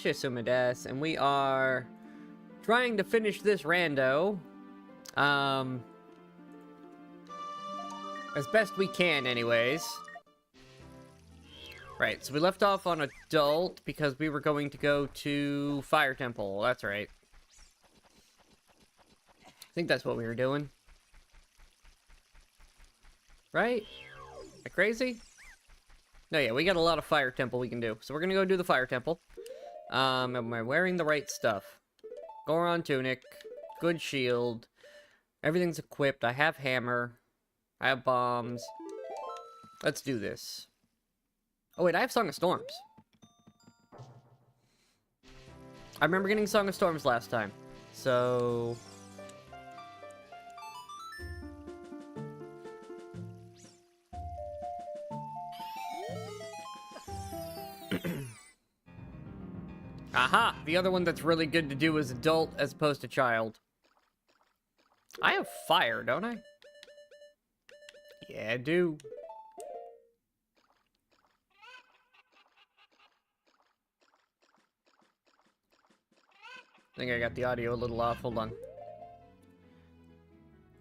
Shisume desu, and we are trying to finish this rando. As best we can, anyways. Right, so we left off on Adult because we were going to go to Fire Temple. That's right. I think that's what we were doing. Right? Am I crazy? No, yeah, we got a lot of Fire Temple we can do. So we're gonna go do the Fire Temple. Am I wearing the right stuff? Goron tunic, good shield, everything's equipped. I have hammer, I have bombs. Let's do this. Oh wait, I have Song of Storms. I remember getting Song of Storms last time, so... Aha! The other one that's really good to do is adult as opposed to child. I have fire, don't I? Yeah, I do. I think I got the audio a little off. Hold on.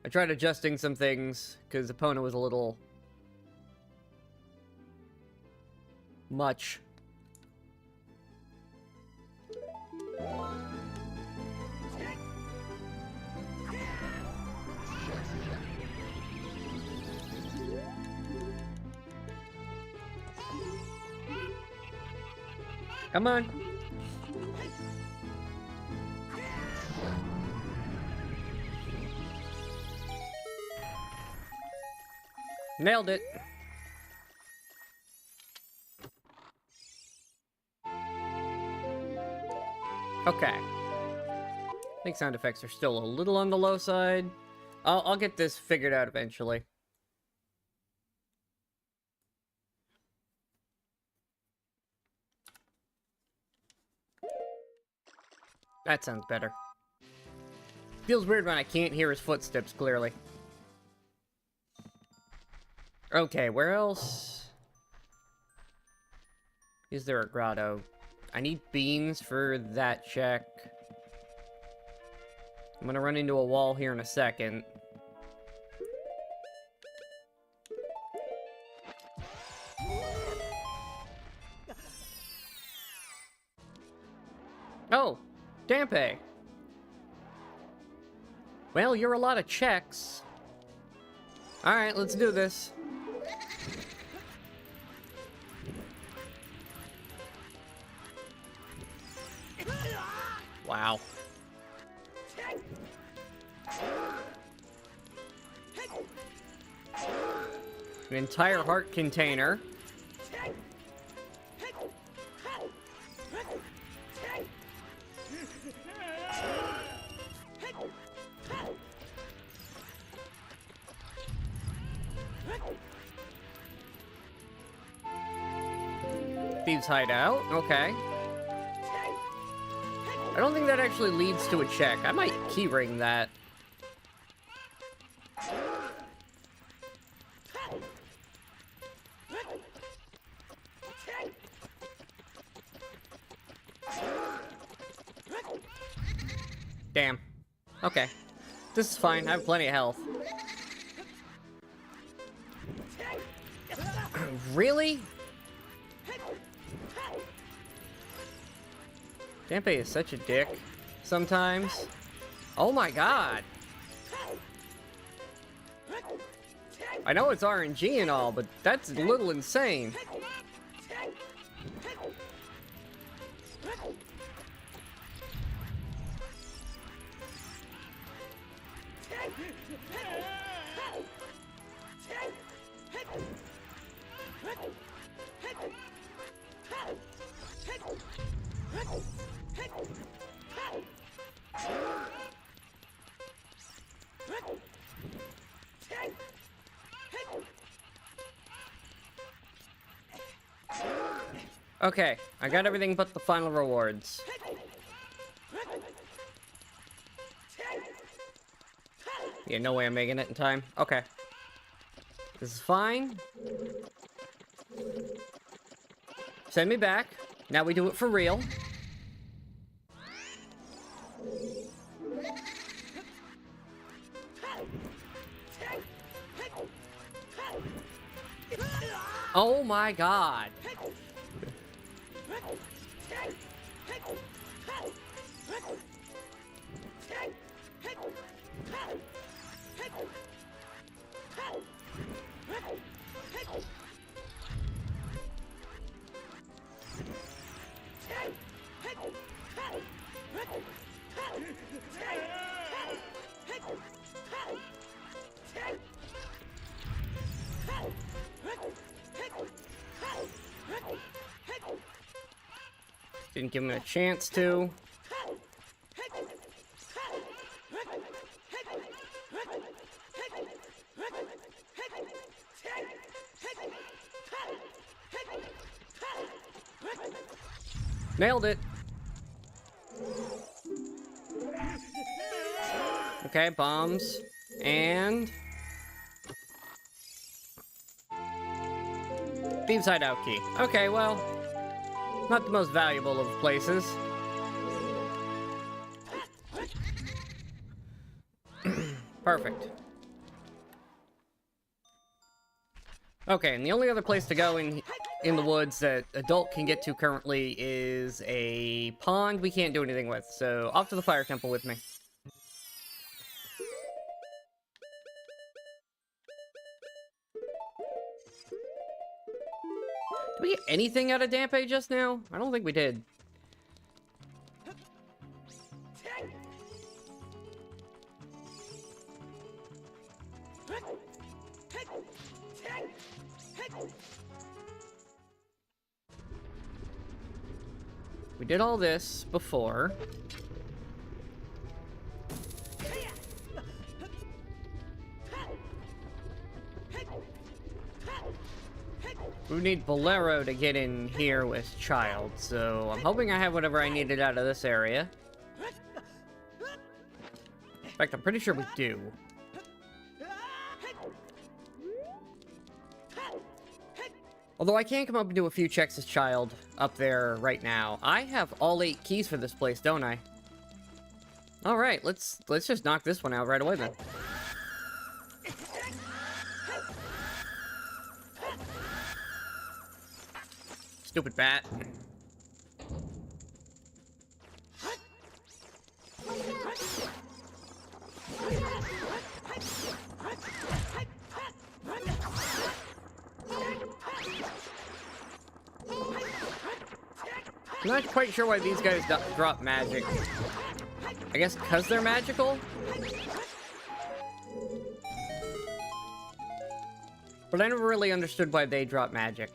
I tried adjusting some things because Epona was a little much. Come on. Nailed it. Okay. I think sound effects are still a little on the low side. I'll get this figured out eventually. That sounds better. Feels weird when I can't hear his footsteps clearly. Okay, where else is there a grotto? I need beans for that check. I'm gonna run into a wall here in a second. Oh, Dampe. Well, you're a lot of checks. Alright, let's do this. Wow. An entire heart container. Thieves hideout, okay. I don't think that actually leads to a check. I might keyring that. Damn. Okay. This is fine. I have plenty of health. Really? Dampe is such a dick sometimes. Oh my god. I know it's RNG and all, but that's a little insane. Okay, I got everything but the final rewards. Yeah, no way I'm making it in time. Okay. This is fine. Send me back. Now we do it for real. Oh my god. Didn't give him a chance to. Nailed it. Okay, bombs. And... Thieves Hideout key. Okay, well... Not the most valuable of places. Perfect. Okay, and the only other place to go in the woods that adult can get to currently is a pond we can't do anything with. So off to the fire temple with me. Did we get anything out of Dampe just now? I don't think we did. We did all this before. We need Bolero to get in here with Child, so I'm hoping I have whatever I needed out of this area. In fact, I'm pretty sure we do. Although I can come up and do a few checks as Child up there right now. I have all 8 keys for this place, don't I? Alright, let's just knock this one out right away then. Stupid bat. I'm not quite sure why these guys drop magic. I guess because they're magical? But I never really understood why they drop magic.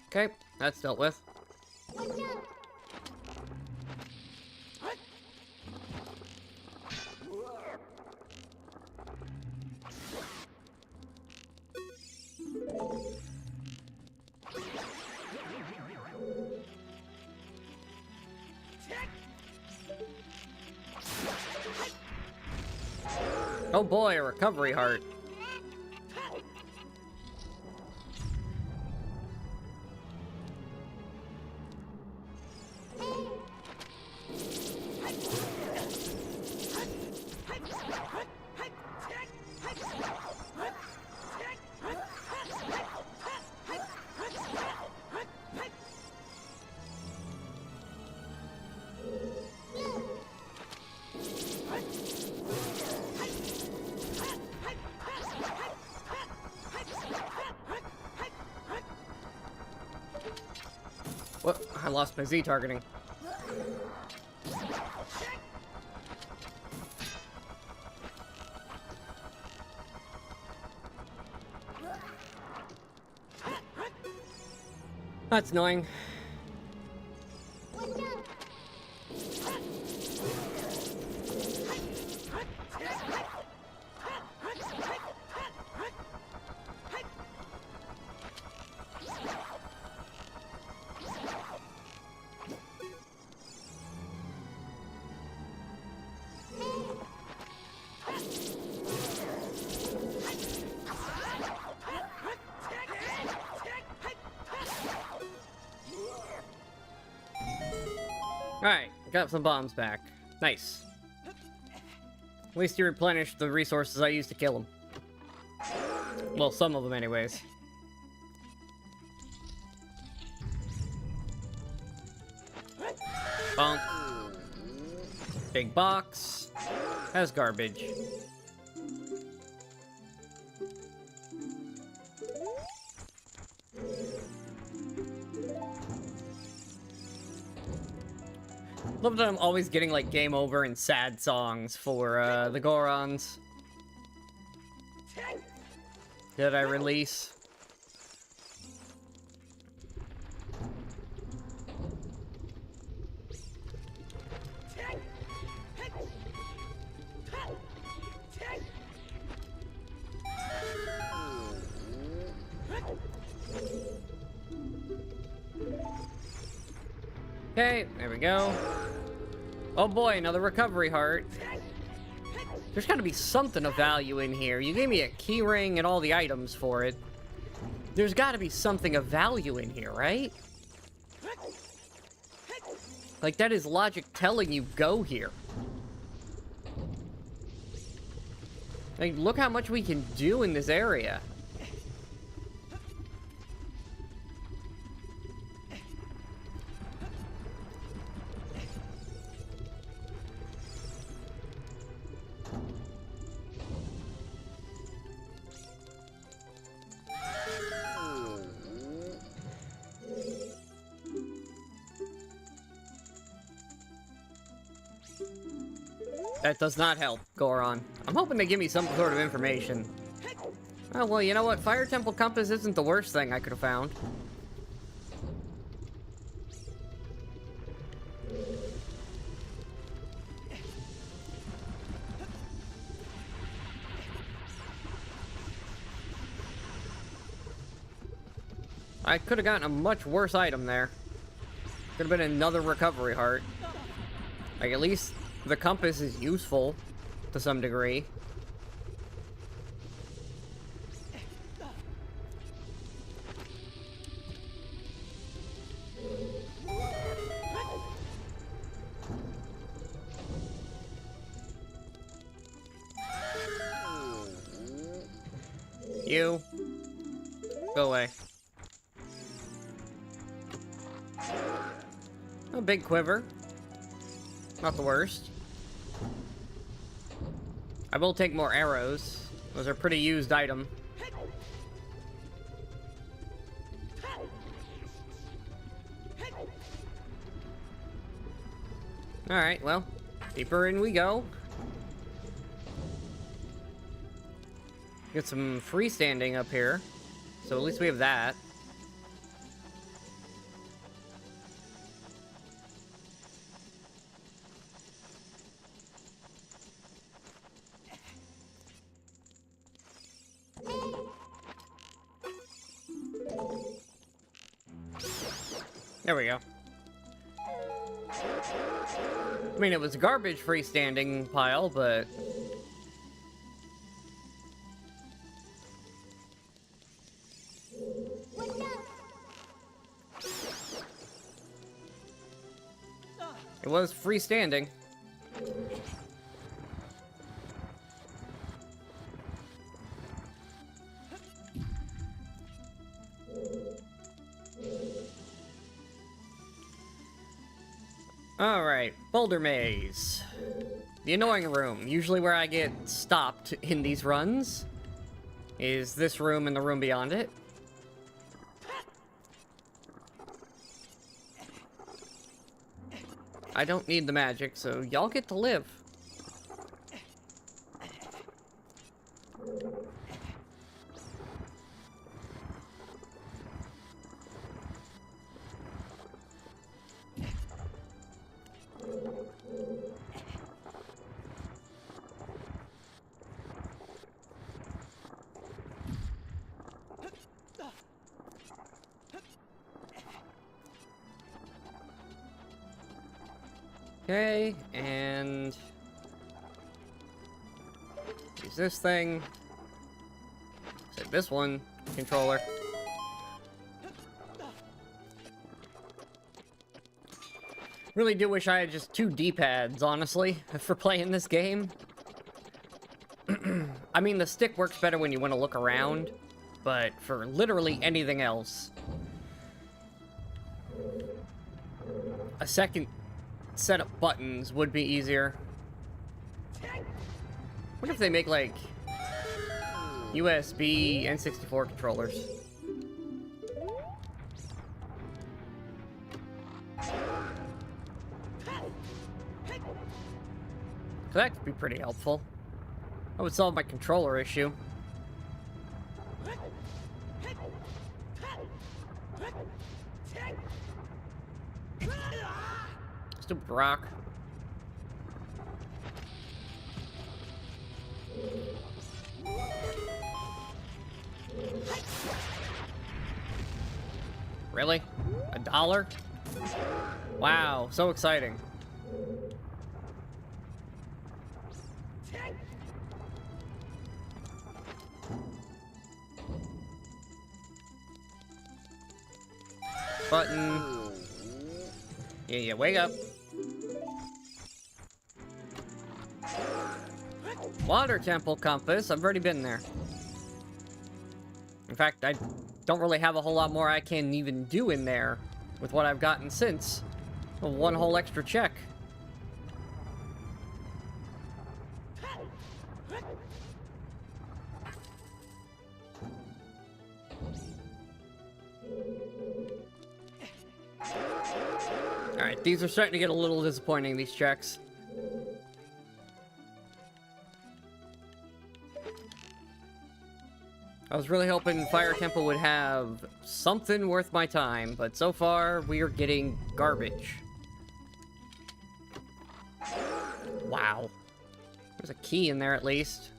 Okay, that's dealt with. Oh boy, a recovery heart. What? I lost my Z targeting. That's annoying. Alright, got some bombs back. Nice. At least you replenished the resources I used to kill him. Well, some of them anyways. Bonk. Big box. Has garbage. Love that I'm always getting, like, game over and sad songs for, the Gorons. Did I release? Okay, there we go. Oh boy, another recovery heart. There's gotta be something of value in here. You gave me a key ring and all the items for it. There's gotta be something of value in here, right? Like, that is logic telling you go here. Like, look how much we can do in this area. That does not help, Goron. I'm hoping they give me some sort of information. Oh, well, you know what? Fire Temple Compass isn't the worst thing I could have found. I could have gotten a much worse item there. Could have been another recovery heart. Like, at least the compass is useful to some degree. You. Go away. A big quiver. Not the worst. I will take more arrows. Those are a pretty used item. Alright, well, deeper in we go. Get some freestanding up here. So at least we have that. There we go. I mean, it was a garbage freestanding pile, but... it was freestanding. Alright, Boulder Maze. The annoying room, usually where I get stopped in these runs, is this room and the room beyond it. I don't need the magic, so y'all get to live. Okay, and use this thing. Set this one, controller. Really do wish I had just 2 D-pads, honestly, for playing this game. I mean, the stick works better when you want to look around, but for literally anything else, a second set of buttons would be easier. What if they make, like, USB N64 controllers? That could be pretty helpful. That would solve my controller issue. Stupid rock. Really? $1? Wow, so exciting. Button. Yeah, wake up. Water temple compass. I've already been there. In fact, I don't really have a whole lot more I can even do in there with what I've gotten since. Well, 1 whole extra check. Alright, these are starting to get a little disappointing, these checks. I was really hoping Fire Temple would have something worth my time, but so far, we are getting garbage. Wow. There's a key in there, at least.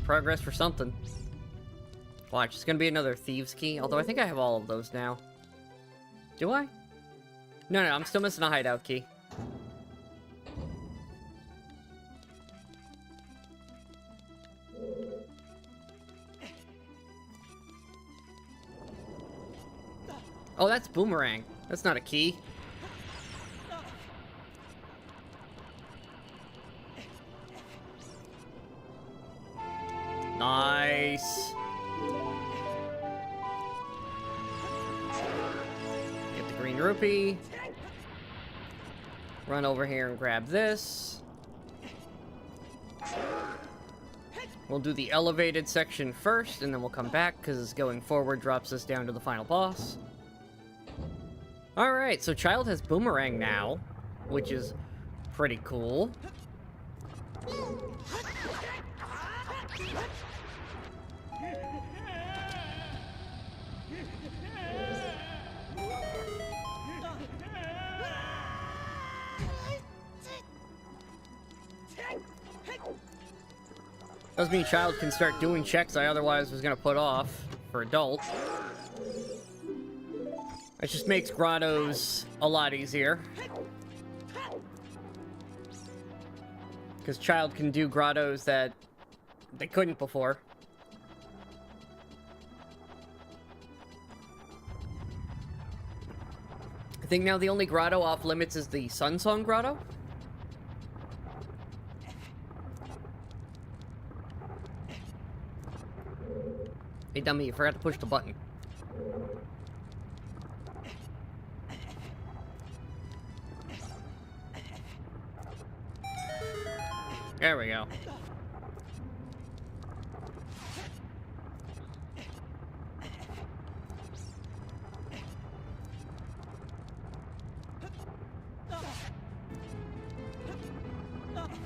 Progress for something. Watch, it's gonna be another Thieves' Key, although I think I have all of those now. Do I? No, I'm still missing a hideout key. Oh, that's Boomerang. That's not a key. Nice. Get the green rupee. Run over here and grab this. We'll do the elevated section first, and then we'll come back, because going forward drops us down to the final boss. Alright, so Child has Boomerang now, which is pretty cool. Does mean Child can start doing checks I otherwise was gonna put off for adult. It just makes grottos a lot easier. Because Child can do grottos that they couldn't before. I think now the only grotto off limits is the Sun Song Grotto. Hey dummy, you forgot to push the button. There we go.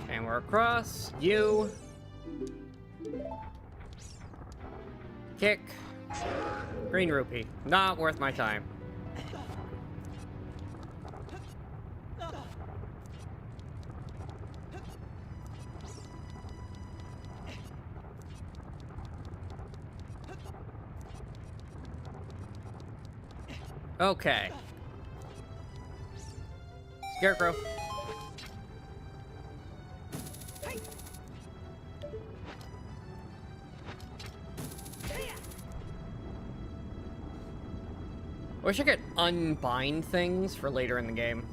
And we're across. You. Kick. Green rupee. Not worth my time. Okay. Scarecrow. I wish I could unbind things for later in the game.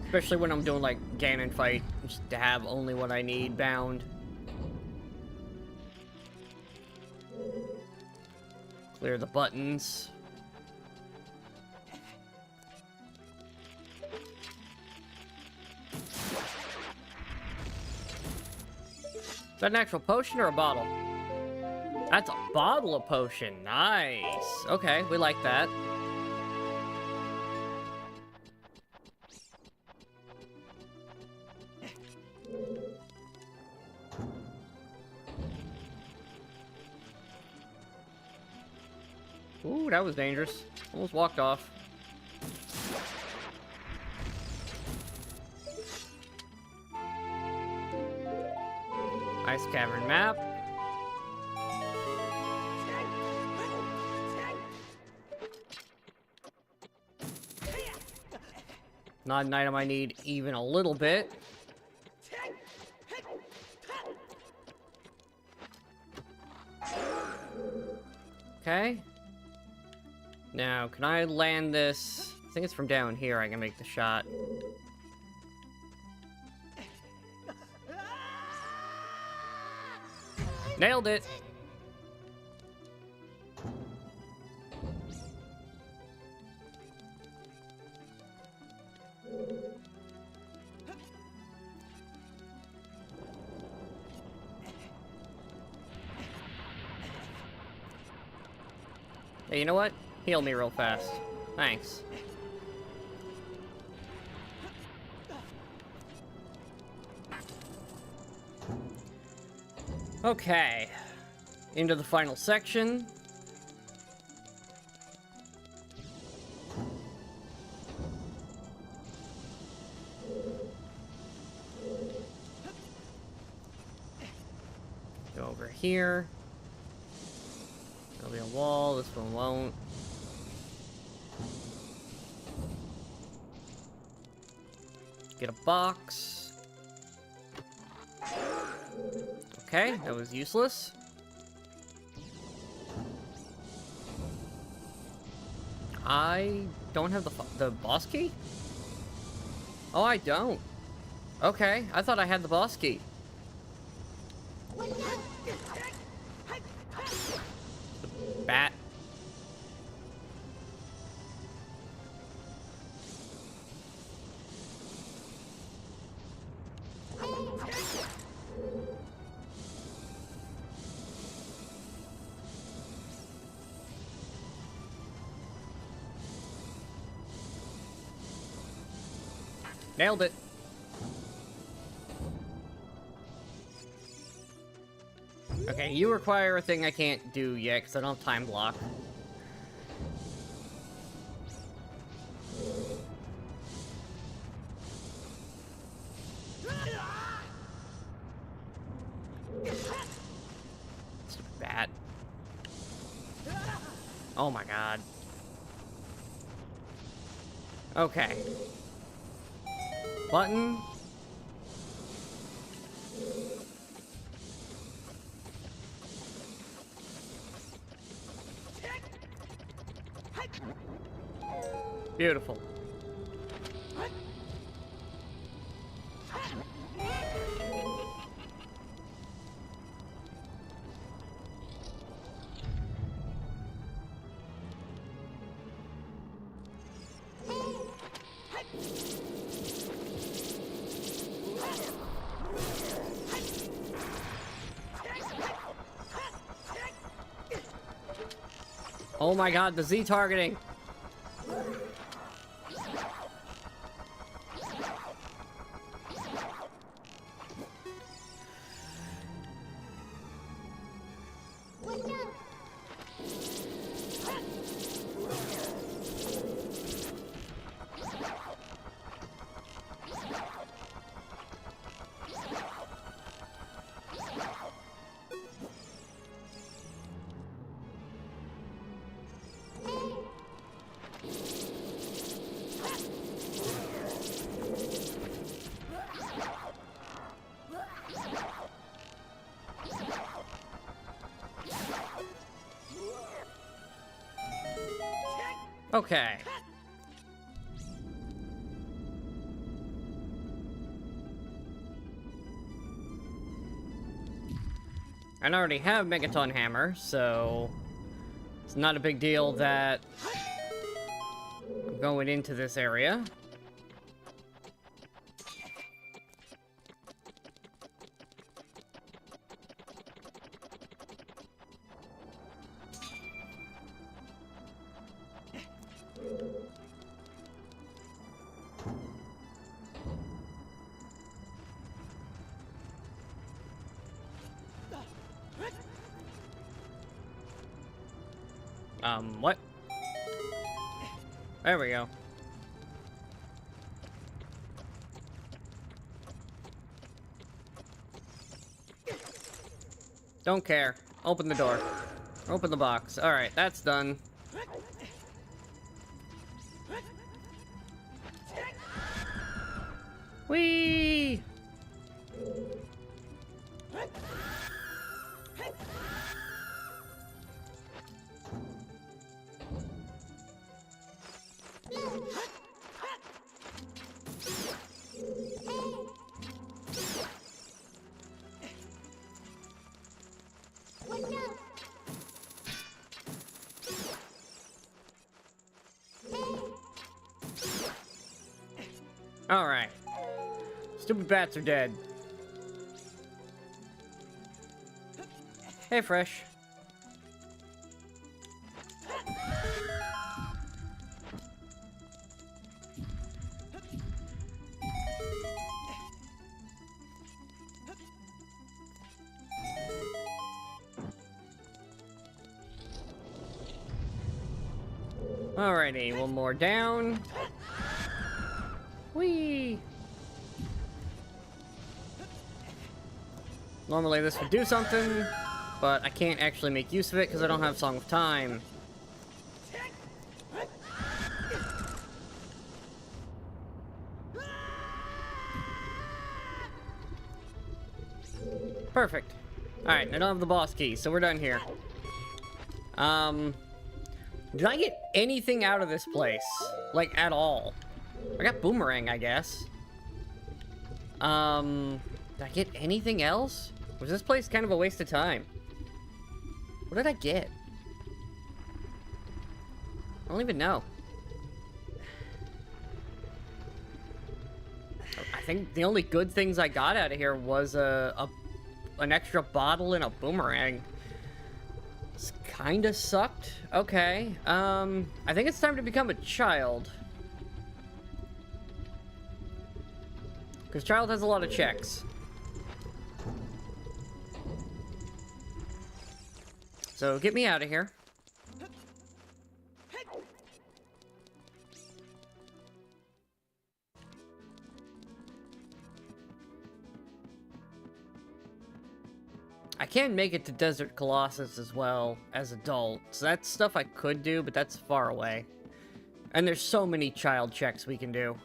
Especially when I'm doing, like, Ganon fight, just to have only what I need bound. Clear the buttons. Is that an actual potion or a bottle? That's a bottle of potion. Nice. Okay, we like that. Ooh, that was dangerous. Almost walked off. Ice Cavern map. Not an item I need even a little bit. Okay. Now, can I land this? I think it's from down here I can make the shot. Nailed it! Hey, you know what? Heal me real fast. Thanks. Okay. Into the final section. Go over here. There'll be a wall. This one won't. Get a box. Okay, that was useless. I don't have the boss key? Oh, I don't. Okay, I thought I had the boss key. The bat. Nailed it. Okay, you require a thing I can't do yet because I don't have time block. Stupid bat. Oh my god. Okay. Button. Beautiful. Oh my god, the Z targeting. Okay. I already have Megaton Hammer, so it's not a big deal that I'm going into this area. What? There we go. Don't care. Open the door. Open the box. Alright, that's done. Whee! Alright. Stupid bats are dead. Hey, Fresh. Alrighty, one more down. Whee! Normally this would do something, but I can't actually make use of it because I don't have Song of Time. Perfect. Alright, I don't have the boss key, so we're done here. Did I get anything out of this place? Like, at all? I got Boomerang, I guess. Did I get anything else? Was this place kind of a waste of time? What did I get? I don't even know. I think the only good things I got out of here was an extra bottle and a boomerang. This kinda sucked. Okay. I think it's time to become a child. Because child has a lot of checks. So get me out of here. I can make it to Desert Colossus as well as adult. So that's stuff I could do, but that's far away. And there's so many child checks we can do.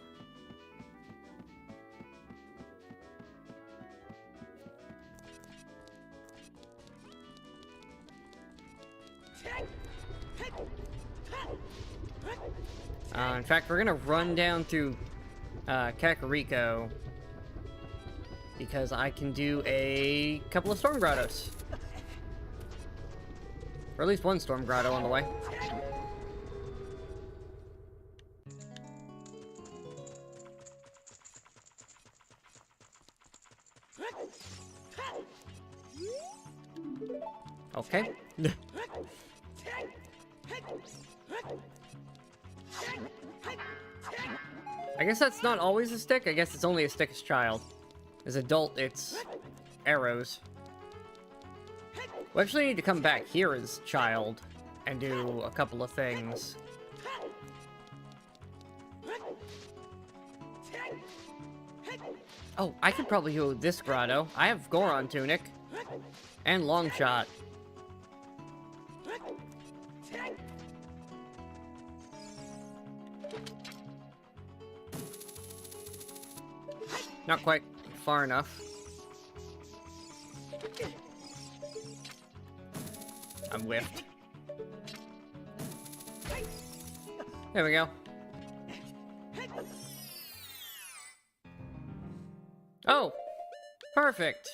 In fact, we're gonna run down through Kakariko because I can do a couple of Storm Grottos. Or at least one Storm Grotto on the way. Okay. I guess that's not always a stick. I guess it's only a stick as child. As adult, it's arrows. We actually need to come back here as child and do a couple of things. Oh, I could probably do this grotto. I have Goron Tunic and Long Shot. Not quite far enough. I'm whiffed. There we go. Oh! Perfect!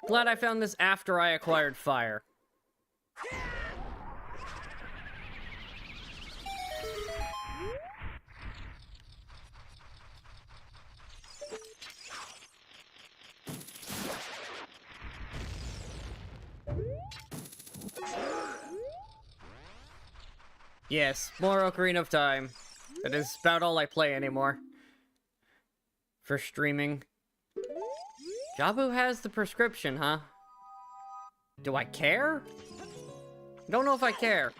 Glad I found this after I acquired fire. Yes, more Ocarina of Time. That is about all I play anymore. For streaming. Jabu has the prescription, huh? Do I care? I don't know if I care.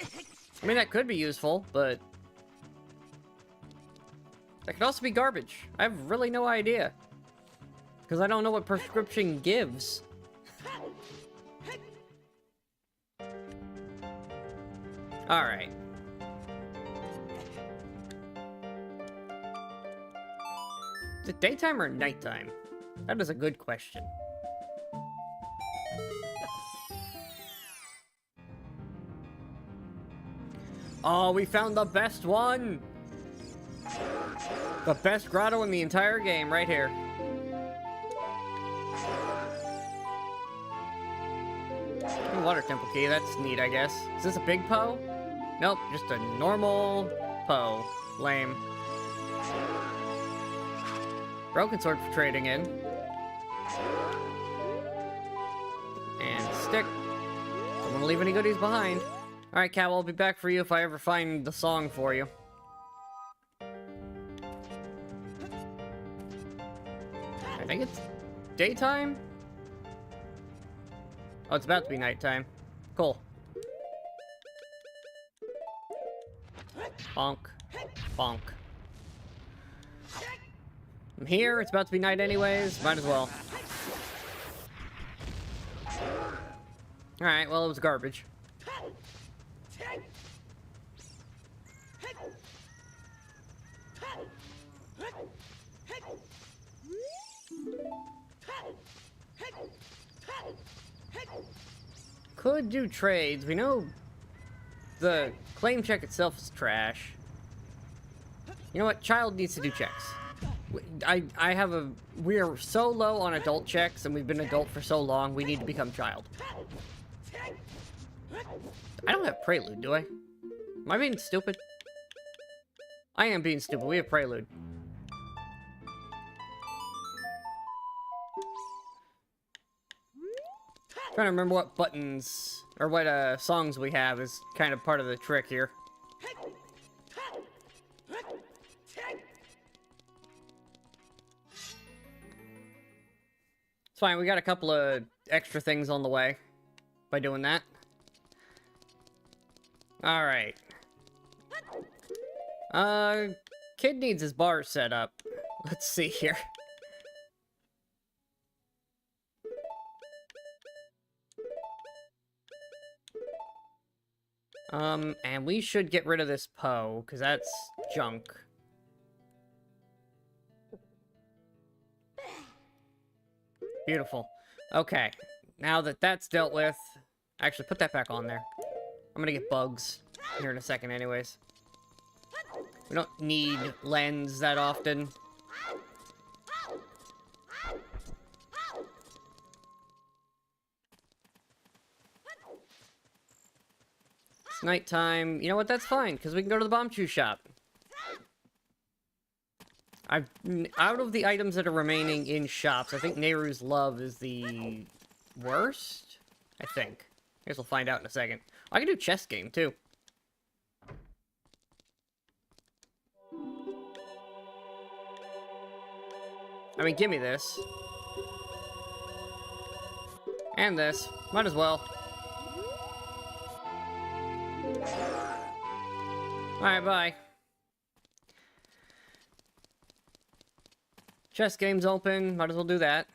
I mean, that could be useful, but... that could also be garbage. I have really no idea. Because I don't know what prescription gives. Alright. Is it daytime or nighttime? That is a good question. Oh, we found the best one! The best grotto in the entire game, right here. Water temple key, that's neat, I guess. Is this a big Poe? Nope, just a normal Poe. Lame. Broken sword for trading in. And stick. Don't want to leave any goodies behind. Alright, Cat, I'll be back for you if I ever find the song for you. I think it's daytime? Oh, it's about to be nighttime. Cool. Bonk. Bonk. I'm here, it's about to be night anyways, might as well. Alright, well, it was garbage. Could do trades. We know the claim check itself is trash. You know what? Child needs to do checks. We are so low on adult checks, and we've been adult for so long, we need to become child. I don't have prelude, do I? Am I being stupid? I am being stupid. We have prelude. Trying to remember what buttons, or what songs we have is kind of part of the trick here. It's fine, we got a couple of extra things on the way by doing that. Alright. Kid needs his bar set up. Let's see here. And we should get rid of this Poe, because that's junk. Beautiful. Okay, now that that's dealt with... actually, put that back on there. I'm gonna get bugs here in a second anyways. We don't need lens that often. It's nighttime. You know what? That's fine, because we can go to the bomb chew shop. Out of the items that are remaining in shops, I think Nehru's Love is the worst? I think. I guess we'll find out in a second. I can do chess game, too. I mean, give me this. And this. Might as well. Alright, bye. Chess game's open. Might as well do that.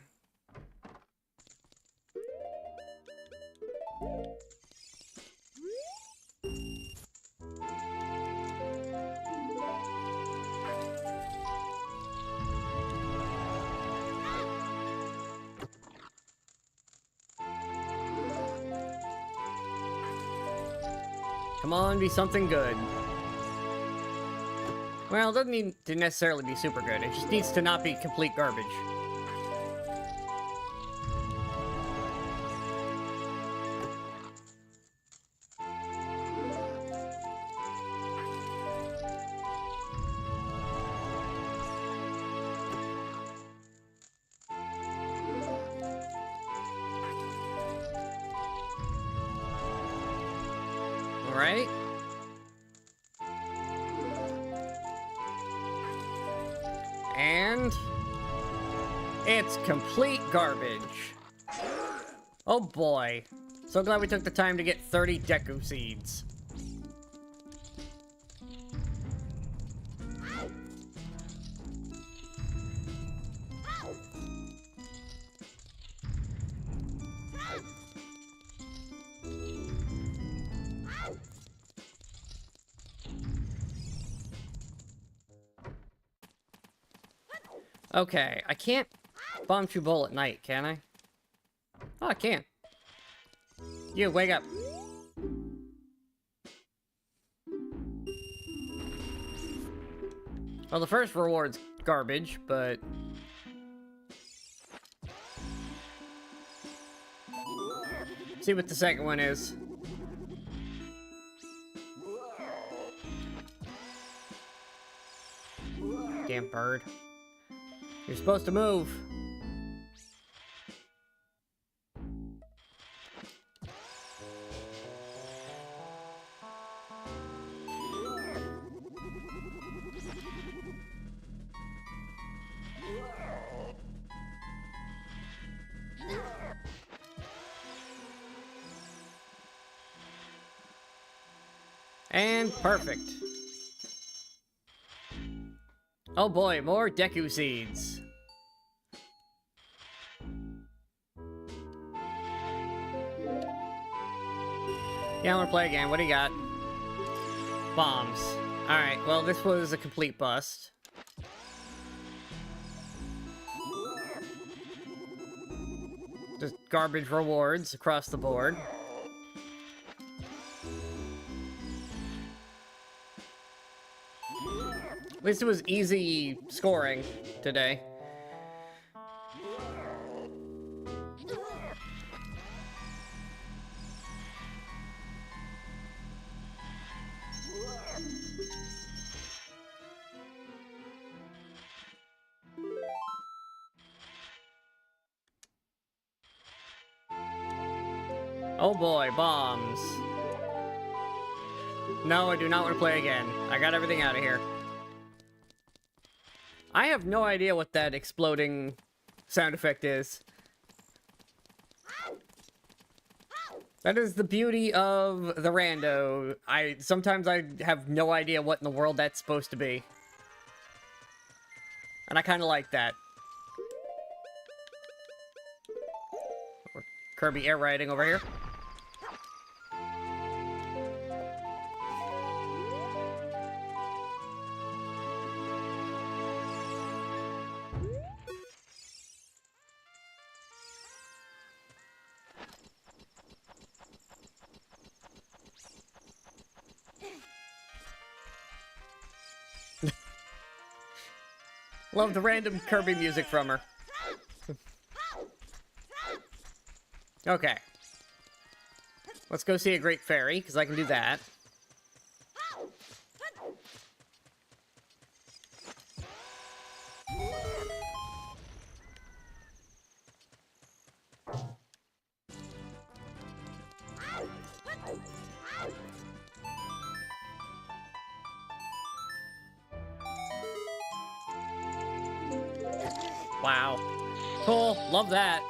Come on, be something good. Well, it doesn't need to necessarily be super good. It just needs to not be complete garbage. right? And it's complete garbage. Oh boy. So glad we took the time to get 30 Deku Seeds. Okay, I can't bomb you bowl at night, can I? Oh, I can. You, wake up. Well, the first reward's garbage, but... see what the second one is. Damn bird. You're supposed to move. And perfect. Oh boy, more Deku Seeds. Yeah, I want to play again. What do you got? Bombs. Alright, well, this was a complete bust. Just garbage rewards across the board. At least it was easy scoring today. Oh boy, bombs. No, I do not want to play again. I got everything out of here. I have no idea what that exploding sound effect is. That is the beauty of the Rando. Sometimes I have no idea what in the world that's supposed to be. And I kind of like that. Kirby air riding over here. Love the random Kirby music from her. Okay. Let's go see a Great Fairy, because I can do that. Wow. Cool. Love that.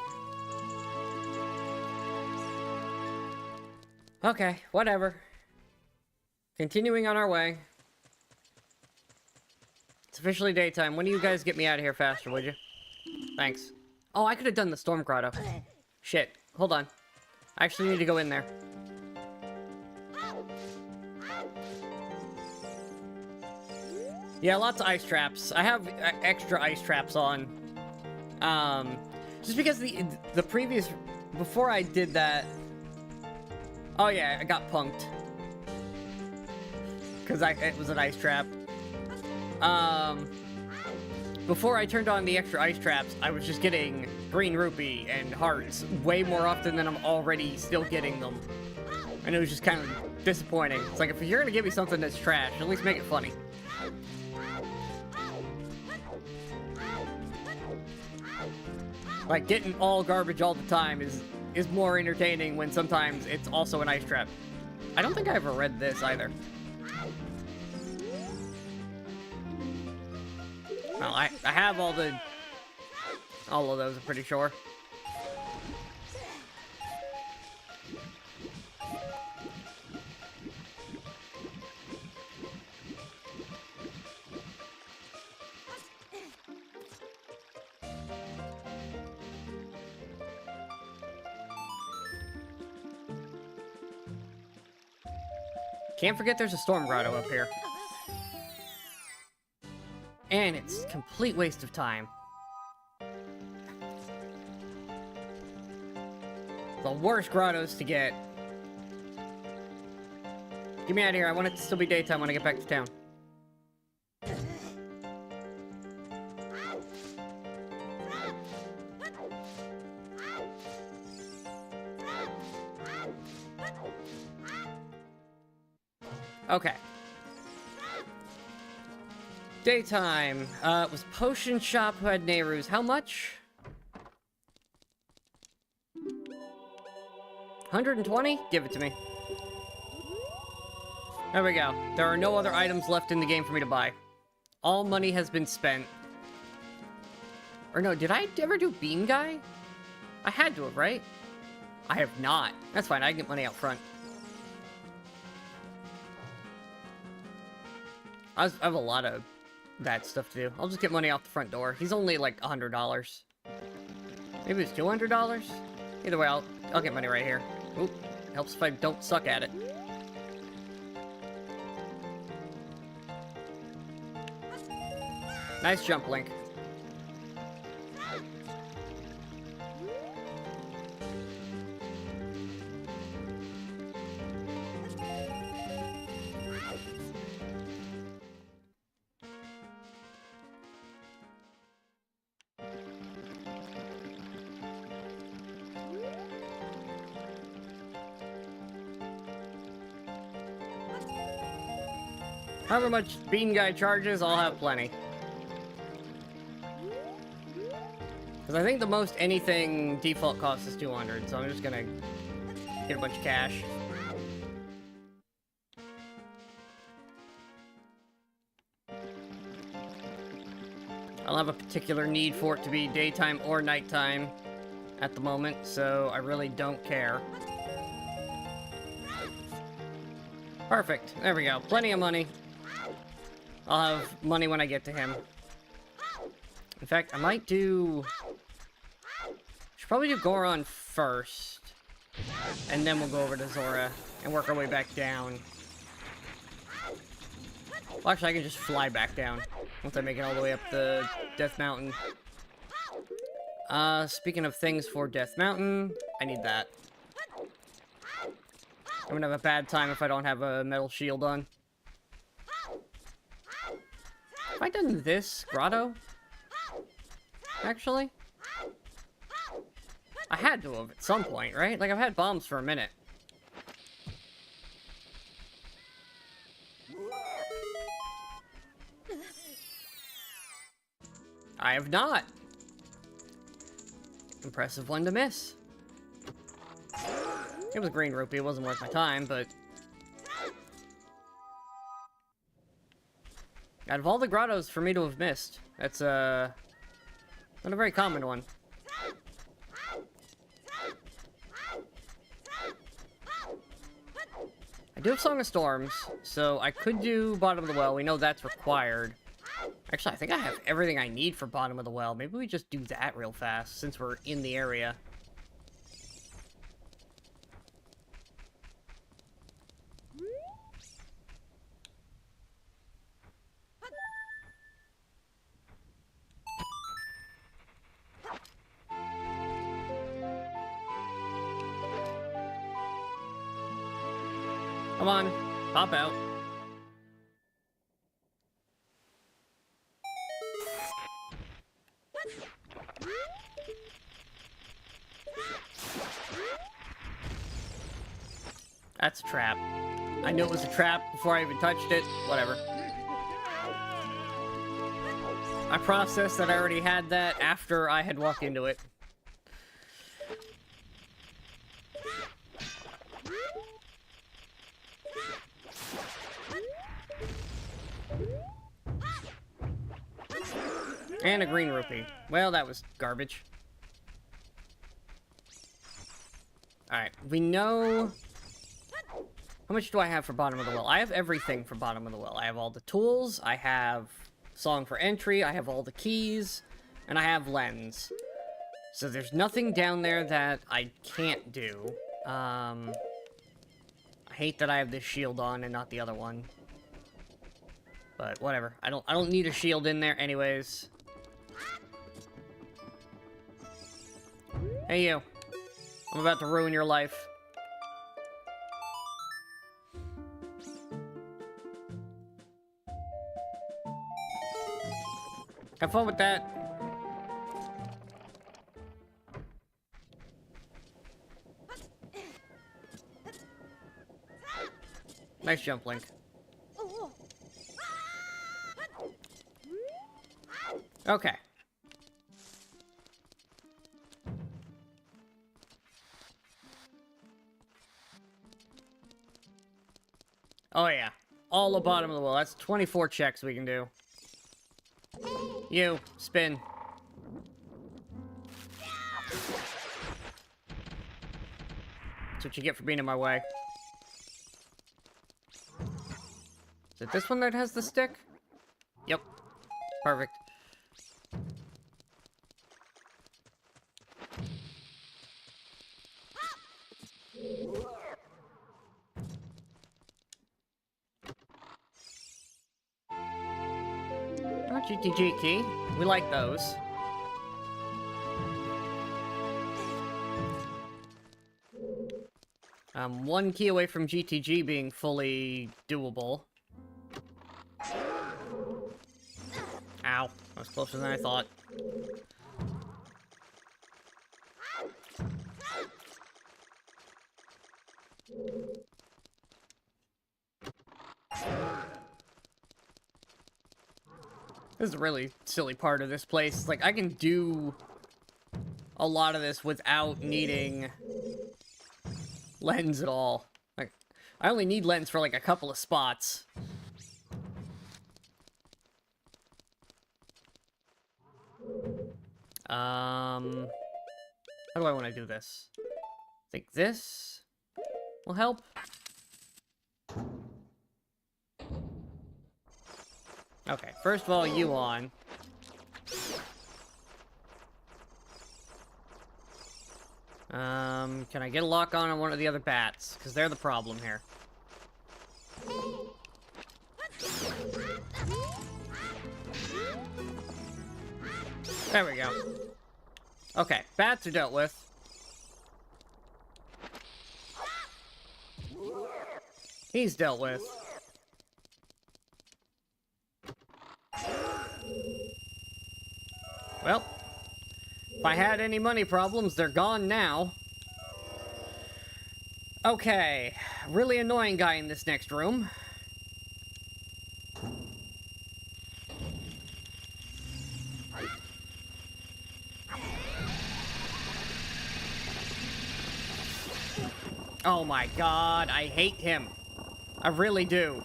Okay, whatever. Continuing on our way. It's officially daytime. When do you guys get me out of here faster, would you? Thanks. Oh, I could have done the Storm Grotto. Shit. Hold on. I actually need to go in there. Yeah, lots of ice traps. I have extra ice traps on. Just because the previous... before I did that... oh yeah, I got punked. Because it was an ice trap. Before I turned on the extra ice traps, I was just getting green rupee and hearts way more often than I'm already still getting them. And it was just kind of disappointing. It's like, if you're gonna give me something that's trash, at least make it funny. Like, getting all garbage all the time is more entertaining when sometimes it's also an ice trap. I don't think I ever read this either. Well, I have all of those, I'm pretty sure. Can't forget there's a storm grotto up here. And it's a complete waste of time. The worst grottos to get. Get me out of here. I want it to still be daytime when I get back to town. Okay. Daytime. It was Potion Shop who had Nehru's. How much? 120? Give it to me. There we go. There are no other items left in the game for me to buy. All money has been spent. Or no, did I ever do Bean Guy? I had to have, right? I have not. That's fine, I can get money out front. I have a lot of that stuff to do. I'll just get money off the front door. He's only like $100. Maybe it's $200? Either way, I'll get money right here. Oop, helps if I don't suck at it. Nice jump, Link. However much Bean Guy charges, I'll have plenty. Because I think the most anything default cost is 200, so I'm just gonna get a bunch of cash. I don't have a particular need for it to be daytime or nighttime at the moment, so I really don't care. Perfect. There we go. Plenty of money. I'll have money when I get to him. In fact, I might do... Should probably do Goron first. And then we'll go over to Zora and work our way back down. Well, actually, I can just fly back down once I make it all the way up the Death Mountain. Speaking of things for Death Mountain, I need that. I'm gonna have a bad time if I don't have a metal shield on. Have I done this grotto? Actually? I had to have at some point, right? Like, I've had bombs for a minute. I have not. Impressive one to miss. It was a green rupee, it wasn't worth my time, but... Out of all the grottos for me to have missed, that's, not a very common one. I do have Song of Storms, so I could do Bottom of the Well. We know that's required. Actually, I think I have everything I need for Bottom of the Well. Maybe we just do that real fast, since we're in the area. Come on, pop out. That's a trap. I knew it was a trap before I even touched it. Whatever. I processed that I already had that after I had walked into it. And a green rupee. Well, that was garbage. Alright, we know... How much do I have for bottom of the well? I have everything for bottom of the well. I have all the tools, I have song for entry, I have all the keys, and I have lens. So there's nothing down there that I can't do. I hate that I have this shield on and not the other one. But whatever. I don't need a shield in there anyways. Hey you. I'm about to ruin your life. Have fun with that. Nice jump, Link. Okay. Oh yeah. All the bottom of the well. That's 24 checks we can do. You, spin. That's what you get for being in my way. Is it this one that has the stick? Yep. Perfect. Oh, GTG key. We like those. I'm one key away from GTG being fully doable. Ow. That was closer than I thought. This is a really silly part of this place. Like, I can do a lot of this without needing lens at all. Like, I only need lens for, like, a couple of spots. How do I want to do this? I think this will help. Okay, first of all, you on. Can I get a lock on one of the other bats? Because they're the problem here. There we go. Okay, bats are dealt with. He's dealt with. Well, if I had any money problems, they're gone now. Okay, really annoying guy in this next room. Oh my god, I hate him. I really do.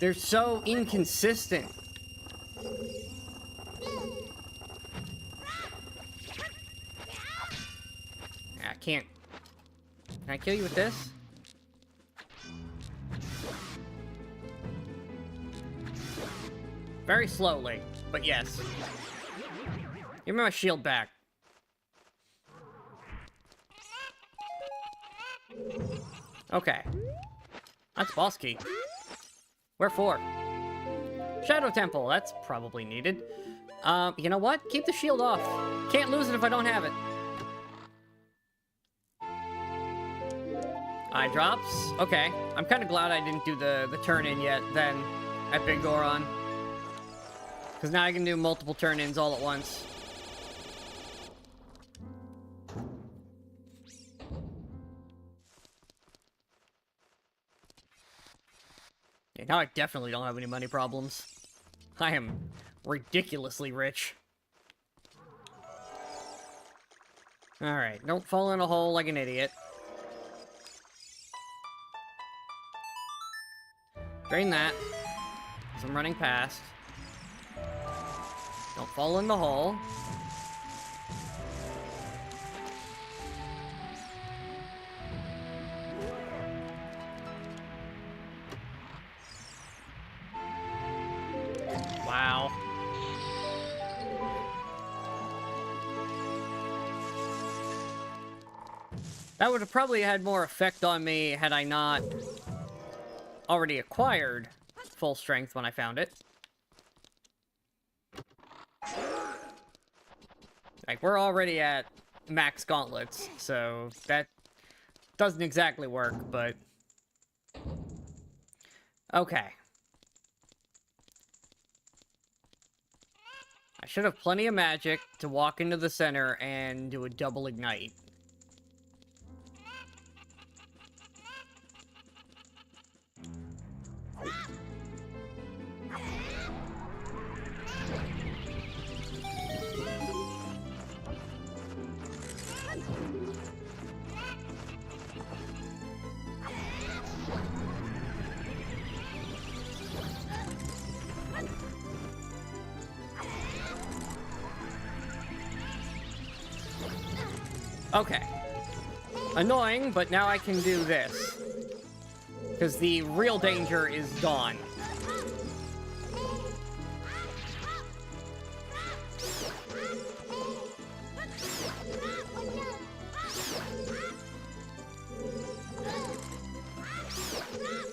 They're so inconsistent. I can't. Can I kill you with this? Very slowly, but yes. Give me my shield back. Okay. That's boss key. Where for? Shadow Temple, that's probably needed. You know what? Keep the shield off. Can't lose it if I don't have it. Eye drops. Okay. I'm kind of glad I didn't do the turn-in yet, then, at Big Goron. Because now I can do multiple turn-ins all at once. Okay, now I definitely don't have any money problems. I am ridiculously rich. Alright, don't fall in a hole like an idiot. Drain that. As I'm running past. Don't fall in the hole. Wow. That would have probably had more effect on me had I not already acquired full strength when I found it. Like, we're already at max gauntlets, so that doesn't exactly work, but... Okay. I should have plenty of magic to walk into the center and do a double ignite. Okay. Annoying, but now I can do this. Because the real danger is gone.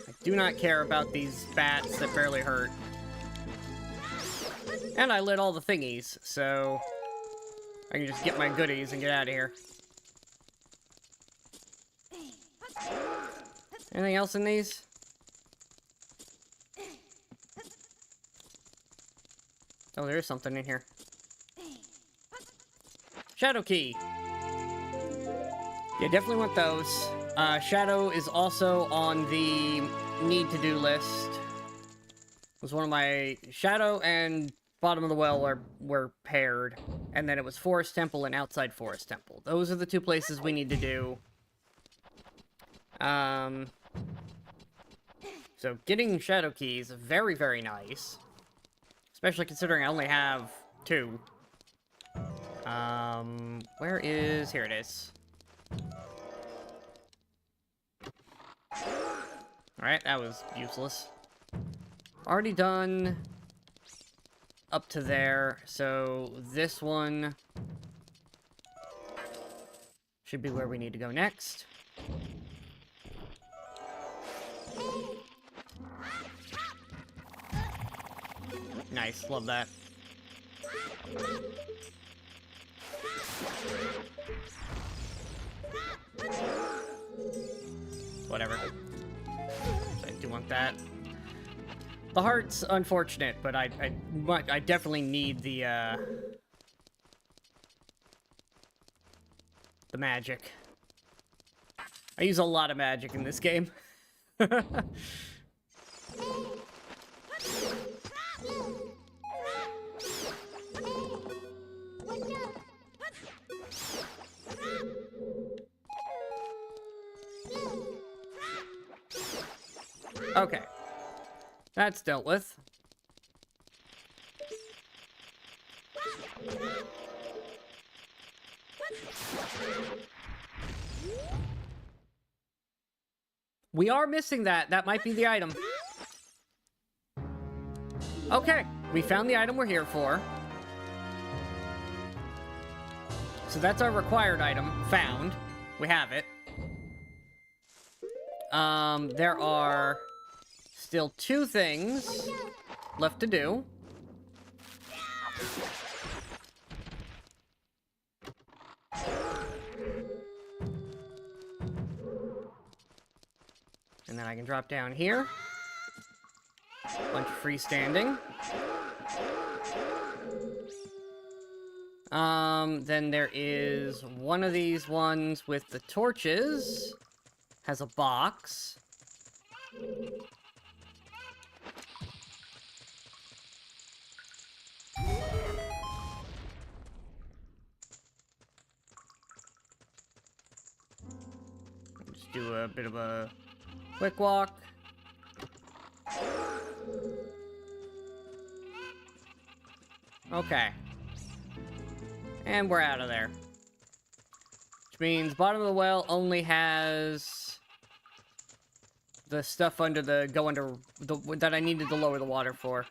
I do not care about these bats that barely hurt. And I lit all the thingies, so I can just get my goodies and get out of here. Anything else in these? Oh, there is something in here. Shadow key. Yeah, definitely want those. Shadow is also on the need-to-do list. It was one of my... Shadow and Bottom of the Well were paired. And then it was Forest Temple and Outside Forest Temple. Those are the two places we need to do. So getting Shadow Keys, very, very nice. Especially considering I only have 2. Where is... Here it is. Alright, that was useless. Already done up to there, so this one should be where we need to go next. Nice, love that. Whatever. I do want that. The heart's unfortunate, but I definitely need the magic. I use a lot of magic in this game. Okay. That's dealt with. We are missing that. That might be the item. Okay. We found the item we're here for. So that's our required item. Found. We have it. There are still 2 things left to do. And then I can drop down here. Bunch of freestanding. Then there is one of these ones with the torches. Has a box. Just do a bit of a quick walk. Okay. And we're out of there. Which means bottom of the well only has the stuff under the that I needed to lower the water for.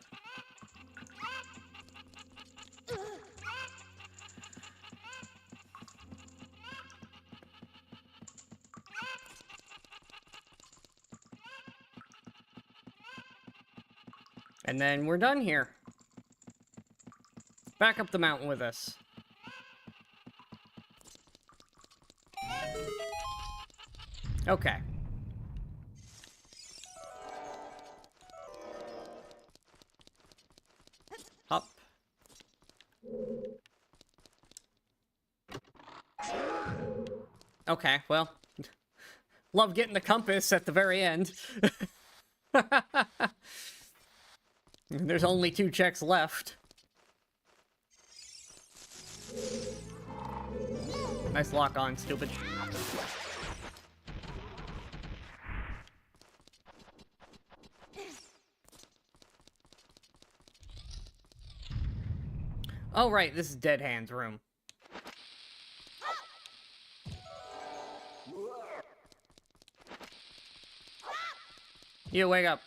And then we're done here. Back up the mountain with us. Okay. Up. Okay, well. Love getting the compass at the very end. There's only 2 checks left. Nice lock on, stupid. Oh, right, this is Dead Hand's room. You, wake up.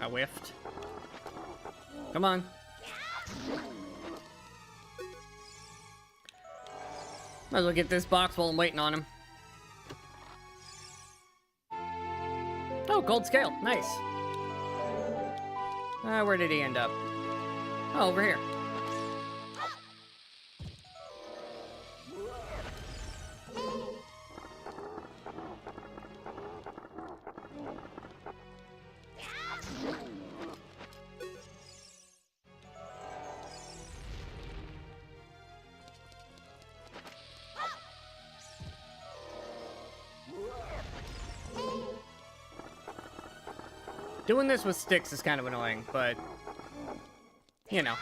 I whiffed. Come on. Might as well get this box while I'm waiting on him. Oh, gold scale. Nice. Where did he end up? Oh, over here. Doing this with sticks is kind of annoying, but, you know.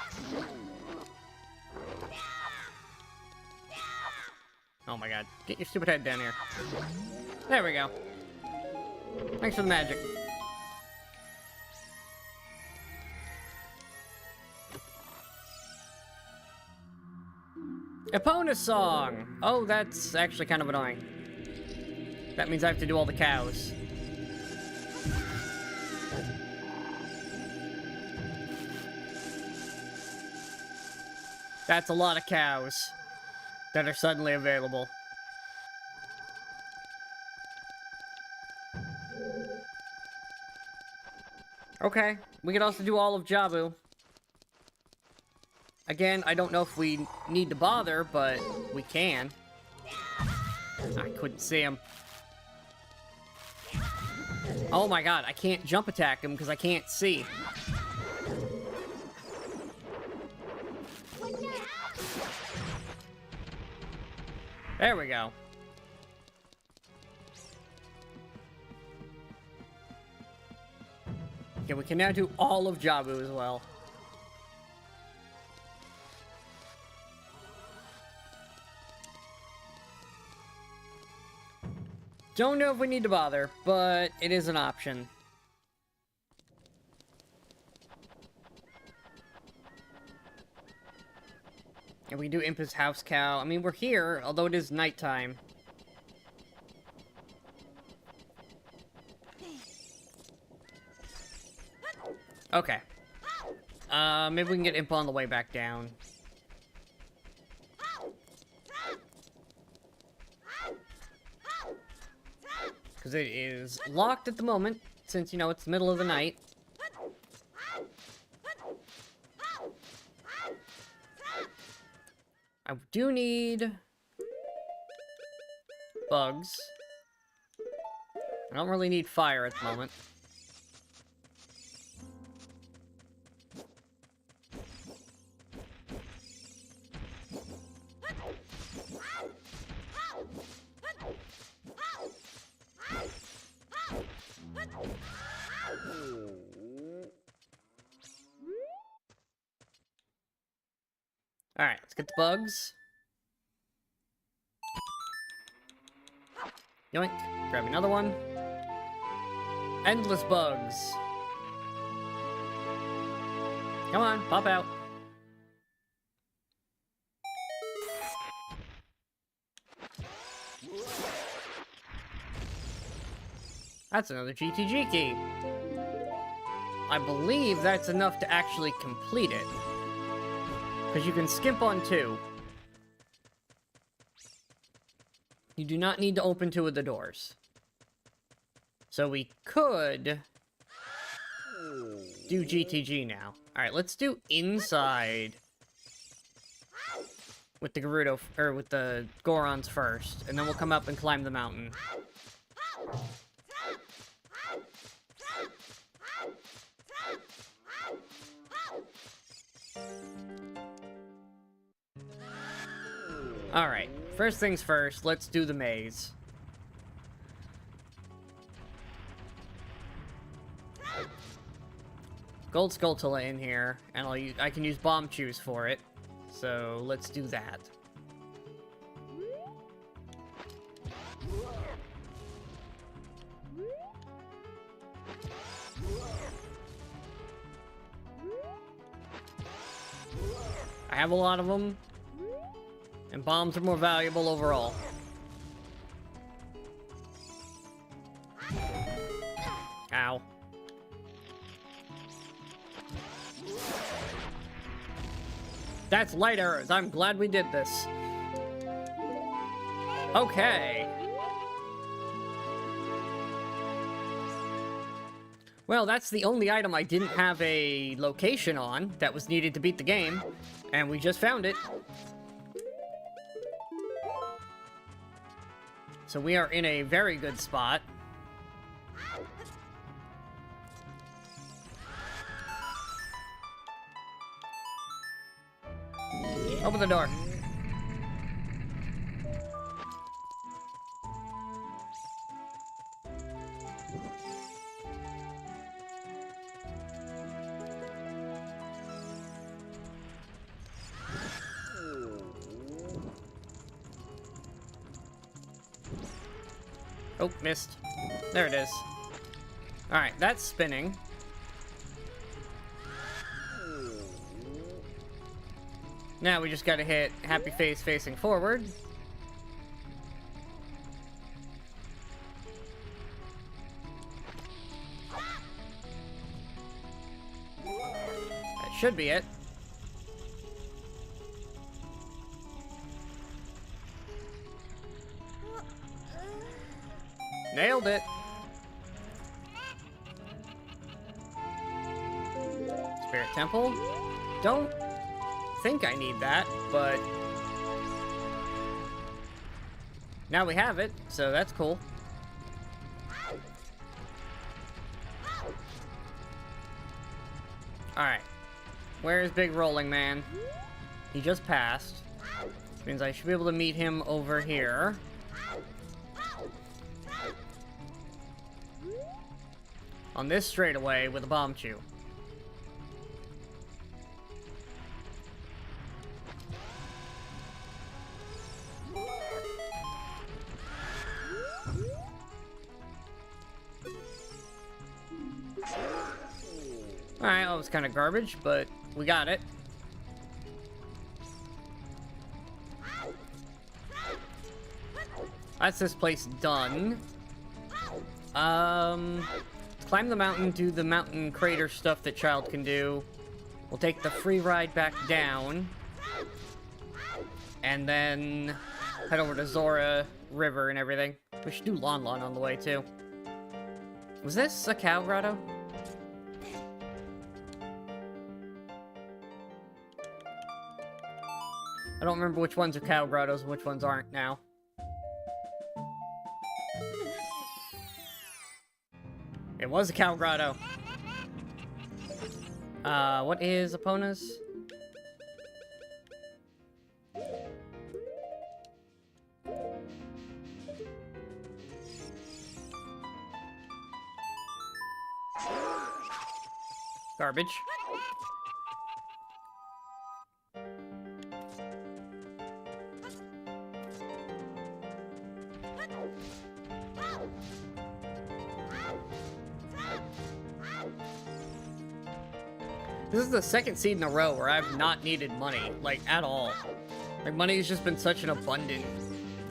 Oh my god. Get your stupid head down here. There we go. Thanks for the magic. Epona song! Oh, that's actually kind of annoying. That means I have to do all the cows. That's a lot of cows that are suddenly available. Okay, we could also do all of Jabu. Again, I don't know if we need to bother, but we can. I couldn't see him. Oh my god, I can't jump attack him because I can't see. There we go. Okay, we can now do all of Jabu as well. Don't know if we need to bother, but it is an option. And we can do Impa's house cow. I mean, we're here, although it is nighttime. Okay. Maybe we can get Impa on the way back down. Because it is locked at the moment, since, you know, it's the middle of the night. I do need bugs. I don't really need fire at the moment. Alright, let's get the bugs. Yoink. Grab another one. Endless bugs. Come on, pop out. That's another GTG key. I believe that's enough to actually complete it. Because you can skip on 2. You do not need to open 2 of the doors. So we could do GTG now. Alright, let's do inside with the Gerudo, or with the Gorons first, and then we'll come up and climb the mountain. Alright, first things first, let's do the maze. Gold Skulltula in here, and I can use Bomb Chews for it. So let's do that. I have a lot of them, and bombs are more valuable overall. Ow. That's light arrows. I'm glad we did this. Okay. Well, that's the only item I didn't have a location on that was needed to beat the game, and we just found it. So we are in a very good spot. Open the door. Oh, missed. There it is. Alright, that's spinning. Now we just gotta hit happy face facing forward. That should be it. Nailed it. Spirit Temple. Don't think I need that, but now we have it, so that's cool. Alright. Where's Big Rolling Man? He just passed. Which means I should be able to meet him over here. On this straightaway with a Bomb Chew. Alright, that was kind of garbage, but we got it. That's this place done. Climb the mountain, do the mountain crater stuff that Child can do. We'll take the free ride back down. And then head over to Zora River and everything. We should do Lon Lon on the way, too. Was this a cow grotto? I don't remember which ones are cow grottos and which ones aren't now. It was a cow grotto. What is Epona's? Garbage. This is the second seed in a row where I've not needed money, like, at all. Like, money's just been such an abundant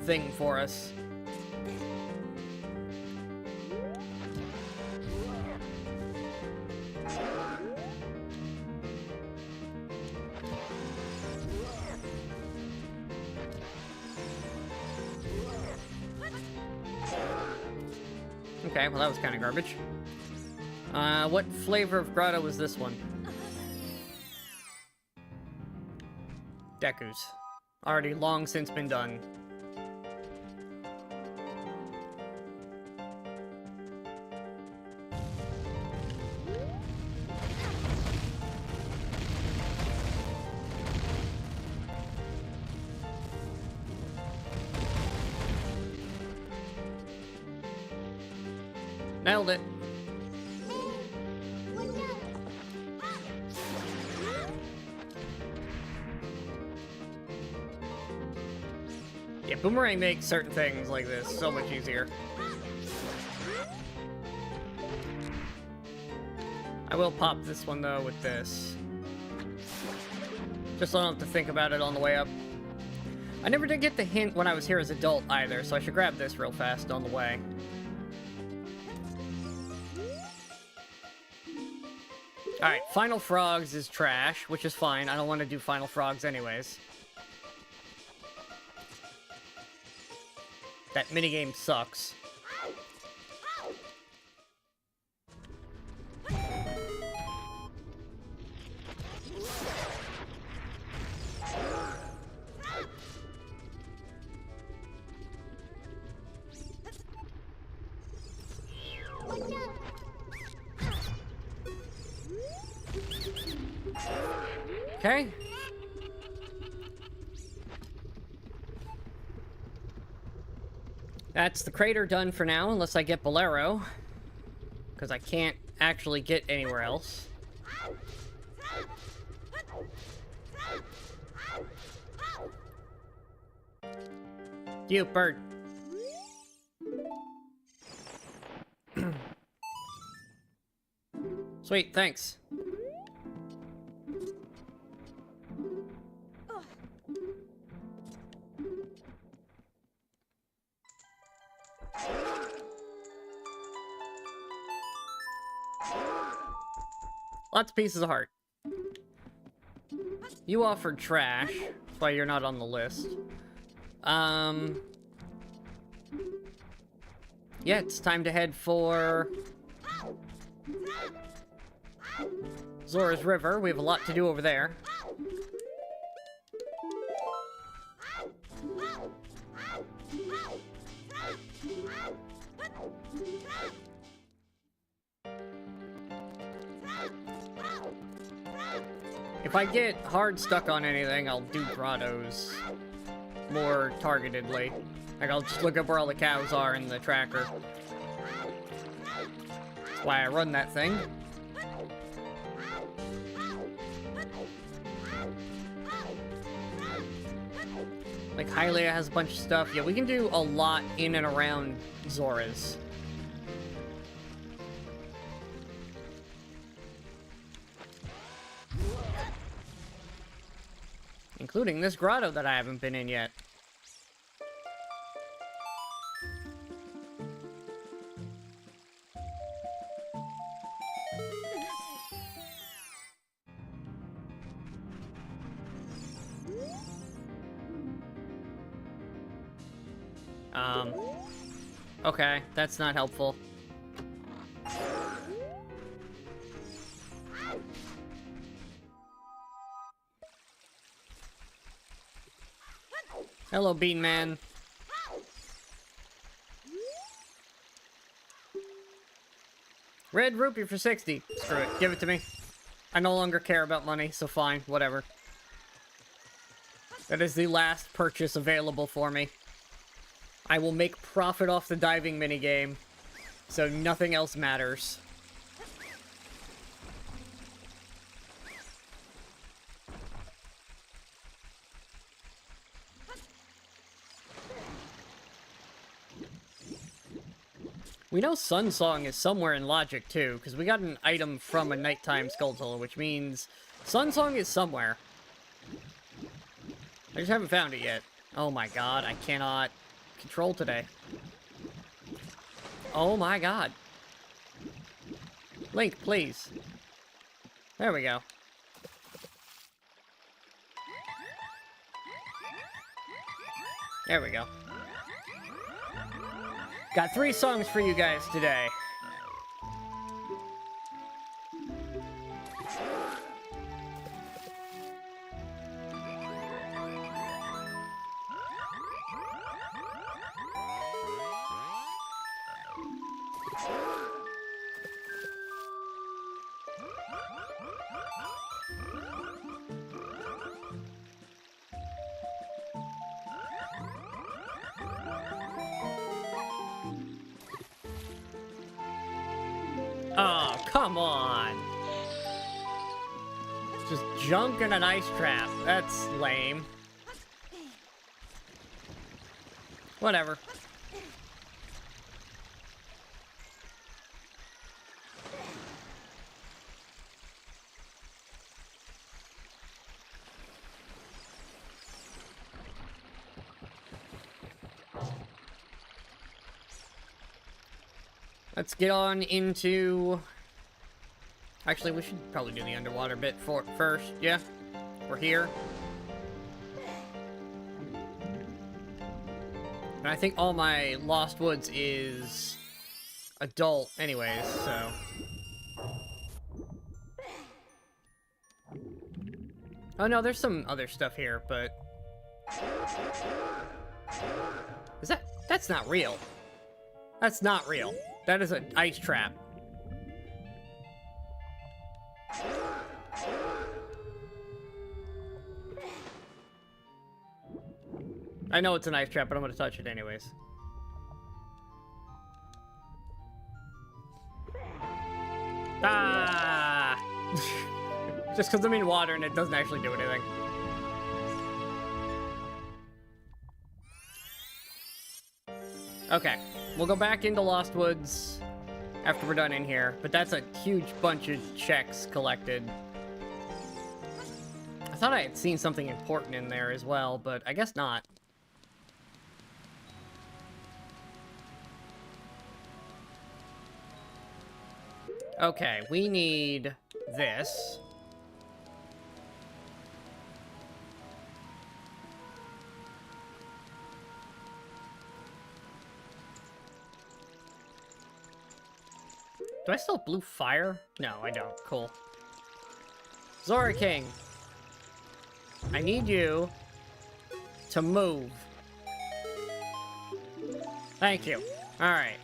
thing for us. Okay, well that was kind of garbage. What flavor of grotto was this one? Deku's. Already long since been done. Nailed it. Yeah, Boomerang makes certain things like this so much easier. I will pop this one, though, with this. Just so I don't have to think about it on the way up. I never did get the hint when I was here as adult, either, so I should grab this real fast on the way. Alright, Final Frogs is trash, which is fine. I don't want to do Final Frogs anyways. That minigame sucks. Okay. That's the crater done for now, unless I get Bolero. Because I can't actually get anywhere else. You, bird. Sweet, thanks. Lots of pieces of heart. You offered trash. That's why you're not on the list. Yeah, it's time to head for Zora's River. We have a lot to do over there. If I get hard stuck on anything, I'll do grottos more targetedly. Like, I'll just look up where all the cows are in the tracker. That's why I run that thing. Like, Hylia has a bunch of stuff. Yeah, we can do a lot in and around Zora's. Including this grotto that I haven't been in yet. Okay, that's not helpful. Hello, Bean Man. Red rupee for 60. Screw it. Give it to me. I no longer care about money, so fine. Whatever. That is the last purchase available for me. I will make profit off the diving minigame, so nothing else matters. We know Sun Song is somewhere in Logic, too, because we got an item from a nighttime Skulltula, which means Sun Song is somewhere. I just haven't found it yet. Oh my god, I cannot control today. Oh my god. Link, please. There we go. There we go. Got 3 songs for you guys today. Oh, come on. Just junk in an ice trap. That's lame. Whatever. Let's get on into... Actually, we should probably do the underwater bit first, yeah? We're here. And I think all my Lost Woods is adult anyways, so... Oh no, there's some other stuff here, but... Is that... That's not real. That's not real. That is an ice trap. I know it's an ice trap, but I'm gonna touch it anyways. Ah! Just because I'm in water and it doesn't actually do anything. Okay, we'll go back into Lost Woods after we're done in here, but that's a huge bunch of checks collected. I thought I had seen something important in there as well, but I guess not. Okay, we need this. Do I still have blue fire? No, I don't. Cool. Zora King. I need you to move. Thank you. Alright.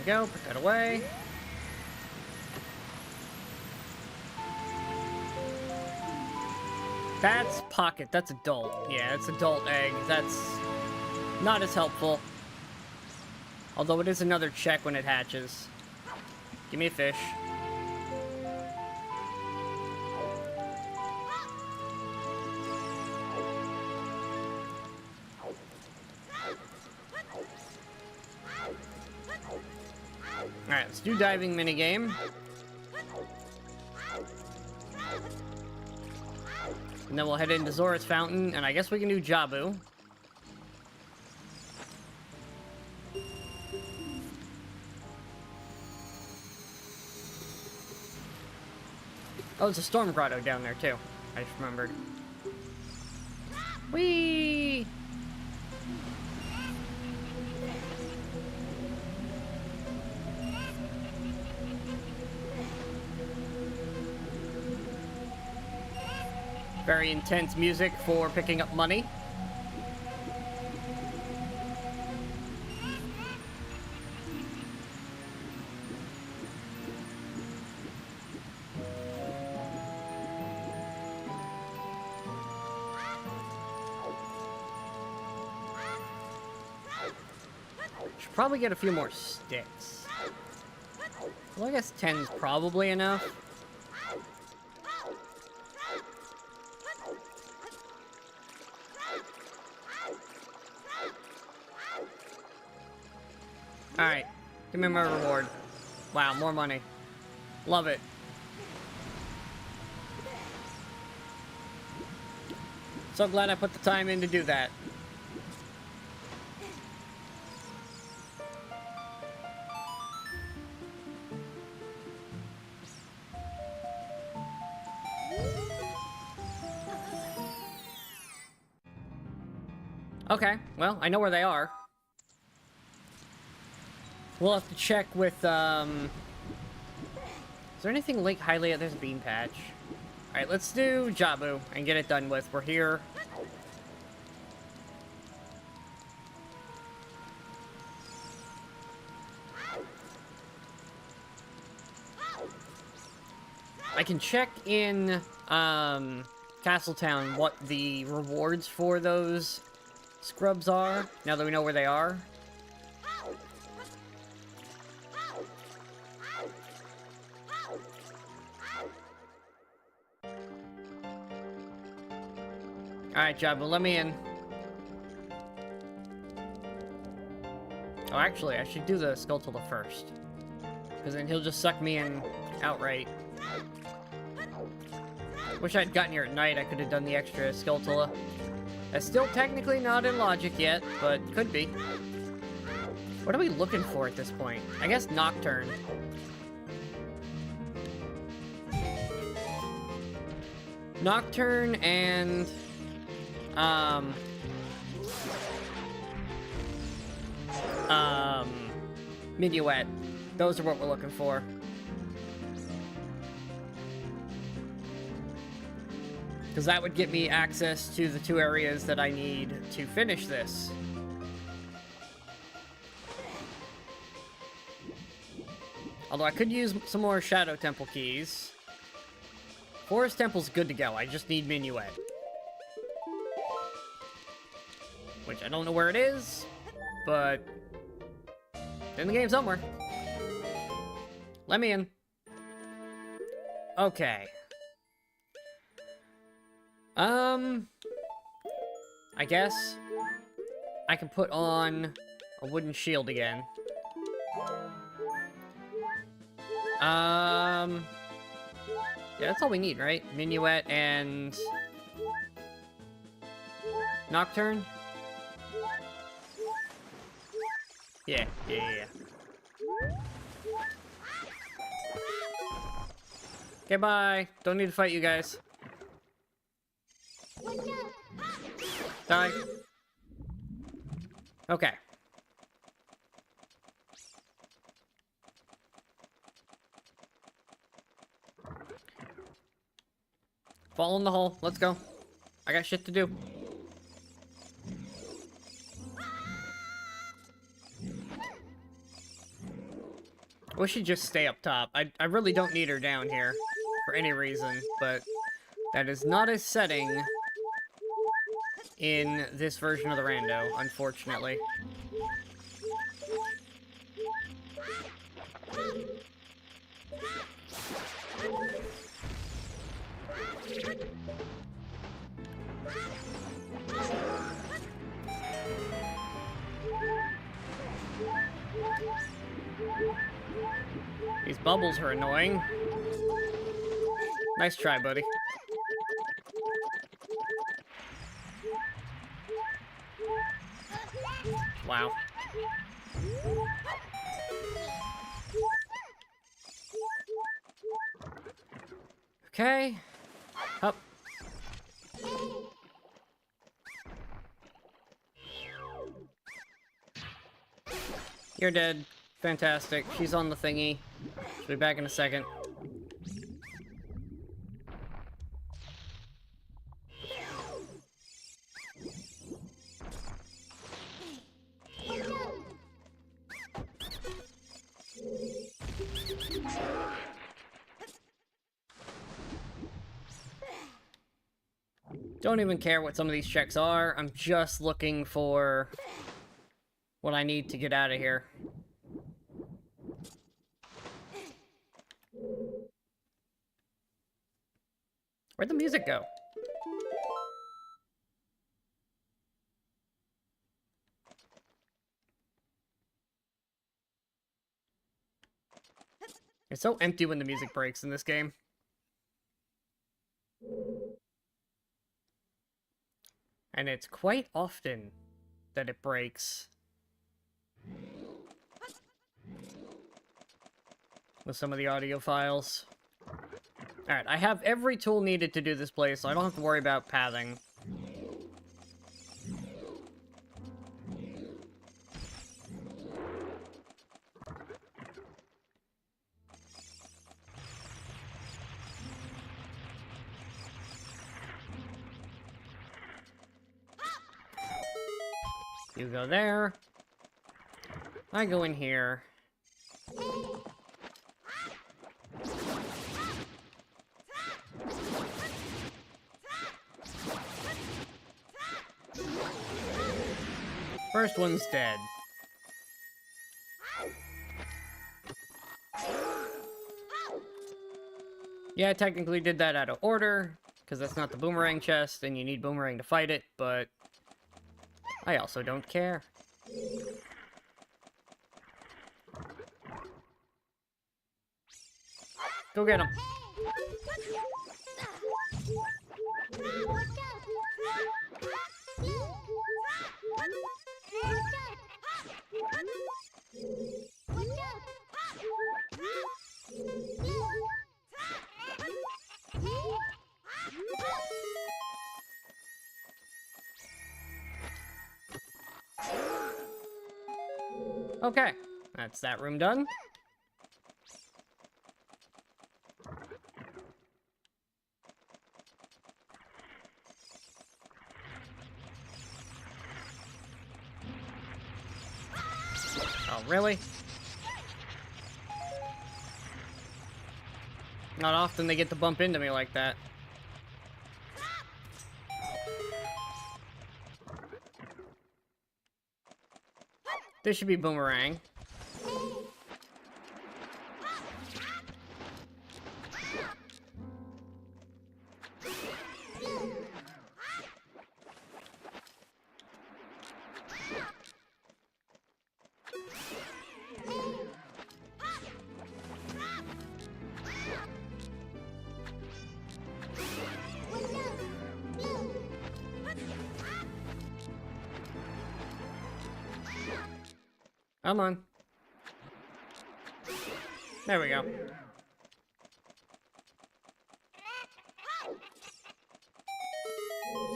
Go, put that away. That's pocket, that's adult. Yeah, it's adult egg. That's not as helpful. Although it is another check when it hatches. Give me a fish. Alright, let's do diving minigame. And then we'll head into Zora's Fountain, and I guess we can do Jabu. Oh, there's a storm grotto down there, too. I just remembered. Whee! Very intense music for picking up money. should probably get a few more sticks. Well, I guess 10's probably enough. Alright, give me my reward. Wow, more money. Love it. So glad I put the time in to do that. Okay, well, I know where they are. We'll have to check with, Is there anything Lake Hylia? There's a bean patch. Alright, let's do Jabu and get it done with. We're here. I can check in, Castletown what the rewards for those scrubs are, now that we know where they are. Alright, Jabu, let me in. Oh, actually, I should do the Skulltula first. Because then he'll just suck me in outright. Wish I'd gotten here at night, I could have done the extra Skulltula. That's still technically not in logic yet, but could be. What are we looking for at this point? I guess Nocturne. Nocturne and... Minuet. Those are what we're looking for. Because that would get me access to the 2 areas that I need to finish this. Although I could use some more Shadow Temple keys. Forest Temple's good to go, I just need Minuet. Which I don't know where it is, but... it's in the game somewhere. Let me in. Okay. I guess I can put on a wooden shield again. Yeah, that's all we need, right? Minuet and Nocturne? Yeah. Okay, bye. Don't need to fight you guys. Die. Okay. Fall in the hole. Let's go. I got shit to do. Wish she'd just stay up top. I really don't need her down here for any reason, but that is not a setting in this version of the Rando, unfortunately. These bubbles are annoying. Nice try, buddy. Wow. Okay. Up. You're dead. Fantastic. She's on the thingy. She'll be back in a second. Don't even care what some of these checks are. I'm just looking for what I need to get out of here. Where'd the music go? It's so empty when the music breaks in this game. And it's quite often that it breaks. With some of the audio files. Alright, I have every tool needed to do this place, so I don't have to worry about pathing. You go there. I go in here. First one's dead. Yeah, I technically did that out of order, because that's not the boomerang chest, and you need boomerang to fight it, but I also don't care. Go get him. Okay, that's that room done. Oh, really? Not often they get to bump into me like that. This should be boomerang. Come on. There we go.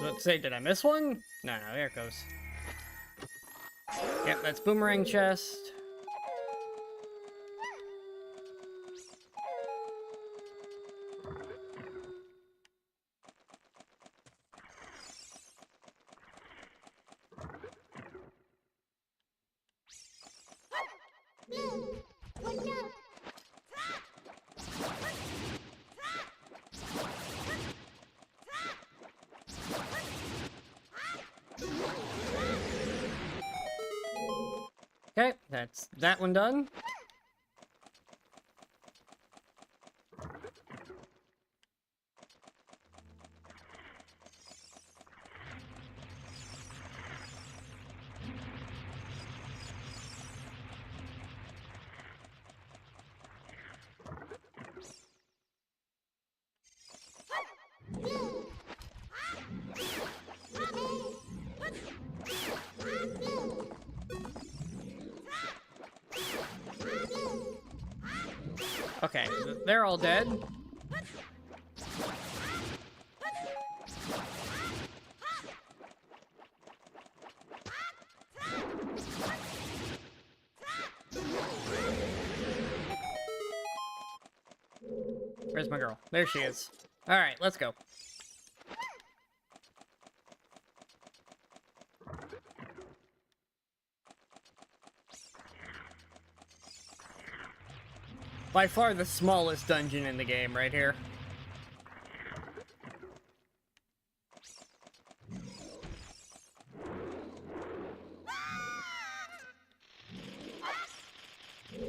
Let's say, did I miss one? No, there it goes. Yep, that's boomerang chest. Okay, that's that one done. Okay, they're all dead. Where's my girl? There she is. Alright, let's go. By far the smallest dungeon in the game right here.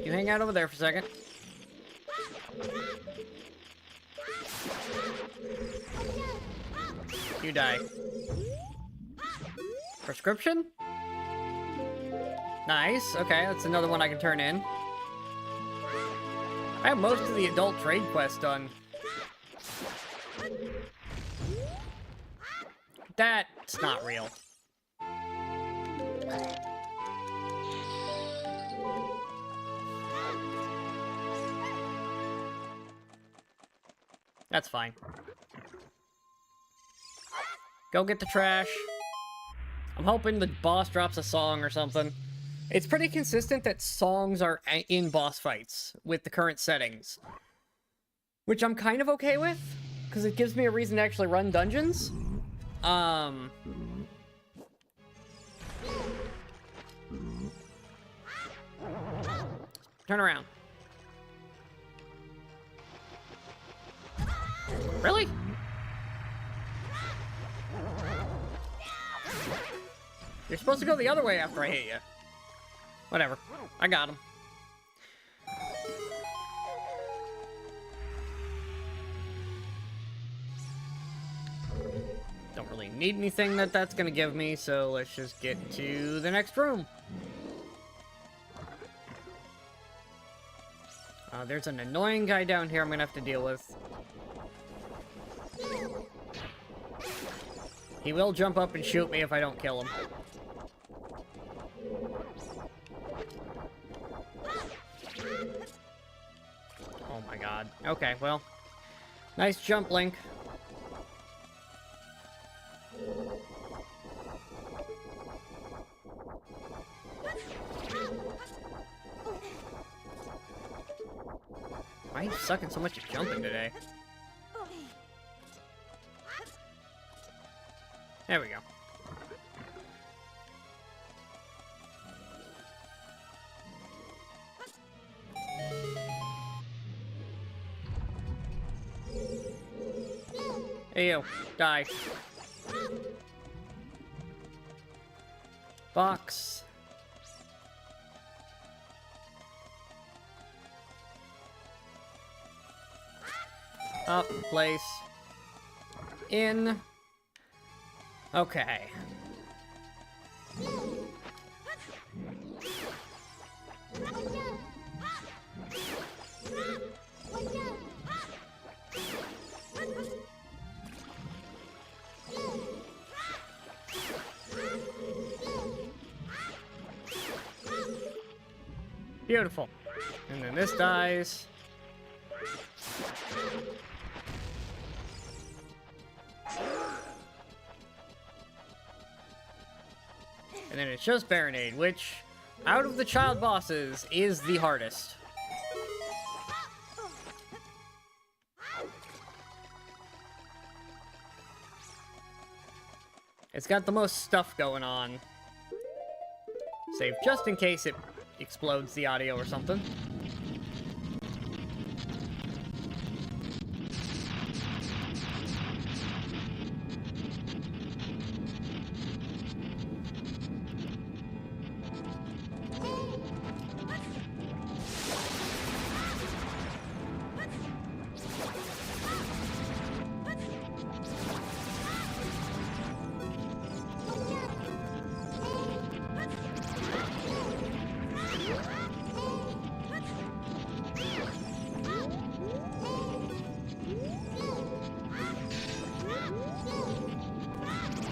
You hang out over there for a second. You die. Prescription? Nice. Okay, that's another one I can turn in. I have most of the adult trade quests done. That's not real. That's fine. Go get the trash. I'm hoping the boss drops a song or something. It's pretty consistent that songs are in boss fights with the current settings. Which I'm kind of okay with, because it gives me a reason to actually run dungeons. Turn around. Really? You're supposed to go the other way after I hit you. Whatever. I got him. Don't really need anything that's gonna give me, so let's just get to the next room. There's an annoying guy down here I'm gonna have to deal with. He will jump up and shoot me if I don't kill him. Oh my god. Okay, well. Nice jump, Link. Why are you sucking so much at jumping today? There we go. Hey you, die. Box. Up, place. In. Okay. Beautiful. And then this dies. And then it's just Baronade, which, out of the child bosses, is the hardest. It's got the most stuff going on. Save just in case it explodes the audio or something.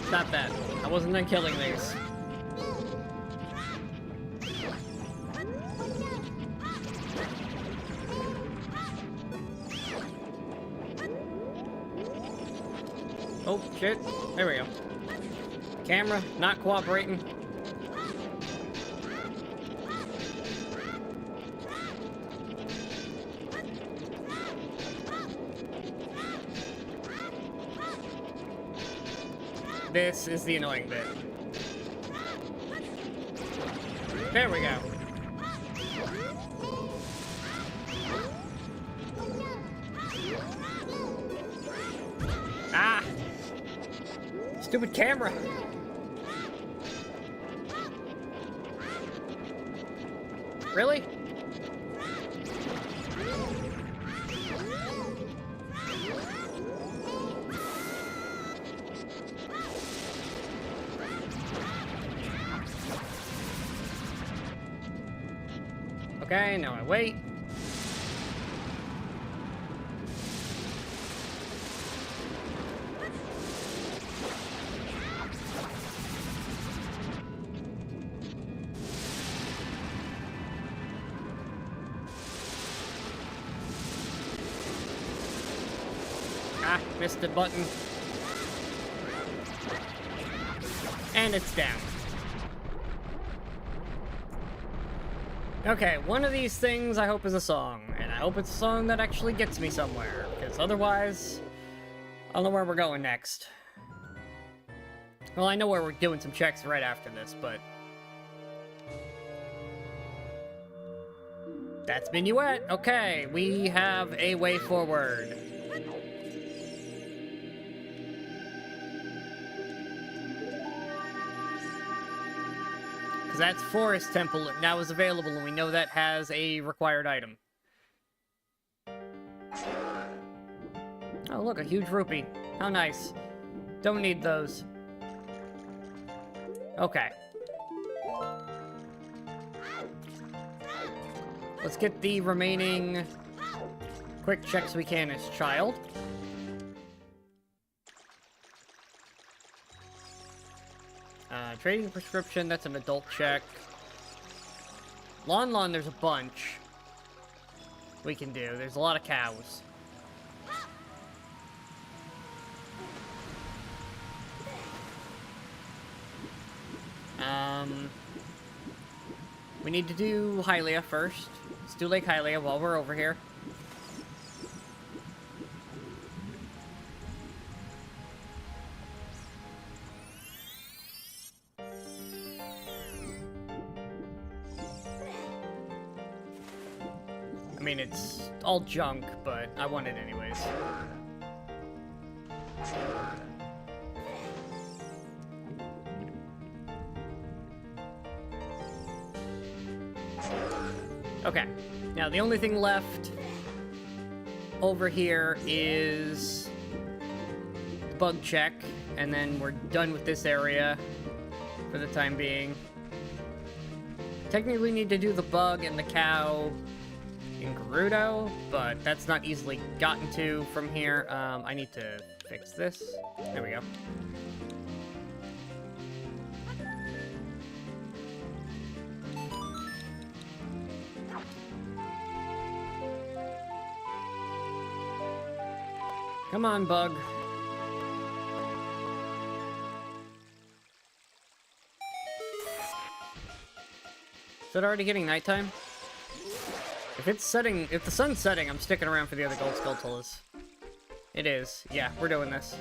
Stop that. I wasn't done killing these. Oh, shit. There we go. Camera not cooperating. This is the annoying bit. There we go. Ah! Stupid camera! Really? Okay, now I wait. Ah, missed the button. And it's down. Okay, one of these things I hope is a song, and I hope it's a song that actually gets me somewhere, because otherwise, I don't know where we're going next. Well, I know where we're doing some checks right after this, but... That's Minuet! Okay, we have a way forward. That's Forest Temple now is available, and we know that has a required item. Oh, look, a huge rupee. How nice. Don't need those. Okay. Let's get the remaining quick checks we can as child. Trading prescription, that's an adult check. Lon, there's a bunch we can do. There's a lot of cows. We need to do Hylia first. Let's do Lake Hylia while we're over here. I mean, it's all junk, but I want it anyways. Okay, now the only thing left over here is the bug check, and then we're done with this area for the time being. Technically, we need to do the bug and the cow in Gerudo, but that's not easily gotten to from here. I need to fix this. There we go. Come on, bug. Is it already getting nighttime? If it's setting, if the sun's setting, I'm sticking around for the other gold Skulltulas. It is. Yeah, we're doing this.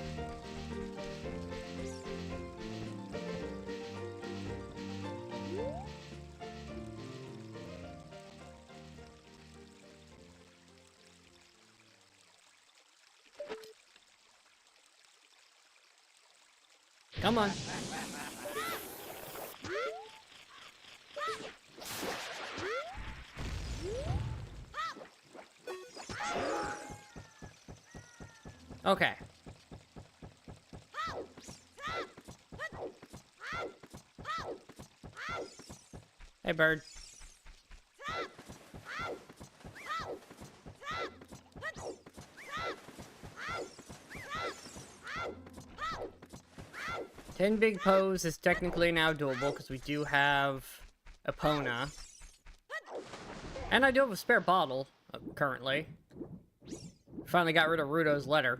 Come on. Okay. Hey, bird. Ten big pose is technically now doable because we do have Epona. And I do have a spare bottle, currently. Finally got rid of Rudo's letter.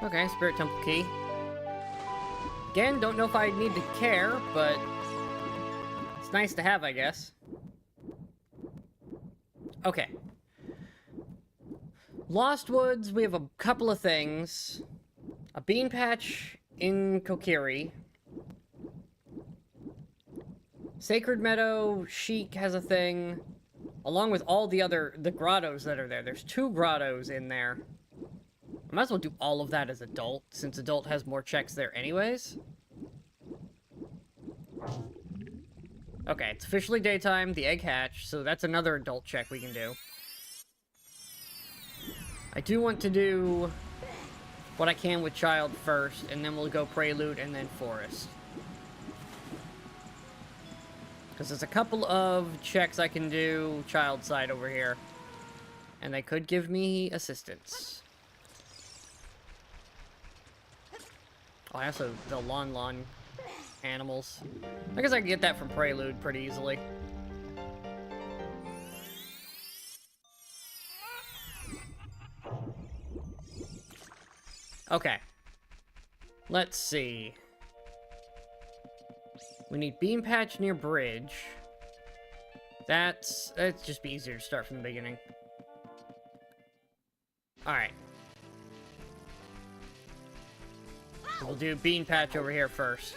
Okay, Spirit Temple Key. Again, don't know if I need to care, but it's nice to have, I guess. Okay. Lost Woods, we have a couple of things. A bean patch in Kokiri. Sacred Meadow, Sheik has a thing. Along with all the grottos that are there. There's 2 grottos in there. I might as well do all of that as adult, since adult has more checks there anyways. Okay, it's officially daytime, the egg hatched, so that's another adult check we can do. I do want to do what I can with child first, and then we'll go prelude and then forest. Because there's a couple of checks I can do child side over here. And they could give me assistance. Oh, I also the lawn animals. I guess I can get that from prelude pretty easily. Okay. Let's see. We need bean patch near bridge. That's just be easier to start from the beginning. Alright. We'll do bean patch over here first.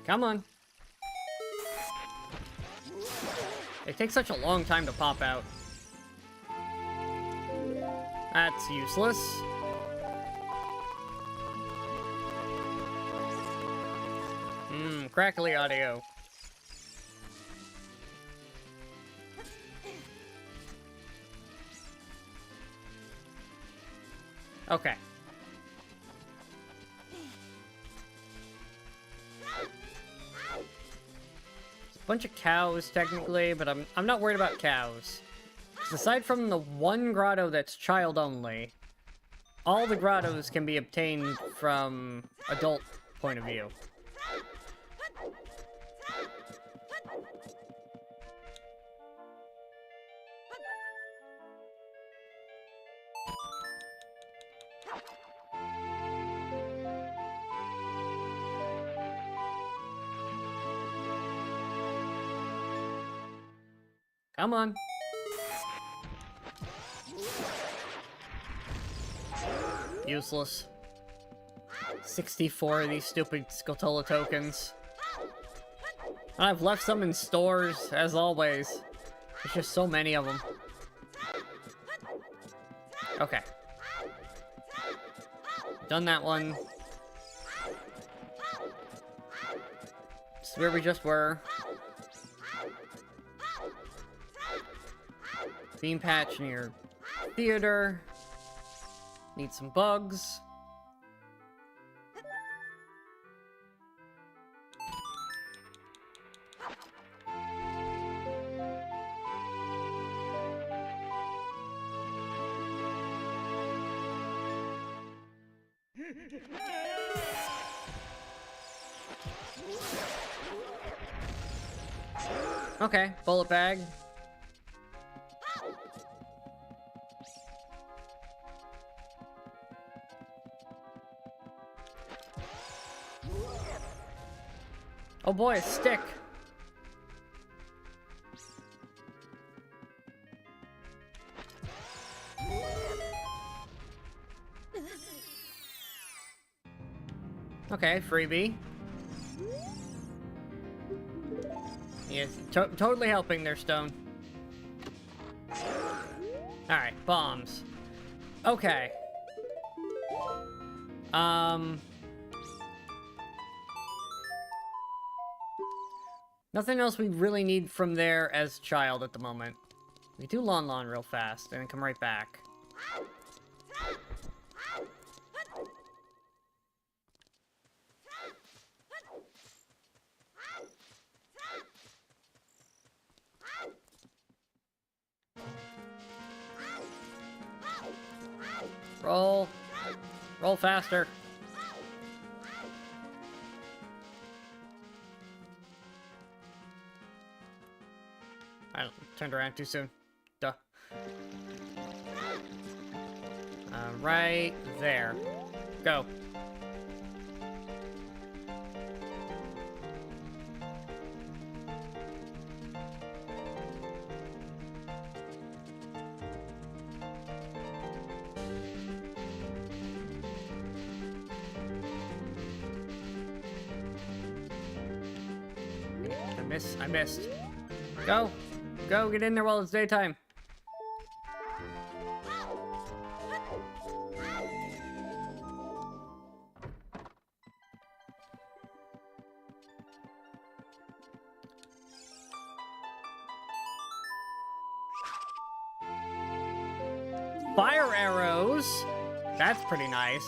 Come on. They take such a long time to pop out. That's useless. Crackly audio. Okay. Bunch of cows technically, but I'm not worried about cows. 'Cause aside from the one grotto that's child only, all the grottos can be obtained from adult point of view. Come on. Useless. 64 of these stupid Skulltula tokens. I've left some in stores, as always. There's just so many of them. Okay. Done that one. This is where we just were. Bean patch near theater. Need some bugs. Okay, bullet bag. Oh boy, a stick. Okay, freebie. Yes, totally helping their stone. Alright, bombs. Okay. Nothing else we really need from there as child at the moment. We do lawn real fast and then come right back. Roll. Roll faster. I turned around too soon. Duh. Right there. Go. I missed. Go! Go, get in there while it's daytime. Fire arrows! That's pretty nice.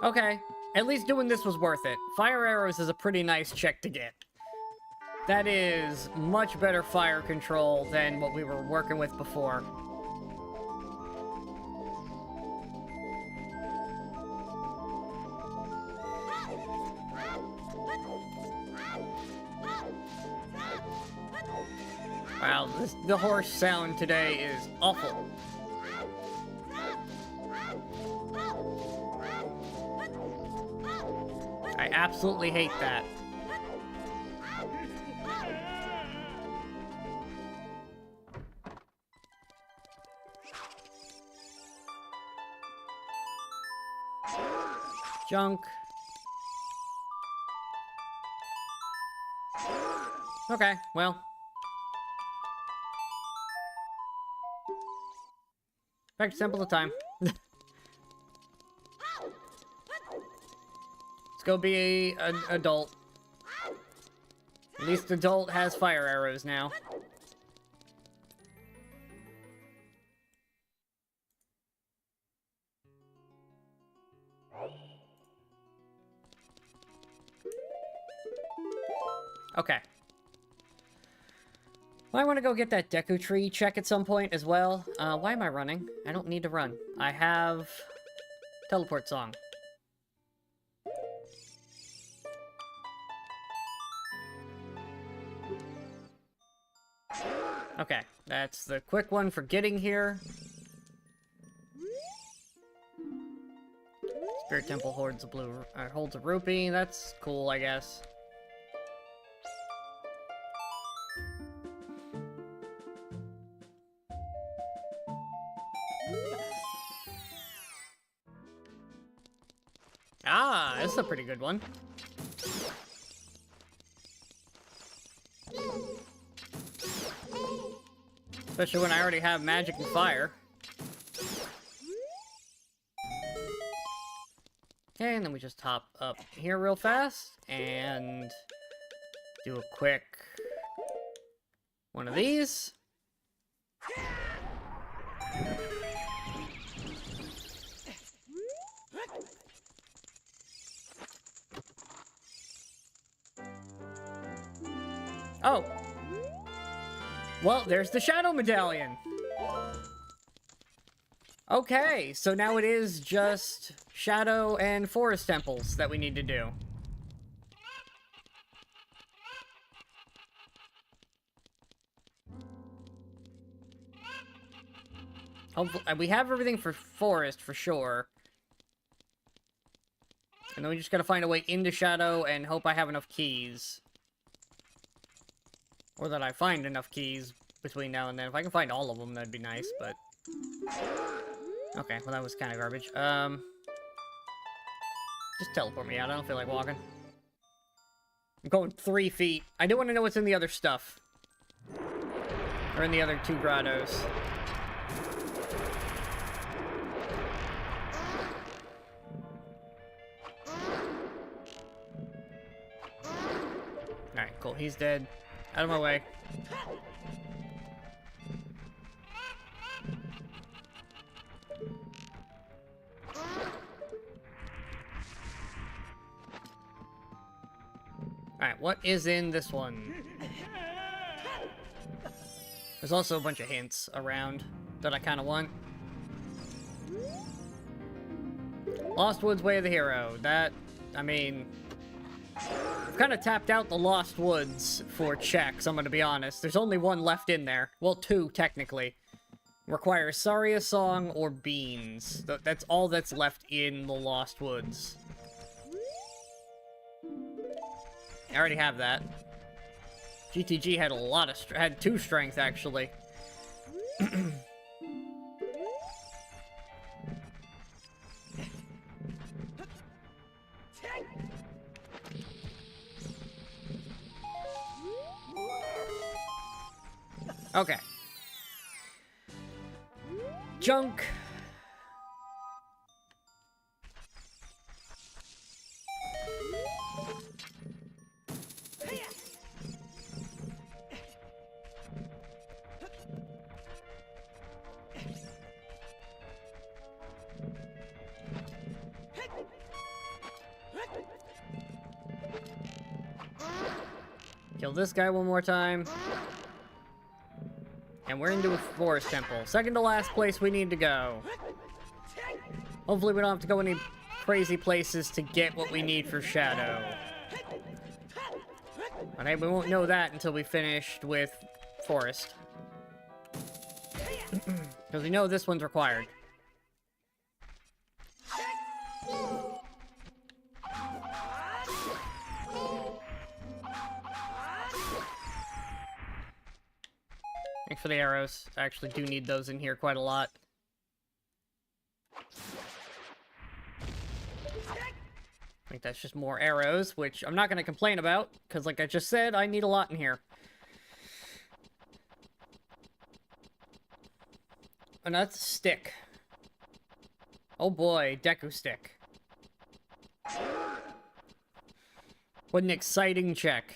Okay, at least doing this was worth it. Fire arrows is a pretty nice check to get. That is much better fire control than what we were working with before. Wow, the horse sound today is awful. I absolutely hate that. Junk. Okay, well. Back to simple time. Let's go be an adult. At least adult has fire arrows now. Okay. Well, I want to go get that Deku Tree check at some point as well. Why am I running? I don't need to run. I have Teleport Song. Okay, that's the quick one for getting here. Spirit Temple holds a rupee. That's cool, I guess. Ah, this is a pretty good one. Especially when I already have magic and fire. Okay, and then we just hop up here real fast and do a quick one of these. Oh. Well, there's the Shadow Medallion. Okay, so now it is just Shadow and Forest Temples that we need to do. Hopefully, we have everything for Forest for sure. And then we just gotta find a way into Shadow and hope I have enough keys. Or that I find enough keys between now and then. If I can find all of them, that'd be nice, but... Okay, well that was kind of garbage. Just teleport me out, I don't feel like walking. I'm going 3 feet. I do want to know what's in the other stuff. Or in the other 2 grottos. Alright, cool, he's dead. Out of my way. Alright, what is in this one? There's also a bunch of hints around that I kind of want. Lost Woods Way of the Hero. That, I mean... I've kind of tapped out the Lost Woods for checks, I'm gonna be honest. There's only 1 left in there. Well, 2, technically. Requires Saria Song or Beans. That's all that's left in the Lost Woods. I already have that. GTG had a lot of had 2 strength, actually. Okay. Junk. Kill this guy one more time. And we're into a forest temple. Second to last place we need to go. Hopefully we don't have to go any crazy places to get what we need for Shadow. But hey, we won't know that until we finished with forest. Because we know this one's required. Thanks for the arrows. I actually do need those in here quite a lot. I think that's just more arrows, which I'm not going to complain about, because like I just said, I need a lot in here. And that's a stick. Oh boy, Deku stick. What an exciting check.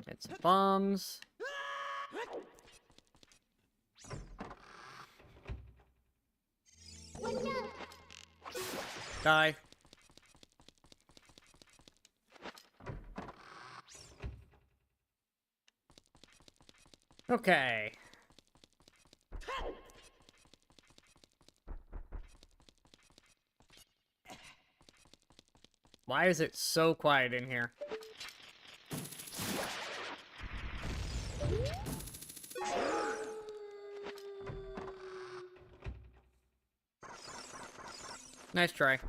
It's bombs. Die. Okay. Why is it so quiet in here? Nice try.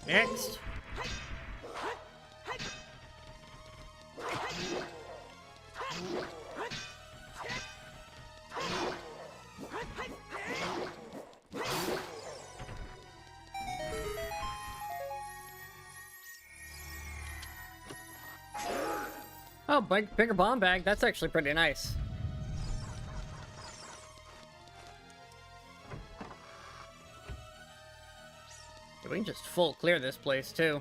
Next. Oh, bigger bomb bag. That's actually pretty nice. Yeah, we can just full clear this place, too.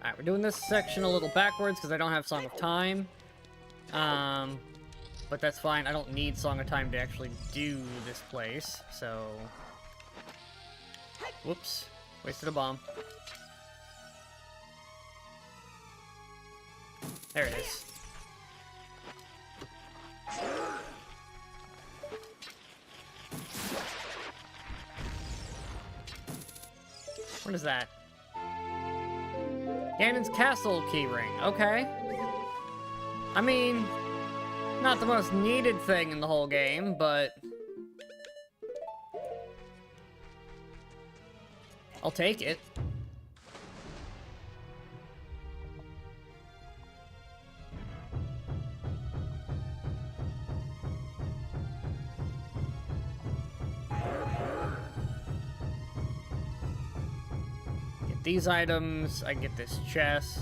Alright, we're doing this section a little backwards because I don't have Song of Time. But that's fine. I don't need Song of Time to actually do this place, so... Whoops. Wasted a bomb. There it is. What is that? Ganon's Castle keyring. Okay. I mean, not the most needed thing in the whole game, but... I'll take it. These items, I get this chest.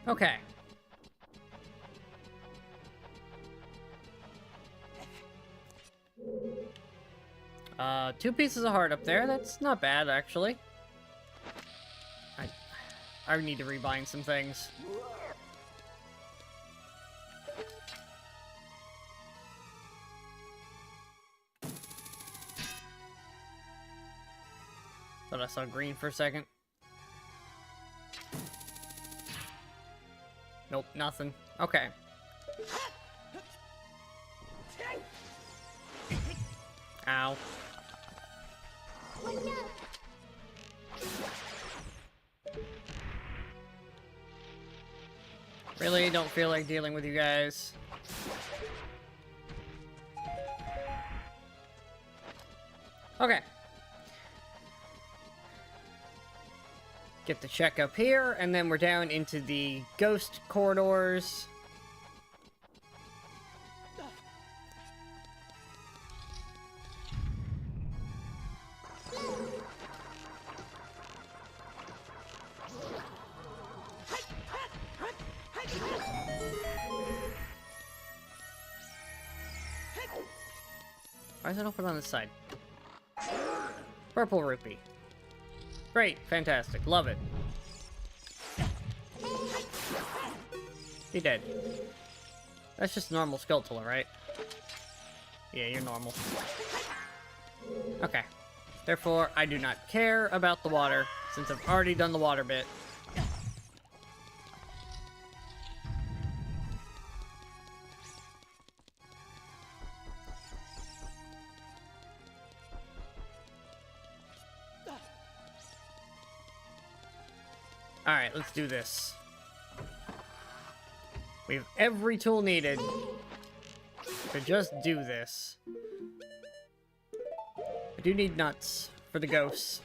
Okay. Two pieces of heart up there. That's not bad, actually. I need to rebind some things. Thought I saw green for a second. Nope, nothing. Okay. Ow. Really don't feel like dealing with you guys. Okay. Get the check up here, and then we're down into the ghost corridors. Why is it open on this side? Purple rupee. Great, fantastic, love it. He dead. That's just normal Skulltula, right? Yeah, you're normal. Okay. Therefore, I do not care about the water, since I've already done the water bit. Alright, let's do this. We have every tool needed to just do this. I do need nuts for the ghosts.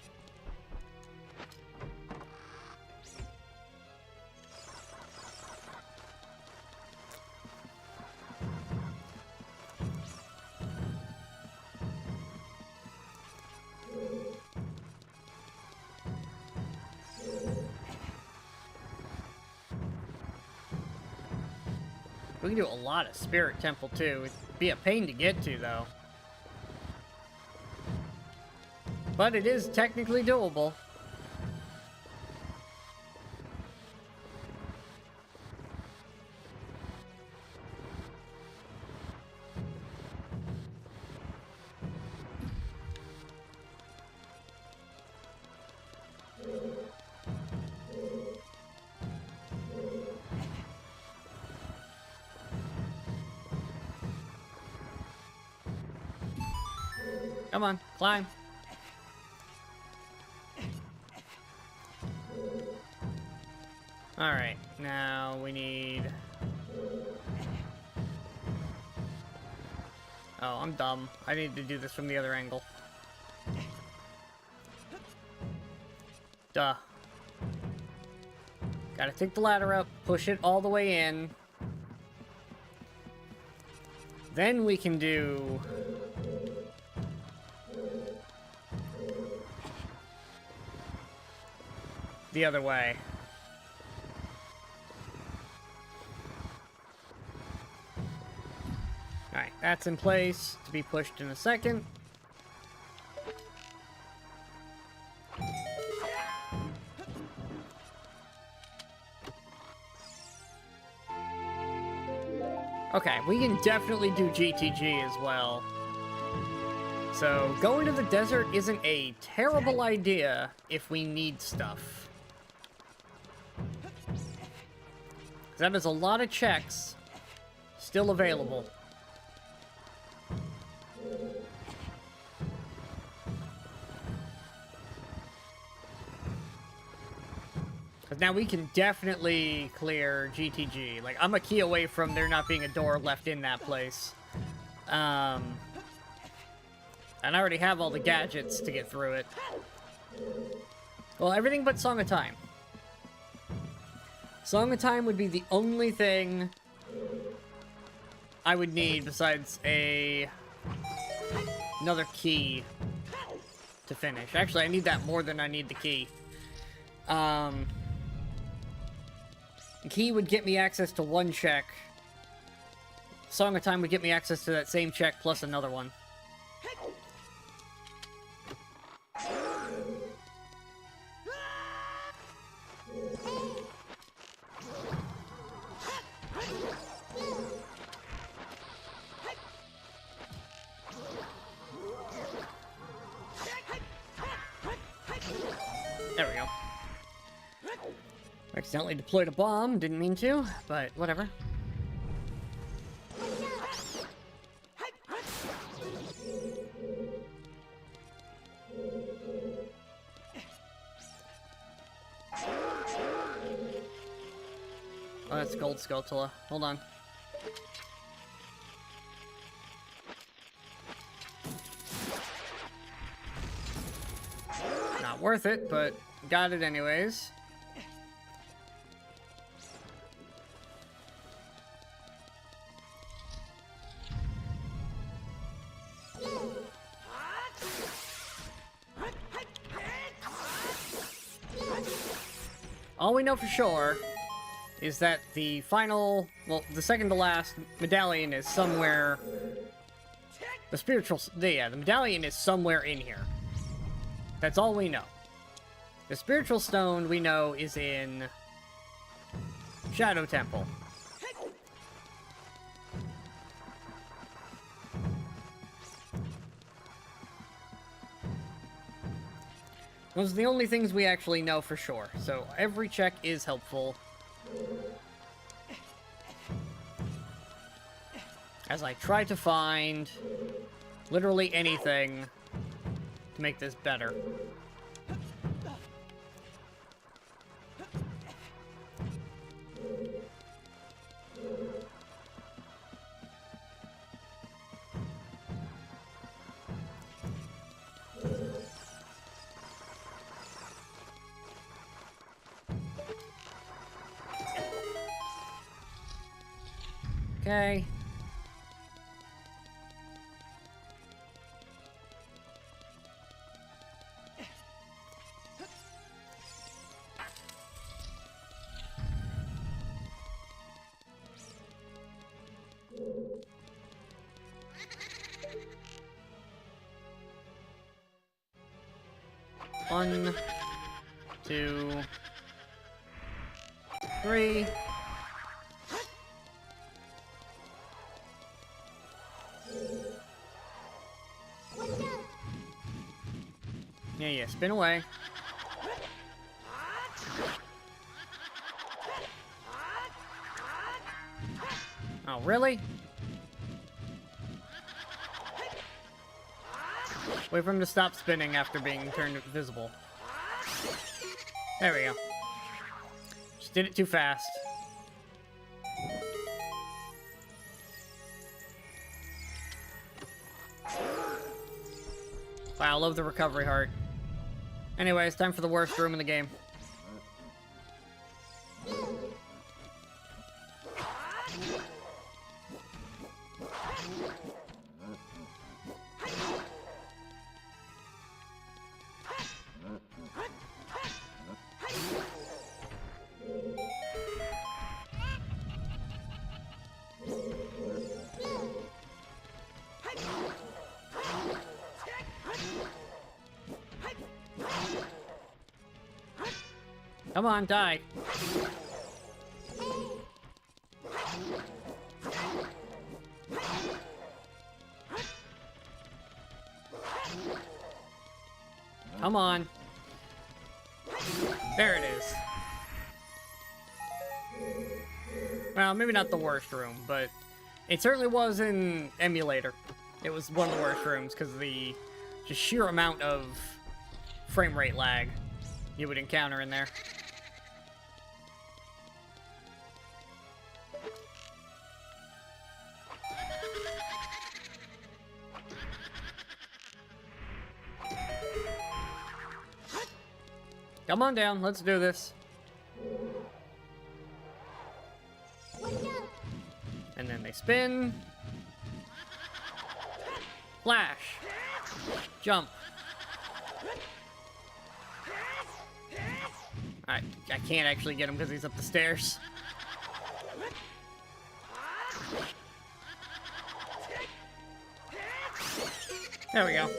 We can do a lot of Spirit Temple, too. It'd be a pain to get to, though. But it is technically doable. Come on, climb. Alright, now we need... Oh, I'm dumb. I need to do this from the other angle. Duh. Gotta take the ladder up, push it all the way in. Then we can do... the other way. Alright, that's in place to be pushed in a second. Okay, we can definitely do GTG as well. So, going to the desert isn't a terrible idea if we need stuff. That is a lot of checks still available. Because now we can definitely clear GTG. Like, I'm a key away from there not being a door left in that place. And I already have all the gadgets to get through it. Well, everything but Song of Time. Song of Time would be the only thing I would need besides another key to finish. Actually, I need that more than I need the key. The key would get me access to one check. Song of Time would get me access to that same check plus another one. There we go. Accidentally deployed a bomb, didn't mean to, but whatever. Oh, that's Gold Scutula. Hold on. Not worth it, but got it anyways. All we know for sure is that the final, well, the second to last medallion is somewhere. The spiritual, the medallion is somewhere in here. That's all we know. The spiritual stone we know is in Shadow Temple. Those are the only things we actually know for sure, so every check is helpful. As I try to find literally anything to make this better. Okay. One, two, three. Yeah, spin away. Oh, really? Wait for him to stop spinning after being turned invisible. There we go. Just did it too fast. Wow, I love the recovery heart. Anyway, it's time for the worst room in the game. Come on, die. Come on. There it is. Well, maybe not the worst room, but it certainly was in emulator. It was one of the worst rooms because of the just sheer amount of frame rate lag you would encounter in there. Come on down, let's do this. And then they spin. Flash. Jump. I can't actually get him because he's up the stairs. There we go.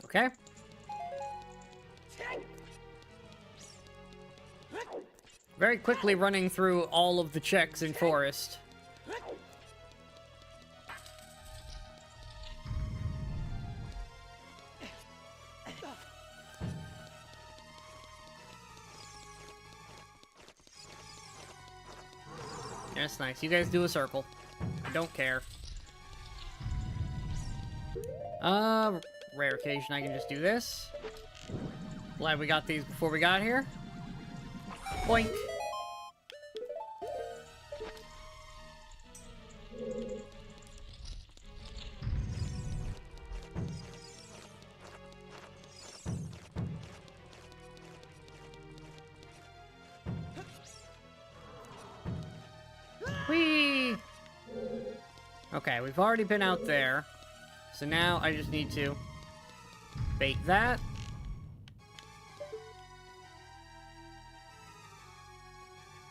Okay. Very quickly running through all of the checks in Forest. That's nice. You guys do a circle. I don't care. Rare occasion I can just do this. Glad we got these before we got here. Boink. Whee! Okay, we've already been out there. So now I just need to bait that.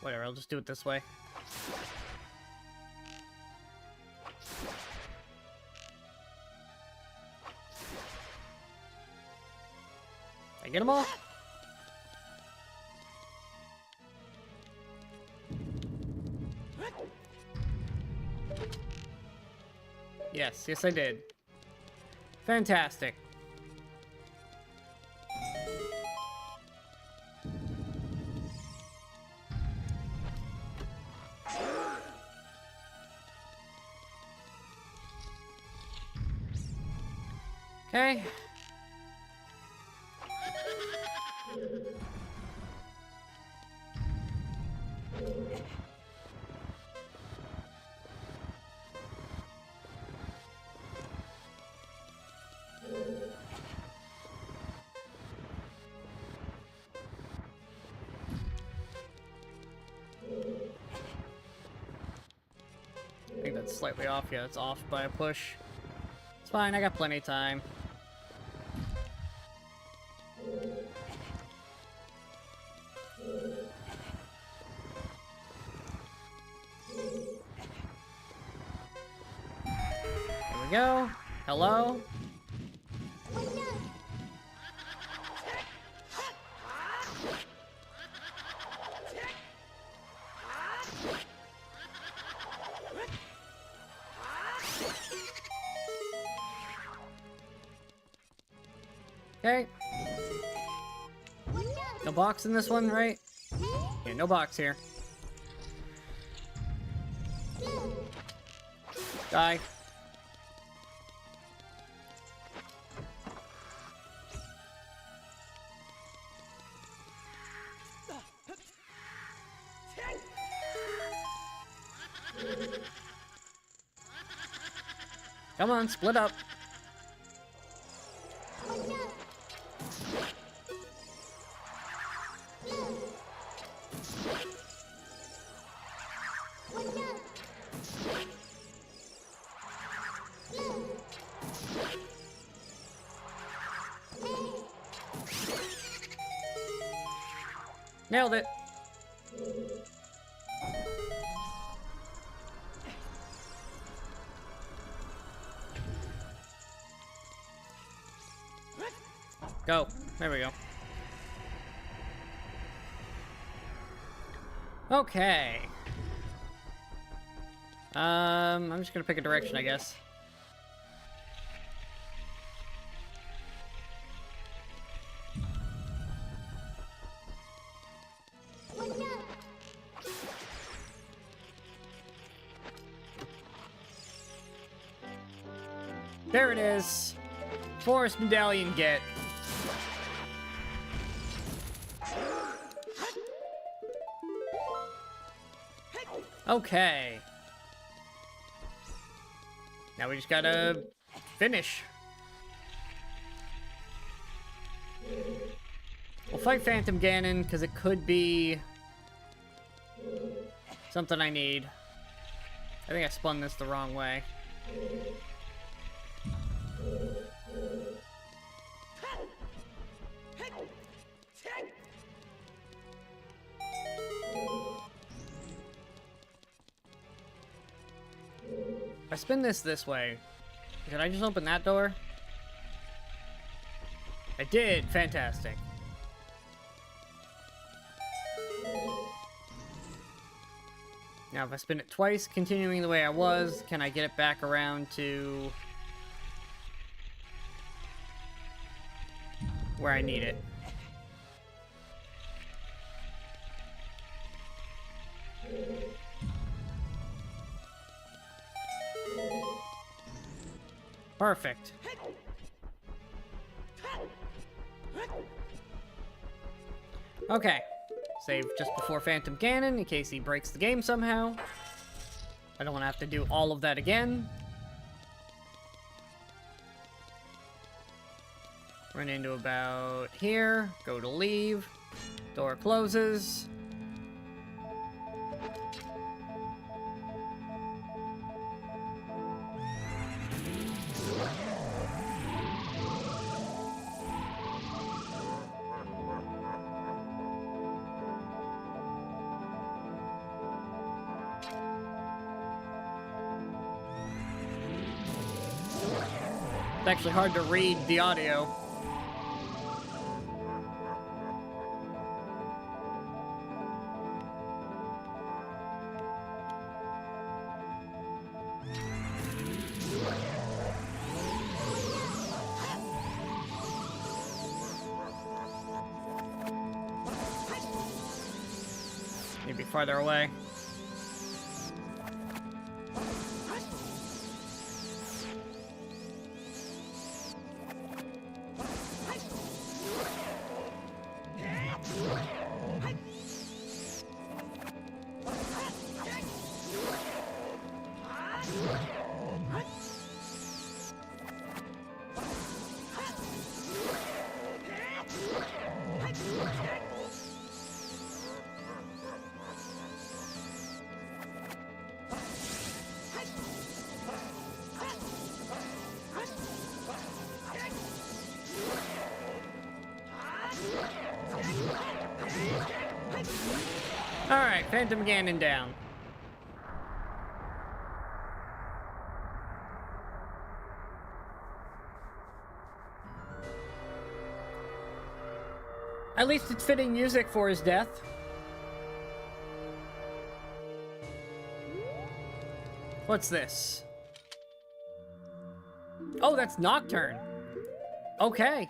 Whatever, I'll just do it this way. Did I get them all? Yes, yes I did. Fantastic. Okay. I think that's slightly off. Yeah, it's off by a push. It's fine, I got plenty of time. There we go. Hello? Okay. No box in this one, right? Yeah, no box here. Die. Come on, split up. Nailed it. Go. There we go. Okay. I'm just gonna pick a direction, I guess. There it is. Forest medallion get. Okay. Now we just gotta finish. We'll fight Phantom Ganon, because it could be something I need. I think I spun this the wrong way. If I spin this way, can I just open that door? I did! Fantastic. Now if I spin it twice, continuing the way I was, can I get it back around to where I need it? Perfect. Okay. Save just before Phantom Ganon in case he breaks the game somehow. I don't want to have to do all of that again. Run into about here. Go to leave. Door closes. It's actually hard to read the audio. Maybe farther away. Alright, Phantom Ganon down. At least it's fitting music for his death. What's this? Oh, that's Nocturne. Okay.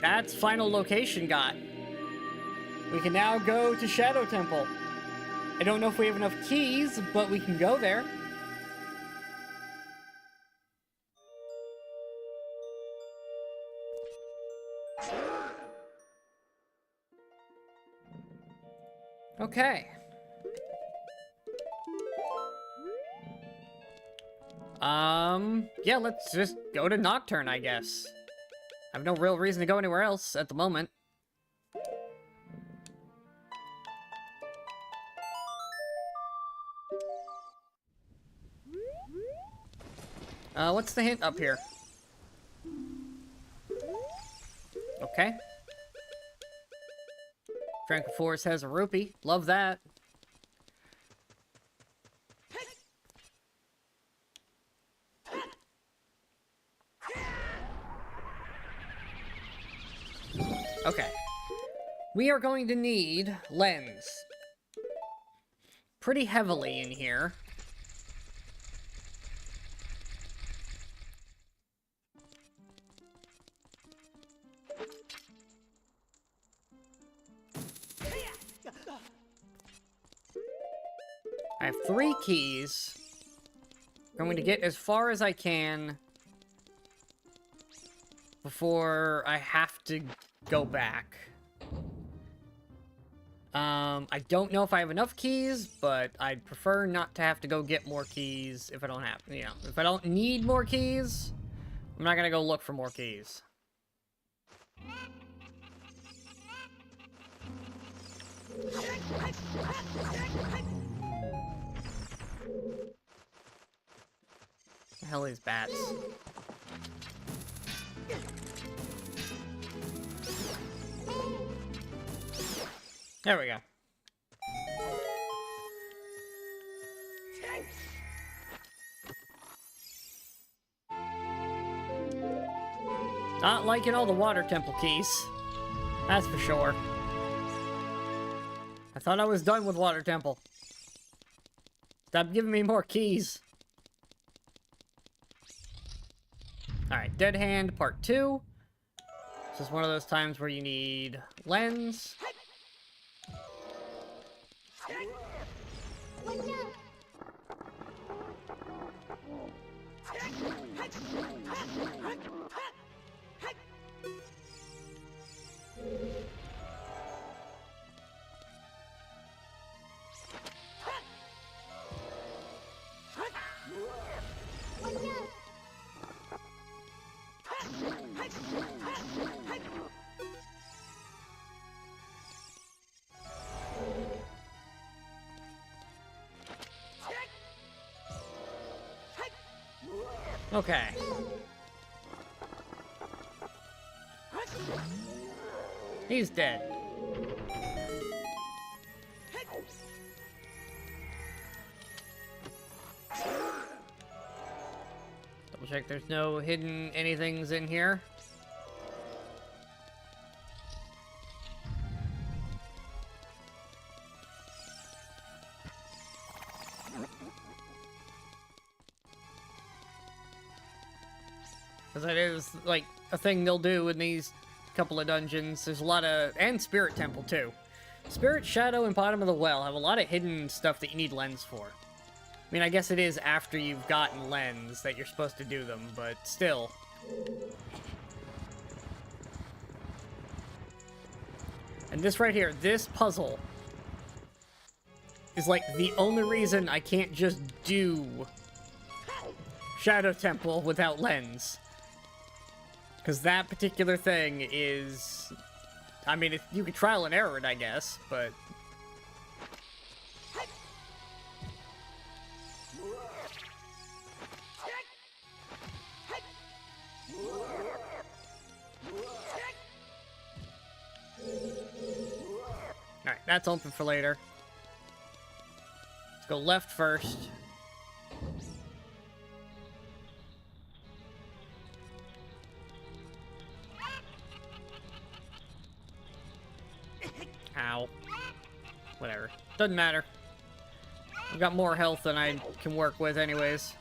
That's final location got. We can now go to Shadow Temple. I don't know if we have enough keys, but we can go there. Okay. Yeah, let's just go to Nocturne, I guess. I have no real reason to go anywhere else at the moment. What's the hint up here? Okay. Tranquil Forest has a rupee. Love that. Okay. We are going to need lens. Pretty heavily in here. I have 3 keys. I'm going to get as far as I can before I have to go back. I don't know if I have enough keys, but I'd prefer not to have to go get more keys if I don't have, you know, if I don't need more keys, I'm not gonna go look for more keys. The hell are these bats? There we go. Not liking all the water temple keys. That's for sure. I thought I was done with water temple. Stop giving me more keys. Alright, Dead Hand Part 2. This is one of those times where you need lens. Okay. He's dead. Double check there's no hidden anythings in here. Because that is, like, a thing they'll do in these couple of dungeons. There's a lot of... and Spirit Temple, too. Spirit, Shadow, and Bottom of the Well have a lot of hidden stuff that you need lens for. I mean, I guess it is after you've gotten lens that you're supposed to do them, but still. And this right here, this puzzle, is, like, the only reason I can't just do Shadow Temple without lens. Because that particular thing is... I mean, you could trial and error it, I guess, but... Alright, that's open for later. Let's go left first. Ow. Whatever. Doesn't matter. I've got more health than I can work with anyways.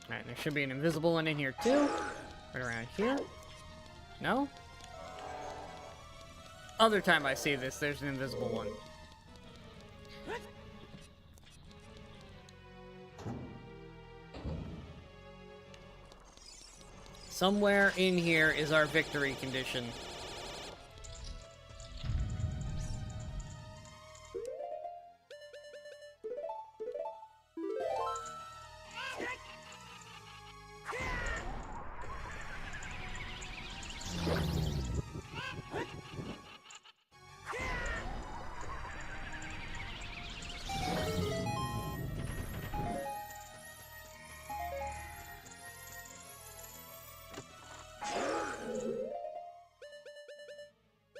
Alright, there should be an invisible one in here too. Right around here. No? Other time I see this, there's an invisible one. Somewhere in here is our victory condition.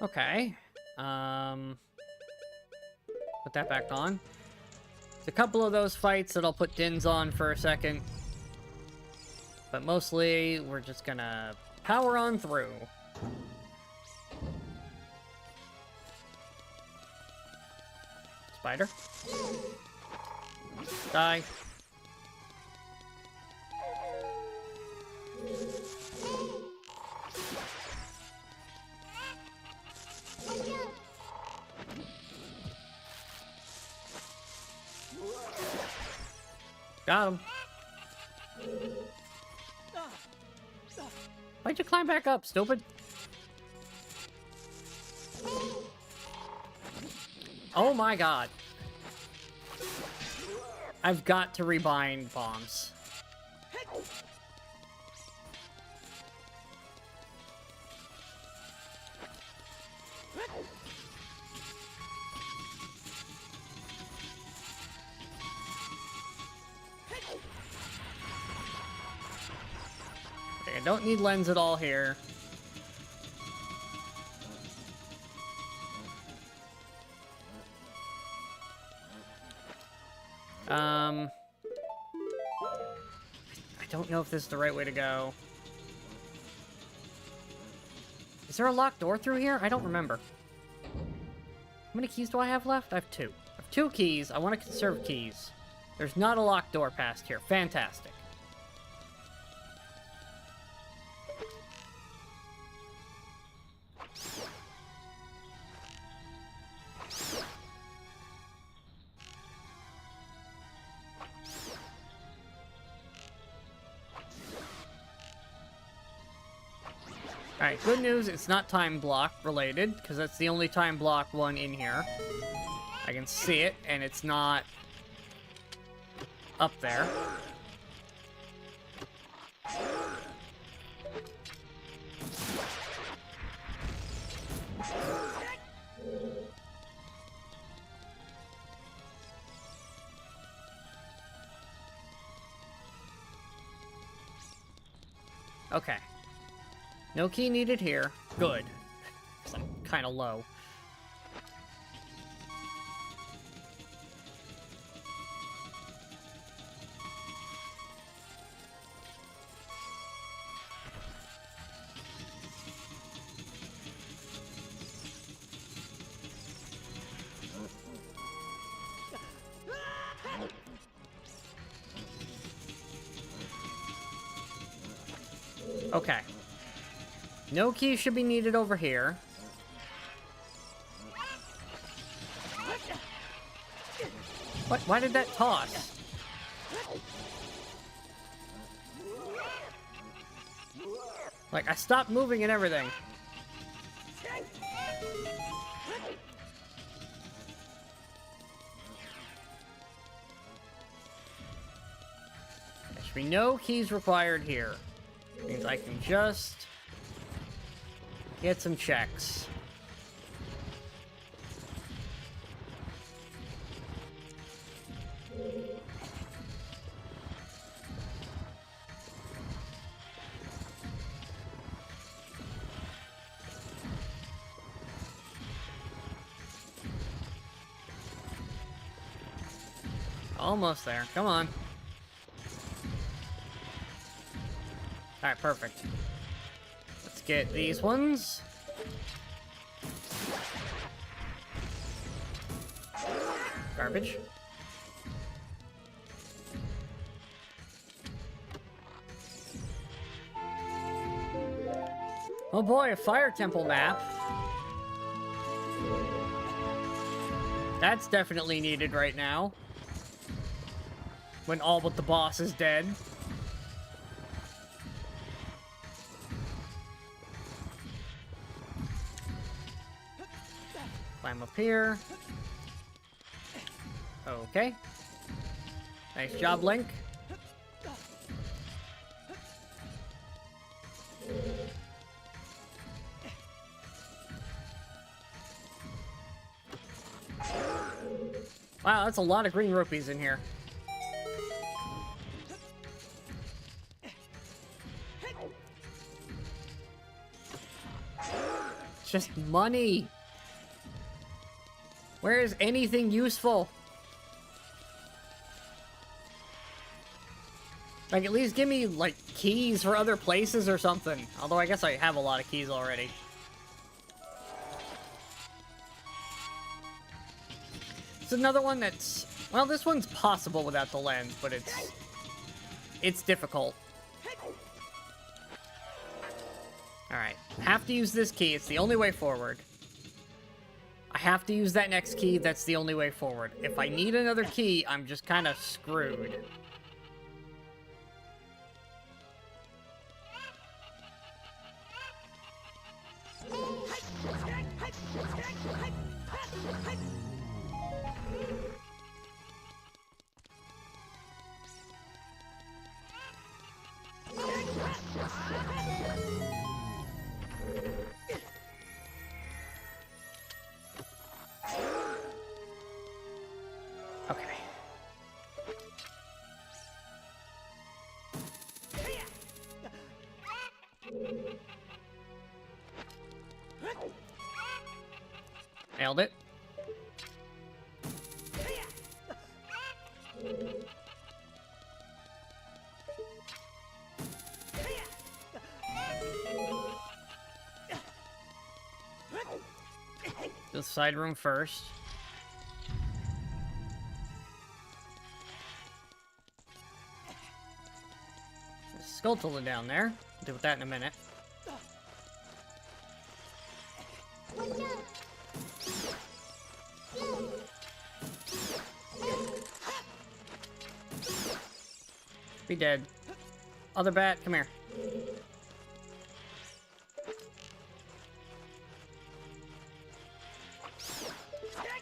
Okay. Put that back on. There's a couple of those fights that I'll put Dins on for a second. But mostly, we're just gonna power on through. Spider. Die. Got him. Why'd you climb back up, stupid? Oh my god. I've got to rebind bombs. I don't need lens at all here. I don't know if this is the right way to go. Is there a locked door through here? I don't remember. How many keys do I have left? I have 2. I have 2 keys. I want to conserve keys. There's not a locked door past here. Fantastic. Alright, good news, it's not time block related, because that's the only time block one in here. I can see it, and it's not up there. Okay. No key needed here. Good. Because I'm kind of low. Okay. No key should be needed over here. What? Why did that toss? Like, I stopped moving and everything. There should be no keys required here. Means I can just get some checks. Almost there. Come on. Alright, perfect. Let's get these ones. Garbage. Oh boy, a fire temple map. That's definitely needed right now. When all but the boss is dead. Climb up here. Okay. Nice job, Link. Wow, that's a lot of green rupees in here. It's just money. Where is anything useful? Like, at least give me, like, keys for other places or something. Although I guess I have a lot of keys already. It's another one that's... Well, this one's possible without the lens, but it's difficult. Alright. Have to use this key. It's the only way forward. I have to use that next key. That's the only way forward. If I need another key, I'm just kind of screwed. Okay. Nailed it. The side room first. Skulltula down there. I'll deal with that in a minute. Be dead. Other bat, come here.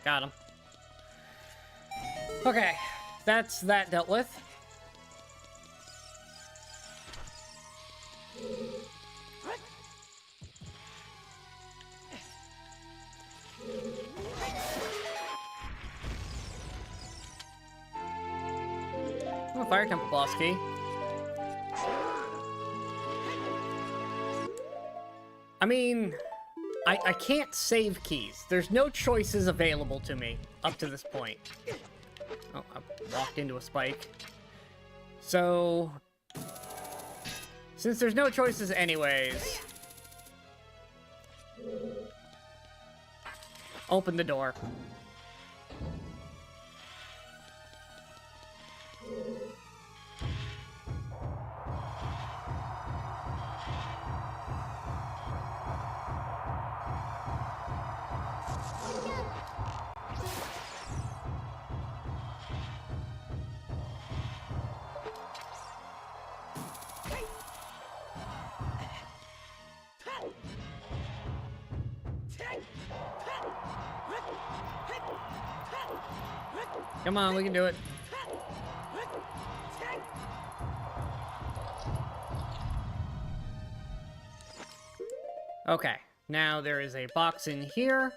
Got him. Okay, that's that dealt with. Oh, Fire Temple boss key. I mean, I can't save keys. There's no choices available to me up to this point. Oh, I walked into a spike. So, since there's no choices anyways, open the door. Come on, we can do it. Okay, now there is a box in here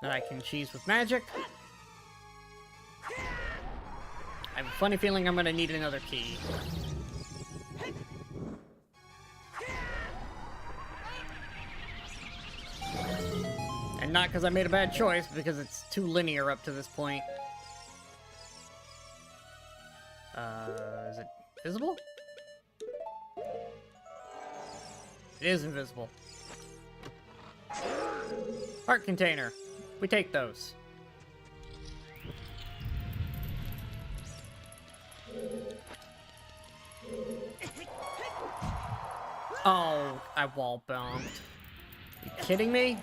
that I can cheese with magic. I have a funny feeling I'm gonna need another key. And not because I made a bad choice, but because it's too linear up to this point. Is it visible? It is invisible. Heart container. We take those. Oh, I wall bombed. You kidding me?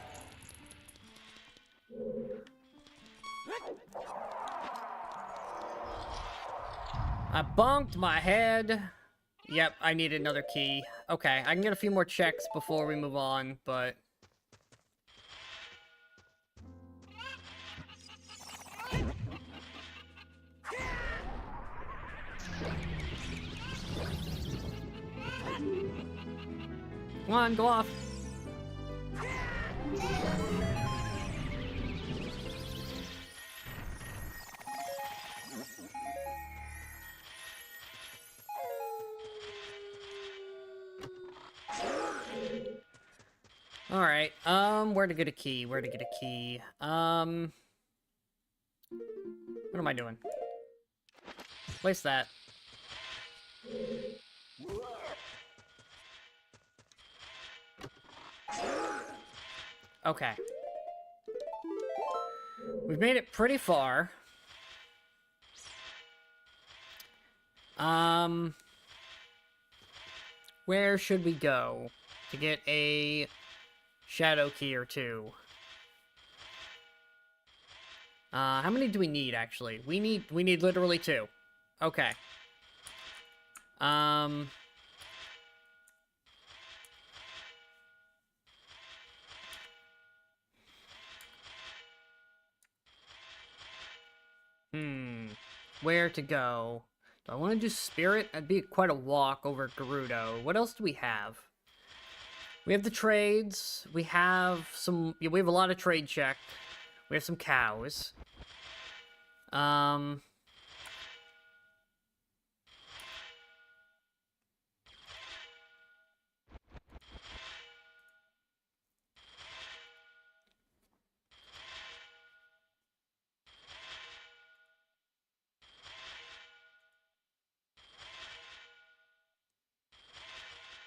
I bumped my head. Yep, I need another key. Okay, I can get a few more checks before we move on, but... Come on, go off. Alright, where to get a key? Where to get a key? What am I doing? Place that. Okay. We've made it pretty far. Where should we go to get a shadow key or two? How many do we need, actually? We need literally 2. Okay. Where to go? Do I want to do Spirit? That'd be quite a walk over Gerudo. What else do we have? We have the trades. We have some... Yeah, we have a lot of trade check. We have some cows.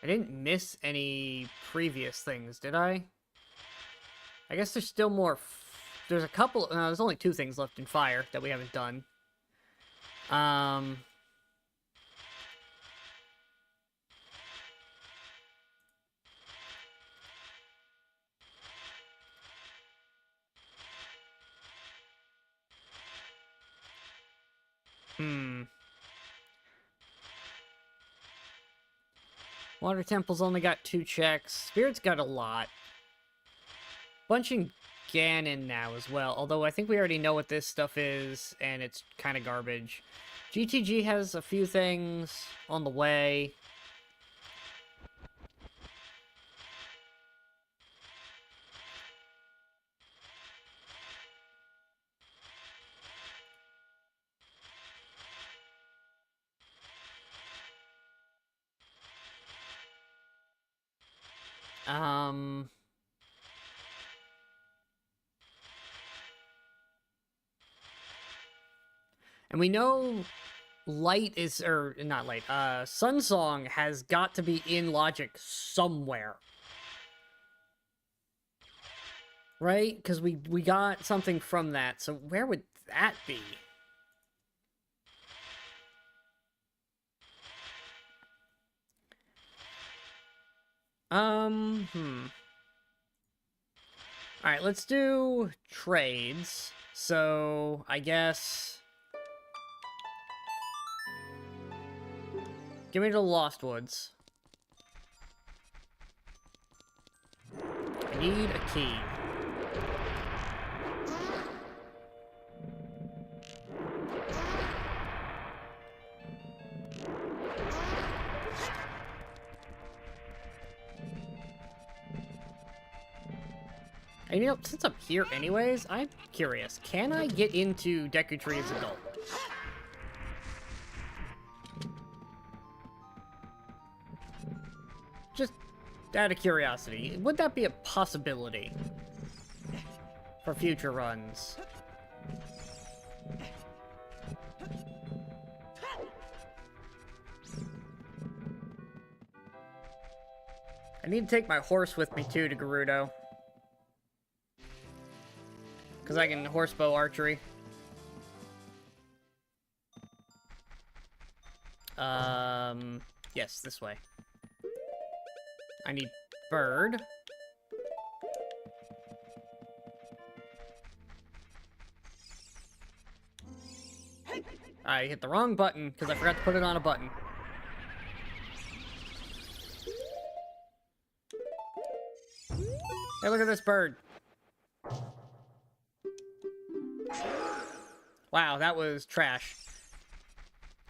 I didn't miss any previous things, did I? I guess there's still more... There's a couple... there's only 2 things left in Fire that we haven't done. Water Temple's only got 2 checks. Spirit's got a lot. Bunching Ganon now as well, although I think we already know what this stuff is, and it's kind of garbage. GTG has a few things on the way. And we know Light is, or not Light, Sunsong has got to be in Logic somewhere. Right? Because we got something from that, so where would that be? Alright, let's do trades. So, I guess... Give me the Lost Woods. I need a key. And you know, since I'm here anyways, I'm curious. Can I get into Deku Tree as adult? Just out of curiosity, would that be a possibility for future runs? I need to take my horse with me too to Gerudo. Because I can horsebow archery. Yes, this way. I need bird. I hit the wrong button because I forgot to put it on a button. Hey, look at this bird. Wow, that was trash.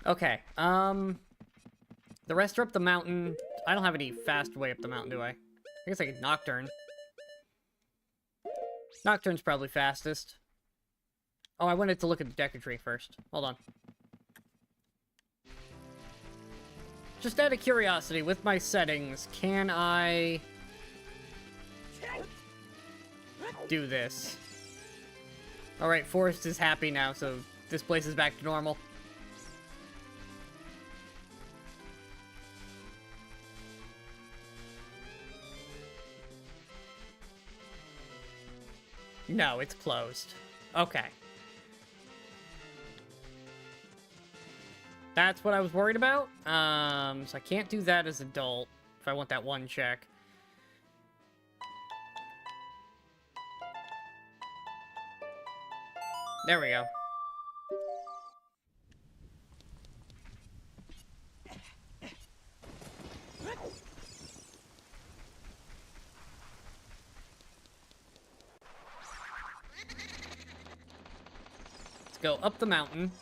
Okay, the rest are up the mountain. I don't have any fast way up the mountain, do I? I guess I could Nocturne. Nocturne's probably fastest. Oh, I wanted to look at the Deku Tree first. Hold on. Just out of curiosity, with my settings, can I do this? Alright, Forest is happy now, so this place is back to normal. No, it's closed. Okay. That's what I was worried about. So I can't do that as adult if I want that one check. There we go. Let's go up the mountain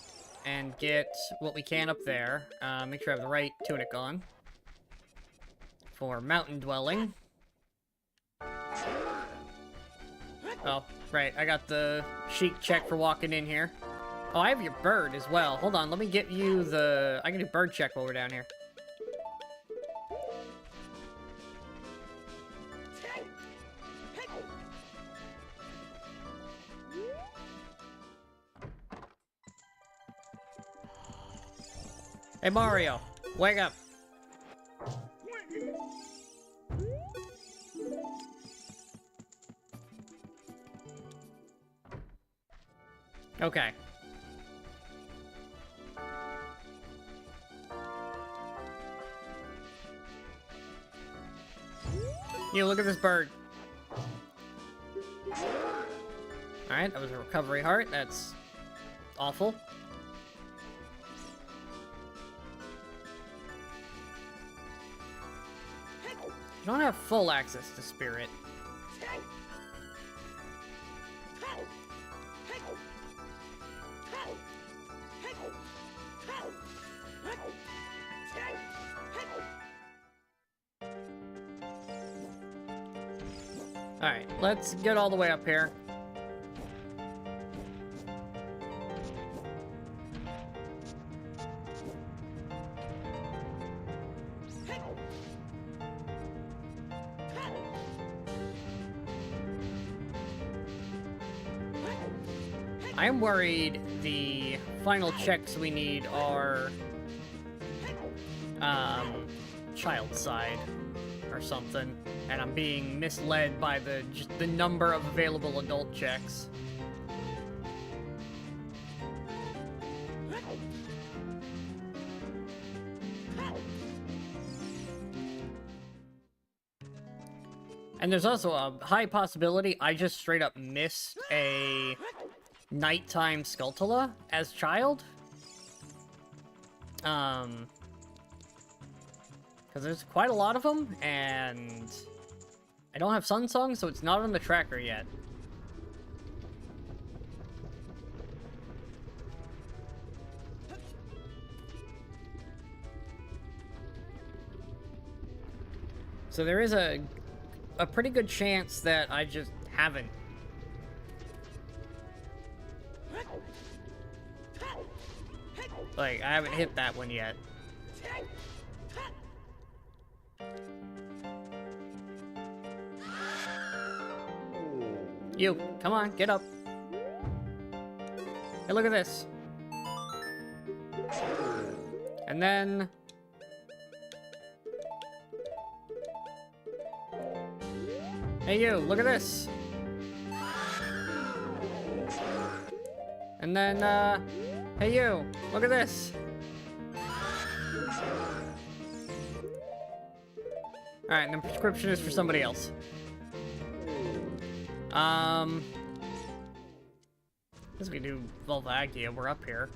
and get what we can up there. Make sure I have the right tunic on for mountain dwelling. Oh, right. I got the chic check for walking in here. Oh, I have your bird as well. Hold on. Let me get you the... I can do bird check while we're down here. Hey, Mario. Wake up. Okay. You look at this bird. Alright, that was a recovery heart. That's awful. You don't have full access to Spirit. Alright, let's get all the way up here. I am worried the final checks we need are child side or something, and I'm being misled by just the number of available adult checks. And there's also a high possibility I just straight up missed a nighttime Skulltula as child. Because there's quite a lot of them, and I don't have Sun Song, so it's not on the tracker yet. So there is a pretty good chance that I just haven't. Like, I haven't hit that one yet. You, come on, get up. Hey, look at this. And then... Hey, you, look at this. And then, hey, you, look at this. Alright, and the prescription is for somebody else. Guess we do Volvagia, we're up here.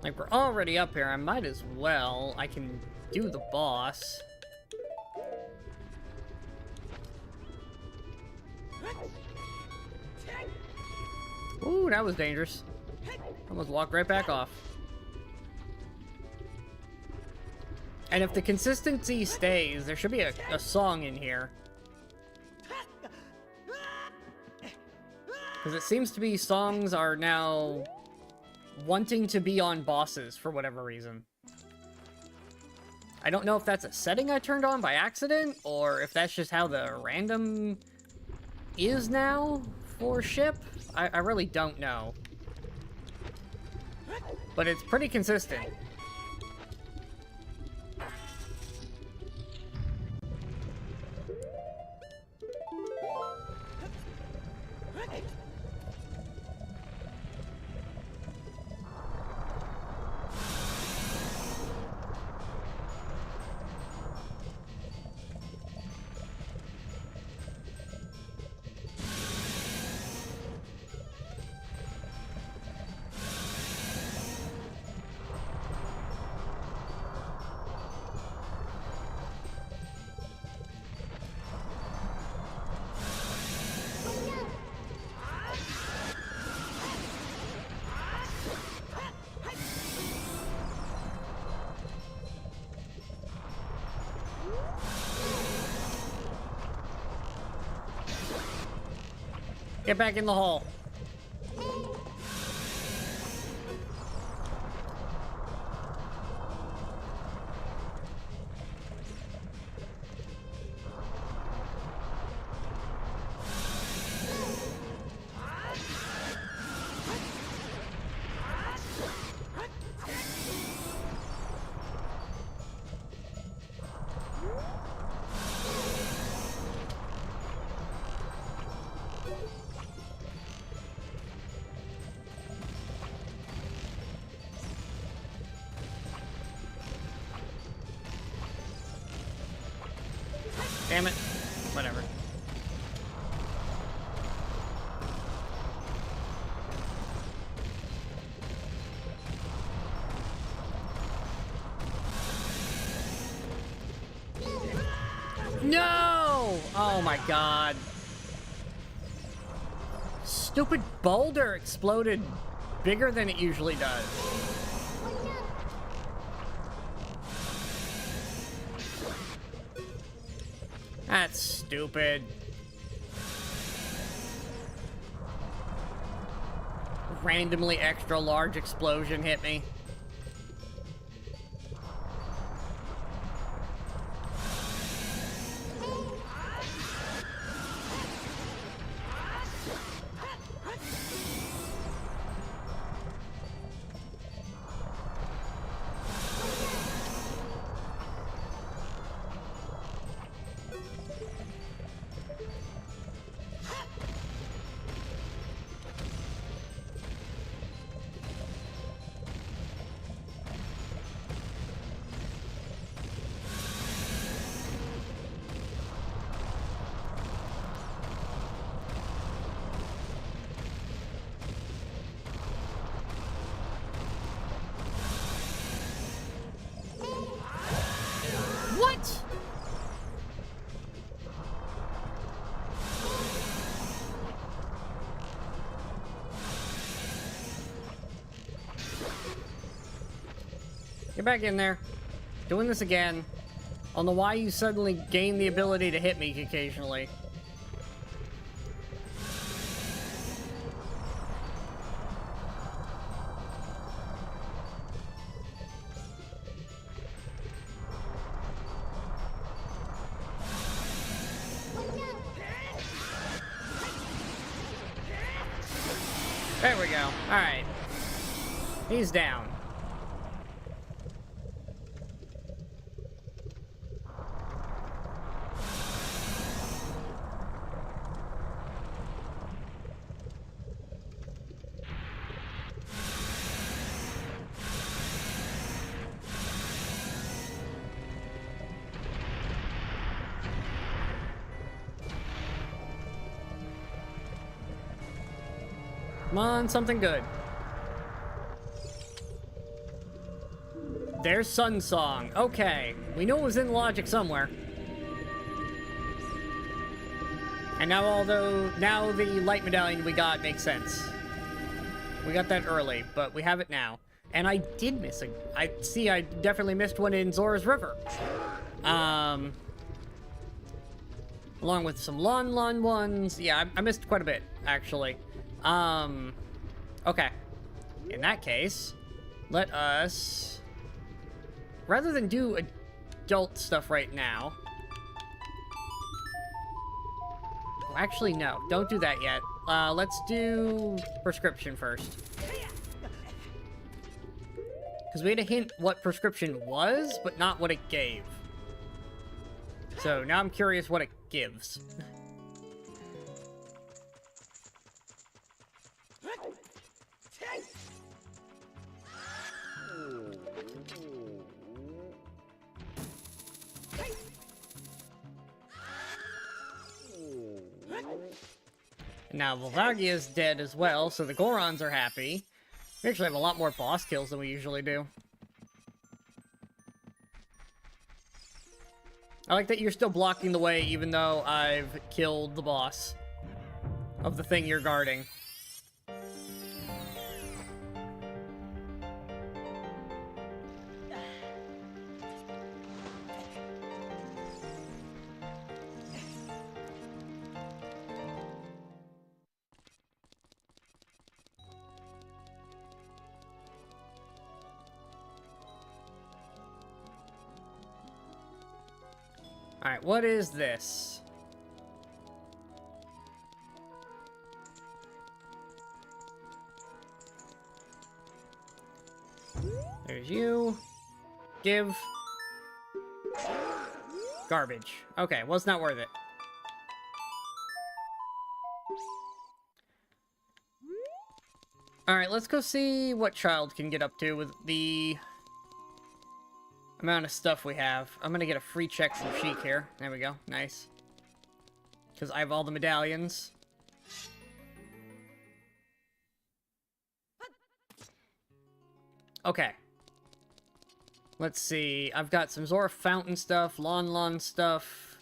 Like, we're already up here, I might as well. I can do the boss. Ooh, that was dangerous. Almost walked right back off. And if the consistency stays, there should be a song in here. Because it seems to be songs are now wanting to be on bosses for whatever reason. I don't know if that's a setting I turned on by accident, or if that's just how the random is now for ship. I really don't know. But it's pretty consistent. Get back in the hole. Damn it. Whatever. No! Oh my god. stupid boulder exploded bigger than it usually does. That's stupid. Randomly extra large explosion hit me. What? Get back in there. Doing this again. I don't know why you suddenly gain the ability to hit me occasionally. There we go. Alright. He's down. Come on, something good. There's Sun Song. Okay, we knew it was in logic somewhere. And now now the light medallion we got makes sense. We got that early, but we have it now. And I did miss I definitely missed one in Zora's River. Along with some Lon ones. Yeah, I missed quite a bit, actually. Okay. In that case, let us... Rather than do adult stuff right now... Oh, actually, no. Don't do that yet. Let's do prescription first. Because we had a hint what prescription was, but not what it gave. So, now I'm curious what it gives. Now, Volvagia's dead as well, so the Gorons are happy. We actually have a lot more boss kills than we usually do. I like that you're still blocking the way, even though I've killed the boss of the thing you're guarding. Alright, what is this? There's you. Give. Garbage. Okay, well, it's not worth it. Alright, let's go see what Child can get up to with the amount of stuff we have. I'm gonna get a free check from Sheik here. There we go. Nice. Because I have all the medallions. Okay. Let's see. I've got some Zora Fountain stuff, Lon stuff,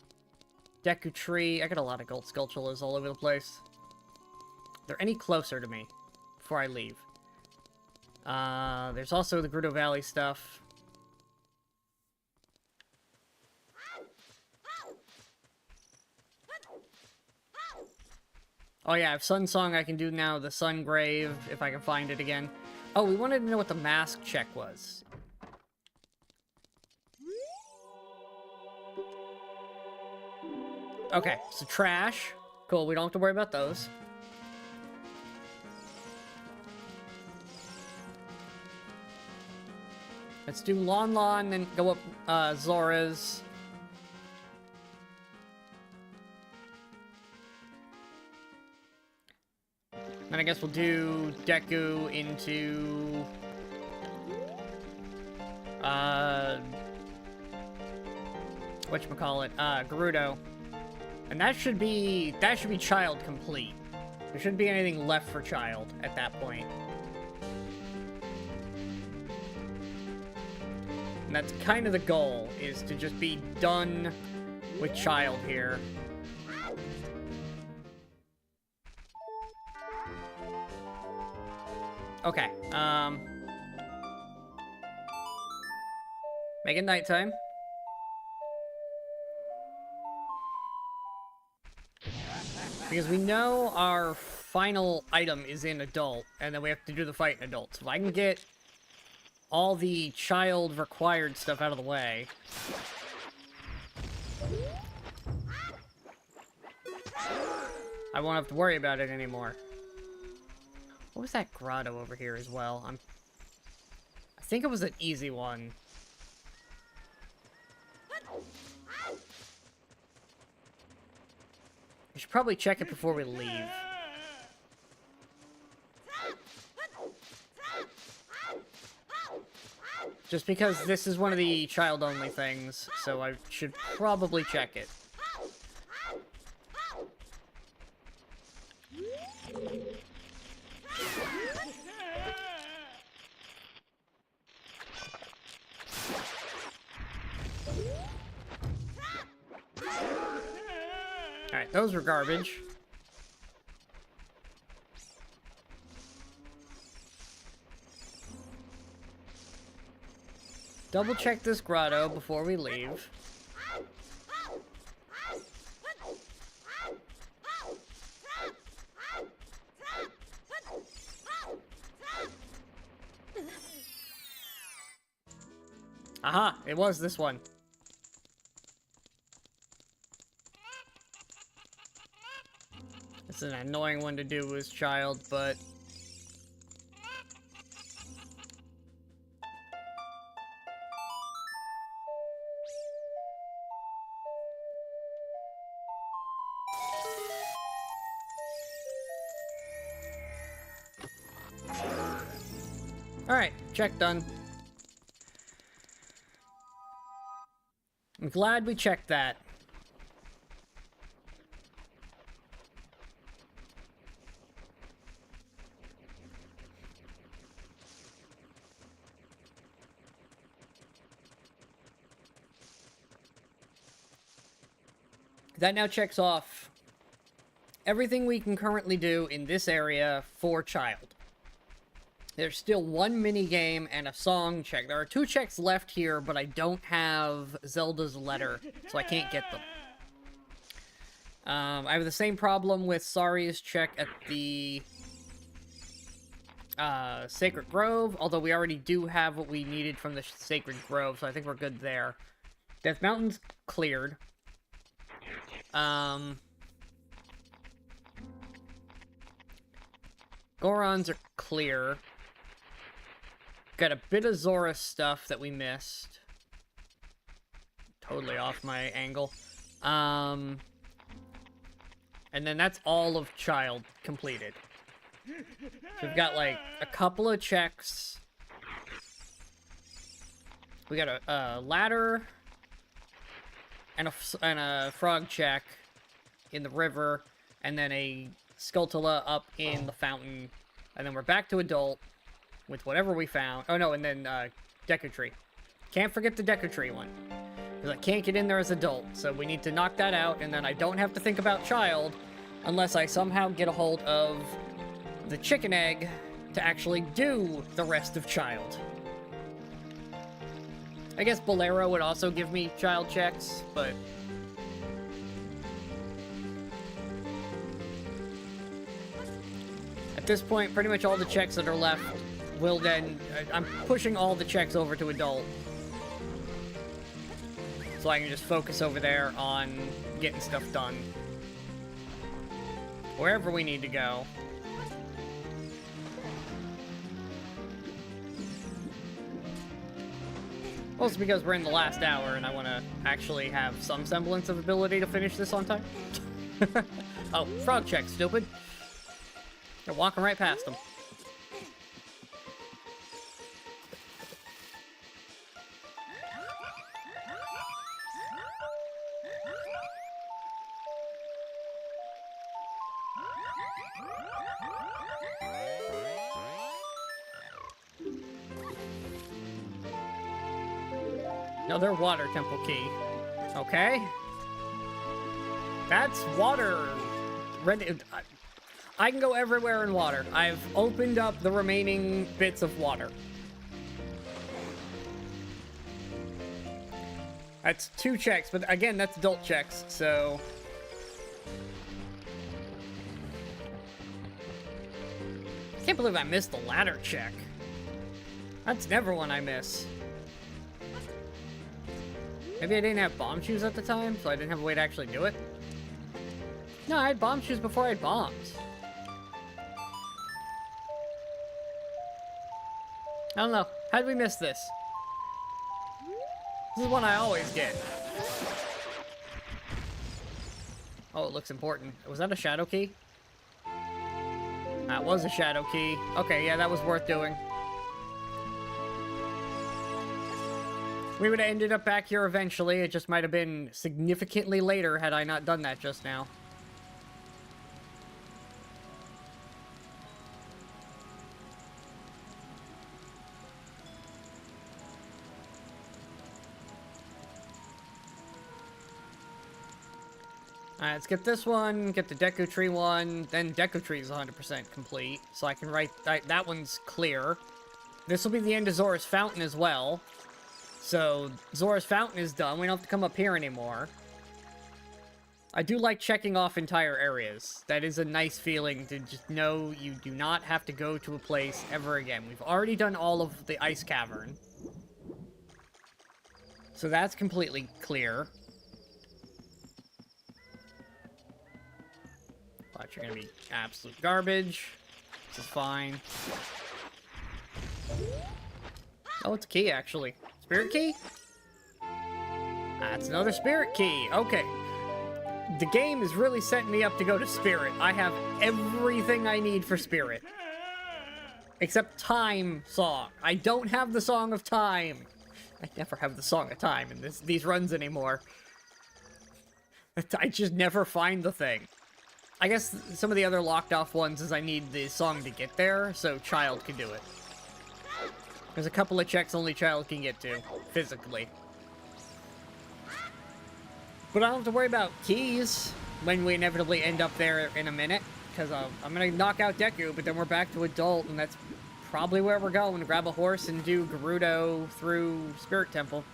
Deku Tree. I got a lot of gold sculptures all over the place. they're any closer to me before I leave. There's also the Gerudo Valley stuff. Oh yeah, I have Sun Song I can do now, the Sun Grave, if I can find it again. Oh, we wanted to know what the mask check was. Okay, so trash. Cool, we don't have to worry about those. Let's do Lon Lon and go up Zora's. Then I guess we'll do Deku into whatchamacallit, Gerudo. And that should be child complete. There shouldn't be anything left for child at that point. And that's kind of the goal, is to just be done with child here. Okay, make it nighttime. Because we know our final item is in adult, and then we have to do the fight in adult. So if I can get all the child required stuff out of the way. I won't have to worry about it anymore. What was that grotto over here as well? I think it was an easy one. We should probably check it before we leave. Just because this is one of the child-only things, so I should probably check it. Alright, those were garbage. Double check this grotto before we leave. Aha! It was this one. It's an annoying one to do as child, but... Alright, check done. I'm glad we checked that. That now checks off everything we can currently do in this area for child. There's still one mini game and a song check. There are 2 checks left here, but I don't have Zelda's letter, so I can't get them. I have the same problem with Sari's check at the Sacred Grove, although we already do have what we needed from the Sacred Grove, so I think we're good there. Death Mountain's cleared. Gorons are clear. Got a bit of Zora stuff that we missed. Totally off my angle. And then that's all of child completed. So we've got like a couple of checks. We got a ladder and a frog check in the river, and then a Skulltula up in the fountain, and then we're back to adult with whatever we found. Oh no, and then Deku Tree. Can't forget the Deku Tree one, because I can't get in there as adult, so we need to knock that out, and then I don't have to think about child unless I somehow get a hold of the chicken egg to actually do the rest of child. I guess Bolero would also give me child checks, but... at this point, pretty much all the checks that are left will then... I'm pushing all the checks over to adult. So I can just focus over there on getting stuff done. Wherever we need to go. Mostly because we're in the last hour and I want to actually have some semblance of ability to finish this on time. Oh, frog check, stupid. They're walking right past them. Another water temple key. Okay. That's water. Ready. I can go everywhere in water. I've opened up the remaining bits of water. That's 2 checks, but again, that's adult checks, so... I can't believe I missed the ladder check. That's never one I miss. Maybe I didn't have bomb shoes at the time, so I didn't have a way to actually do it. No, I had bomb shoes before I had bombs. I don't know. How did we miss this? This is one I always get. Oh, it looks important. Was that a shadow key? That was a shadow key. Okay, yeah, that was worth doing. We would have ended up back here eventually. It just might have been significantly later had I not done that just now. Alright, let's get this one, get the Deku Tree one, then Deku Tree is 100% complete, so I can write... that one's clear. This will be the end of Zora's Fountain as well. So, Zora's Fountain is done. We don't have to come up here anymore. I do like checking off entire areas. That is a nice feeling to just know you do not have to go to a place ever again. We've already done all of the Ice Cavern. So that's completely clear. But you're gonna be absolute garbage. This is fine. Oh, it's a key, actually. Spirit key? That's another spirit key. Okay. The game is really setting me up to go to Spirit. I have everything I need for Spirit. Except Time Song. I don't have the Song of Time. I never have the Song of Time in these runs anymore. I just never find the thing. I guess some of the other locked off ones is I need the song to get there, so Child can do it. There's a couple of checks only Child can get to, physically. But I don't have to worry about keys when we inevitably end up there in a minute, because I'm going to knock out Deku, but then we're back to Adult, and that's probably where we're going. Grab a horse and do Gerudo through Spirit Temple.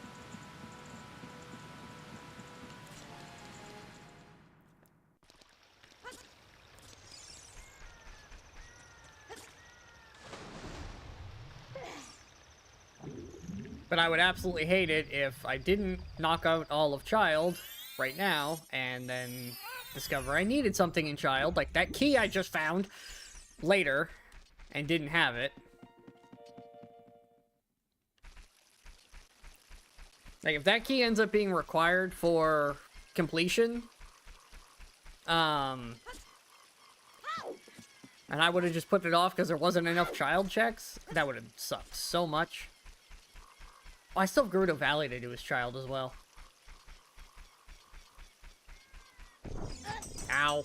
But I would absolutely hate it if I didn't knock out all of Child right now, and then discover I needed something in Child, like that key I just found later, and didn't have it. Like, if that key ends up being required for completion, and I would have just put it off because there wasn't enough Child checks, that would have sucked so much. Oh, I still have Gerudo Valley to do as Child as well. Ow.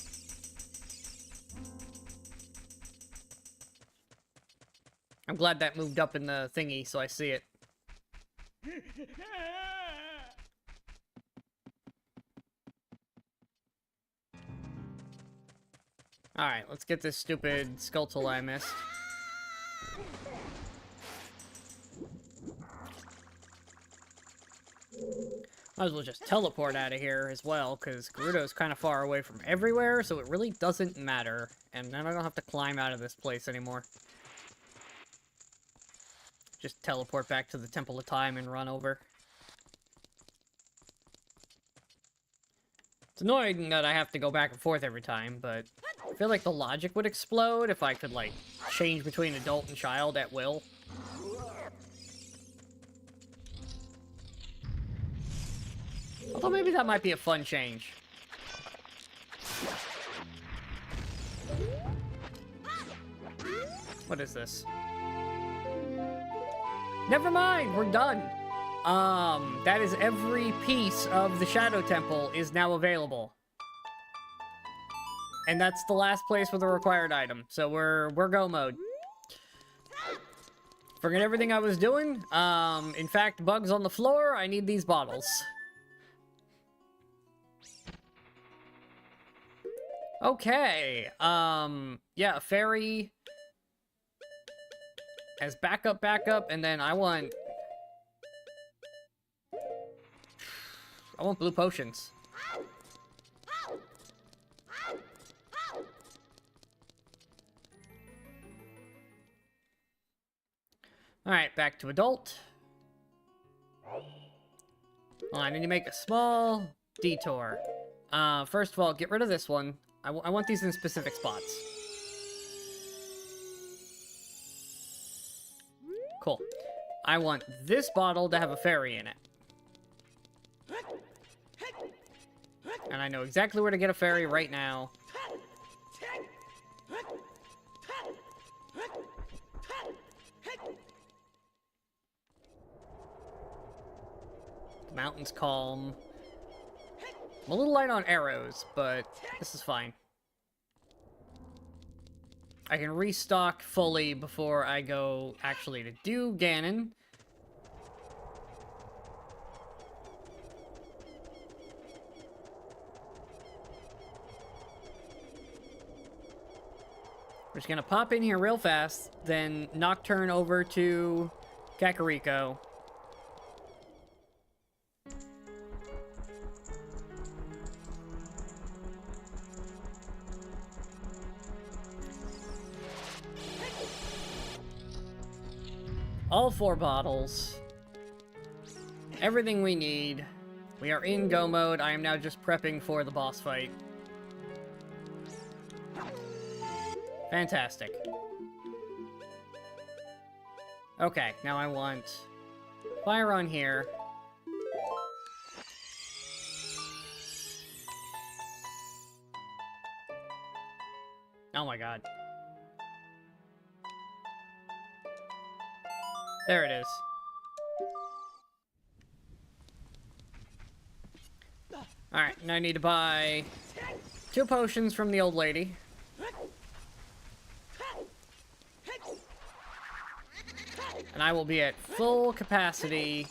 I'm glad that moved up in the thingy so I see it. Alright, let's get this stupid Skulltula I missed. Might as well just teleport out of here as well, because Gerudo's kind of far away from everywhere, so it really doesn't matter. And then I don't have to climb out of this place anymore. Just teleport back to the Temple of Time and run over. It's annoying that I have to go back and forth every time, but I feel like the logic would explode if I could, like, change between adult and child at will. Although maybe that might be a fun change. What is this? Never mind, we're done. That is every piece of the Shadow Temple is now available. And that's the last place with a required item. So we're go mode. Forget everything I was doing. In fact, bugs on the floor, I need these bottles. Okay, yeah, fairy as backup, and then I want blue potions. Alright, back to adult. Well, I need to make a small detour. First of all, get rid of this one. I want these in specific spots. Cool. I want this bottle to have a fairy in it. And I know exactly where to get a fairy right now. The mountain's calm. I'm a little light on arrows, but this is fine. I can restock fully before I go actually to do Ganon. We're just gonna pop in here real fast, then Nocturne over to Kakariko. All 4 bottles. Everything we need. We are in go mode. I am now just prepping for the boss fight. Fantastic. Okay, now I want fire on here. Oh my god. There it is. Alright, now I need to buy 2 potions from the old lady. And I will be at full capacity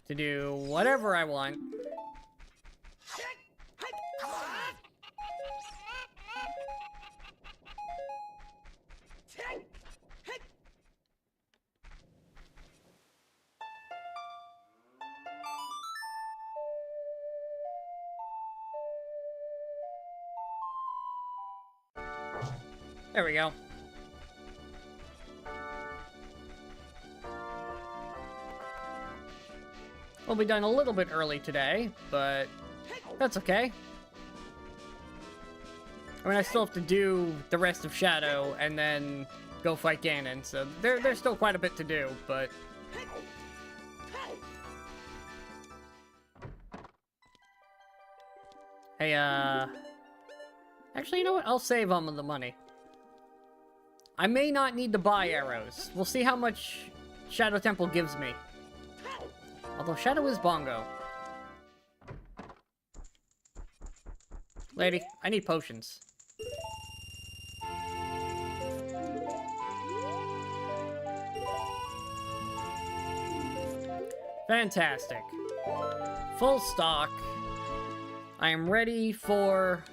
to do whatever I want. There we go. We'll be done a little bit early today, but that's okay. I mean, I still have to do the rest of Shadow and then go fight Ganon, so there's still quite a bit to do, but... Hey, actually, you know what? I'll save on the money. I may not need to buy arrows. We'll see how much Shadow Temple gives me. Although Shadow is Bongo. Lady, I need potions. Fantastic. Full stock. I am ready for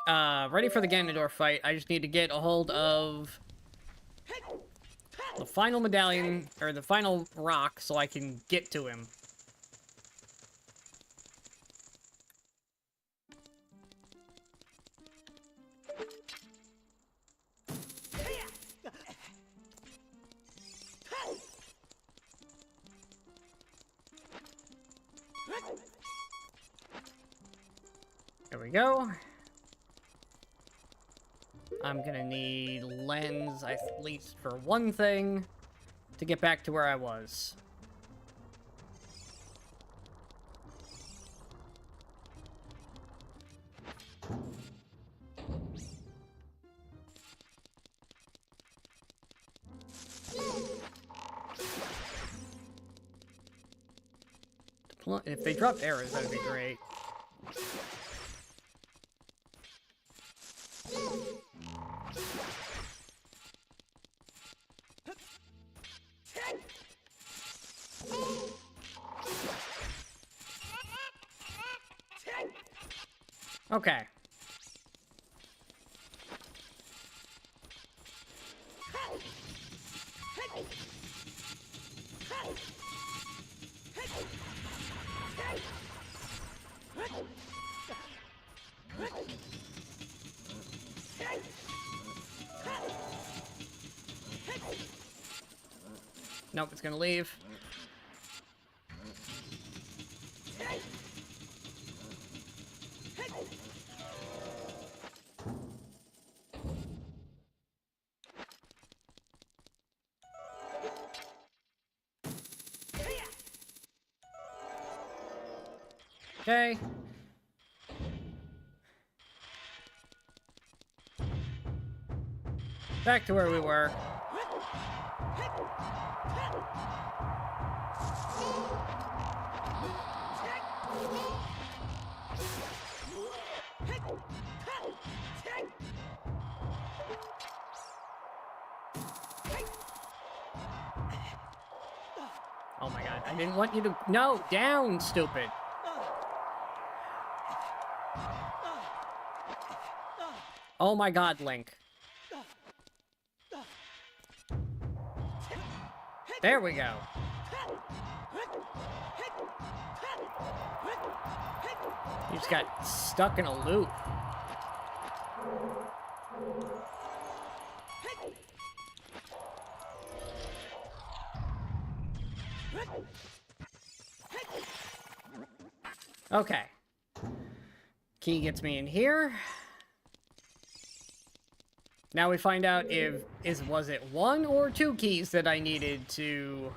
ready for the Ganondorf fight. I just need to get a hold of the final medallion, or the final rock, so I can get to him. There we go. I'm gonna need lens, at least for one thing, to get back to where I was. If they drop arrows, that'd be great. Okay. Nope, it's gonna leave. Okay. Back to where we were. Oh my god, I didn't want you to... No, down, stupid. Oh my god, Link. There we go. You just got stuck in a loop. Okay. Key gets me in here. Now we find out if was it 1 or 2 keys that I needed to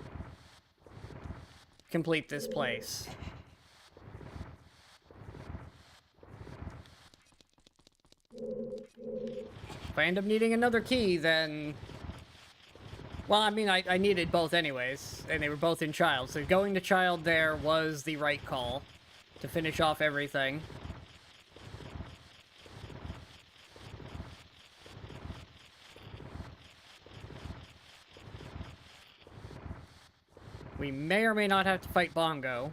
complete this place. If I end up needing another key, then... Well, I mean, I needed both anyways, and they were both in Child, so going to Child there was the right call to finish off everything. We may or may not have to fight Bongo.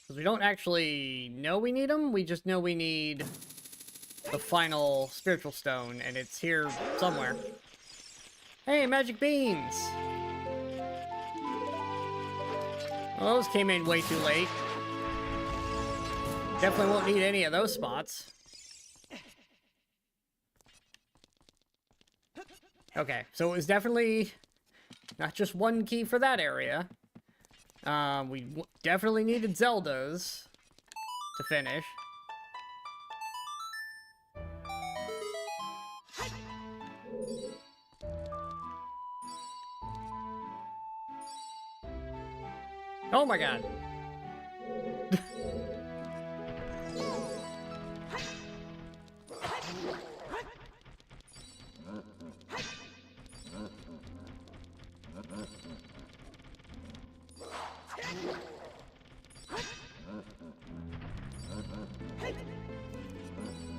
Because we don't actually know we need them, we just know we need the final spiritual stone, and it's here somewhere. Hey, magic beans! Well, those came in way too late. Definitely won't need any of those spots. Okay, so it was definitely not just one key for that area. We definitely needed Zelda's to finish. Oh my god.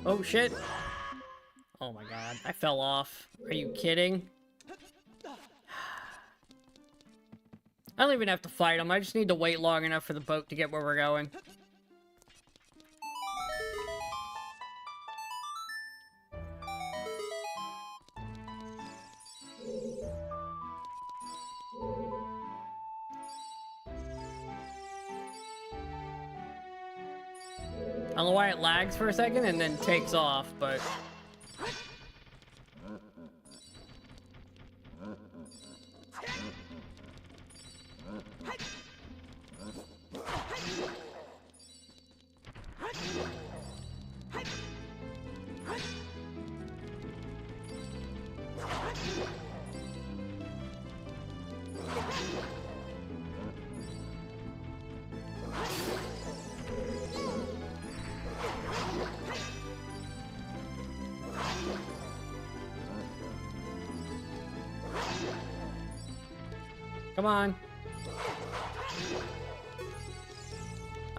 Oh shit. Oh my god, I fell off. Are you kidding? I don't even have to fight them. I just need to wait long enough for the boat to get where we're going. I don't know why it lags for a second and then takes off, but... Come on.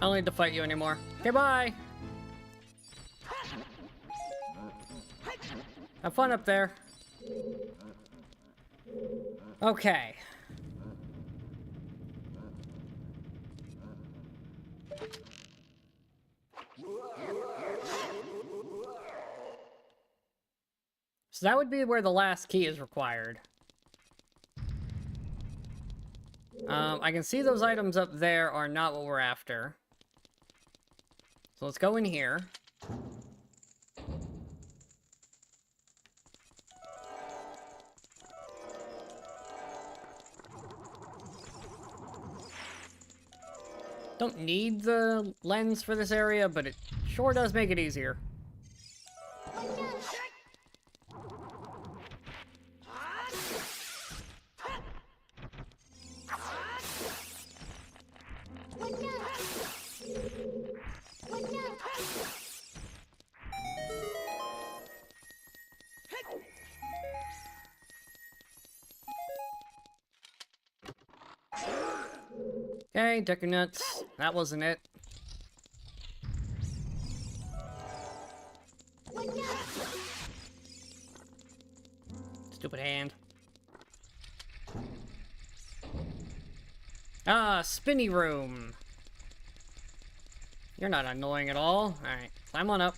I don't need to fight you anymore. Okay, bye! Have fun up there. Okay. So that would be where the last key is required. I can see those items up there are not what we're after. So let's go in here. Don't need the lens for this area, but it sure does make it easier. Okay, Decker Nuts. That wasn't it. Stupid hand. Ah, spinny room. You're not annoying at all. Alright, climb on up.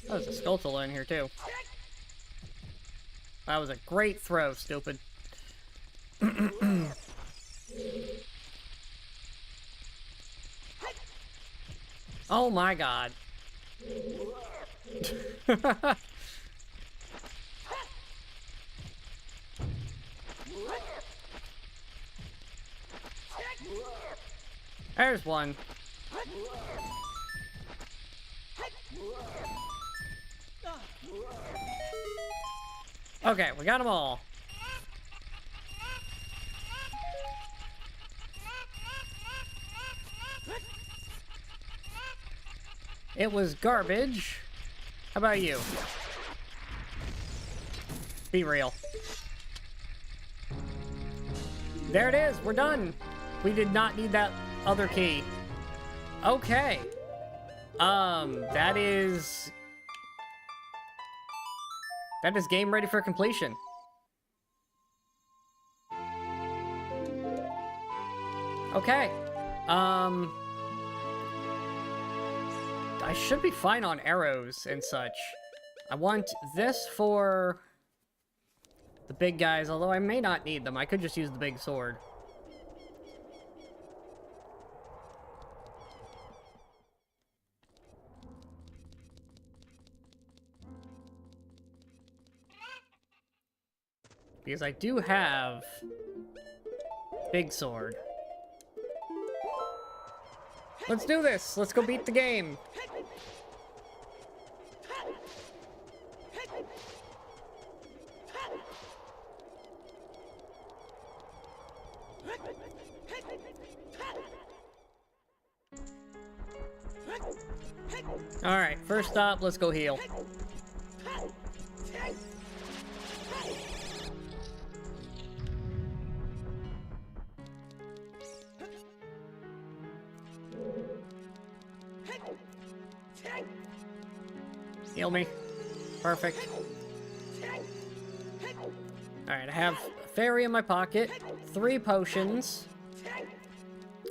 Oh, there's a Skulltula in here, too. That was a great throw, stupid. Oh my god. There's one. Okay, we got them all. It was garbage. How about you? Be real. There it is. We're done. We did not need that other key. Okay. That is game ready for completion. Okay. I should be fine on arrows and such. I want this for the big guys, although I may not need them. I could just use the big sword. Because I do have big sword. Let's do this! Let's go beat the game! Alright, first stop, let's go heal. Heal me. Perfect. Alright, I have a fairy in my pocket. 3 potions.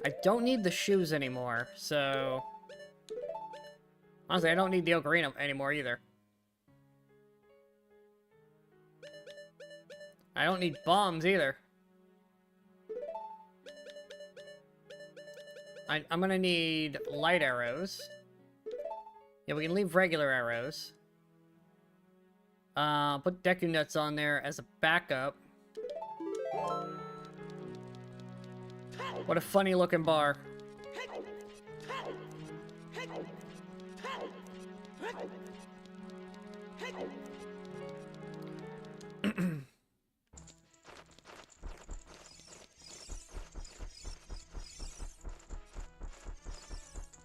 I don't need the shoes anymore, so... Honestly, I don't need the ocarina anymore either. I don't need bombs either. I'm gonna need light arrows. Yeah, we can leave regular arrows. Put Deku Nuts on there as a backup. What a funny looking bar.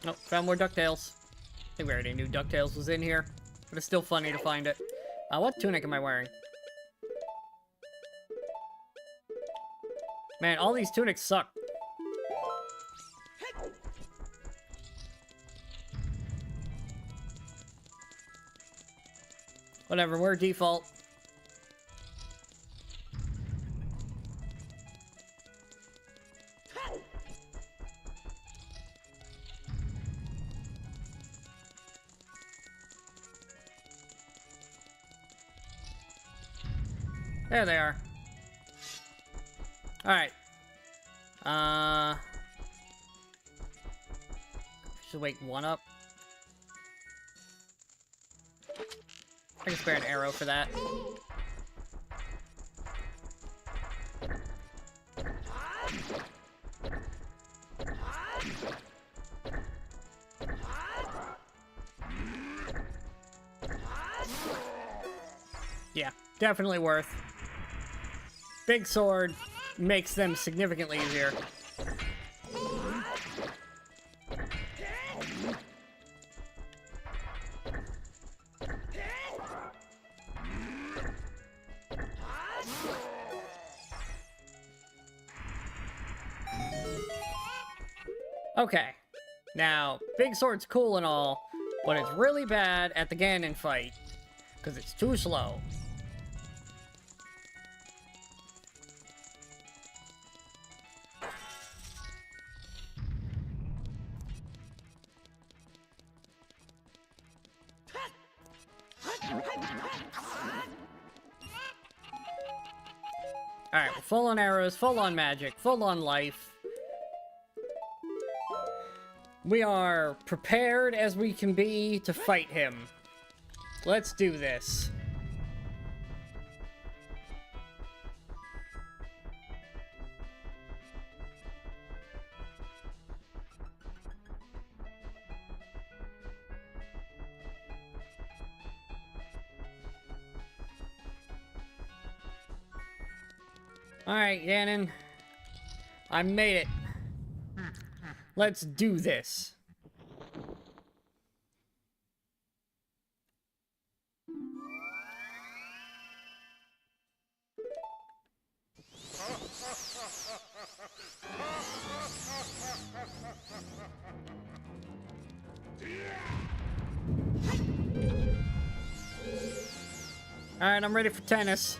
Oh, found more DuckTales. I think we already knew DuckTales was in here, but it's still funny to find it. What tunic am I wearing? Man, all these tunics suck. Whatever, we're default. There they are. Alright. Should wake one up. I can spare an arrow for that. Yeah, definitely worth. Big sword makes them significantly easier. Okay, now, big sword's cool and all, but it's really bad at the Ganon fight, because it's too slow. Alright, we're full on arrows, full on magic, full on life. We are prepared as we can be to fight him. Let's do this. Alright, Ganon. I made it. Let's do this. Alright, I'm ready for tennis.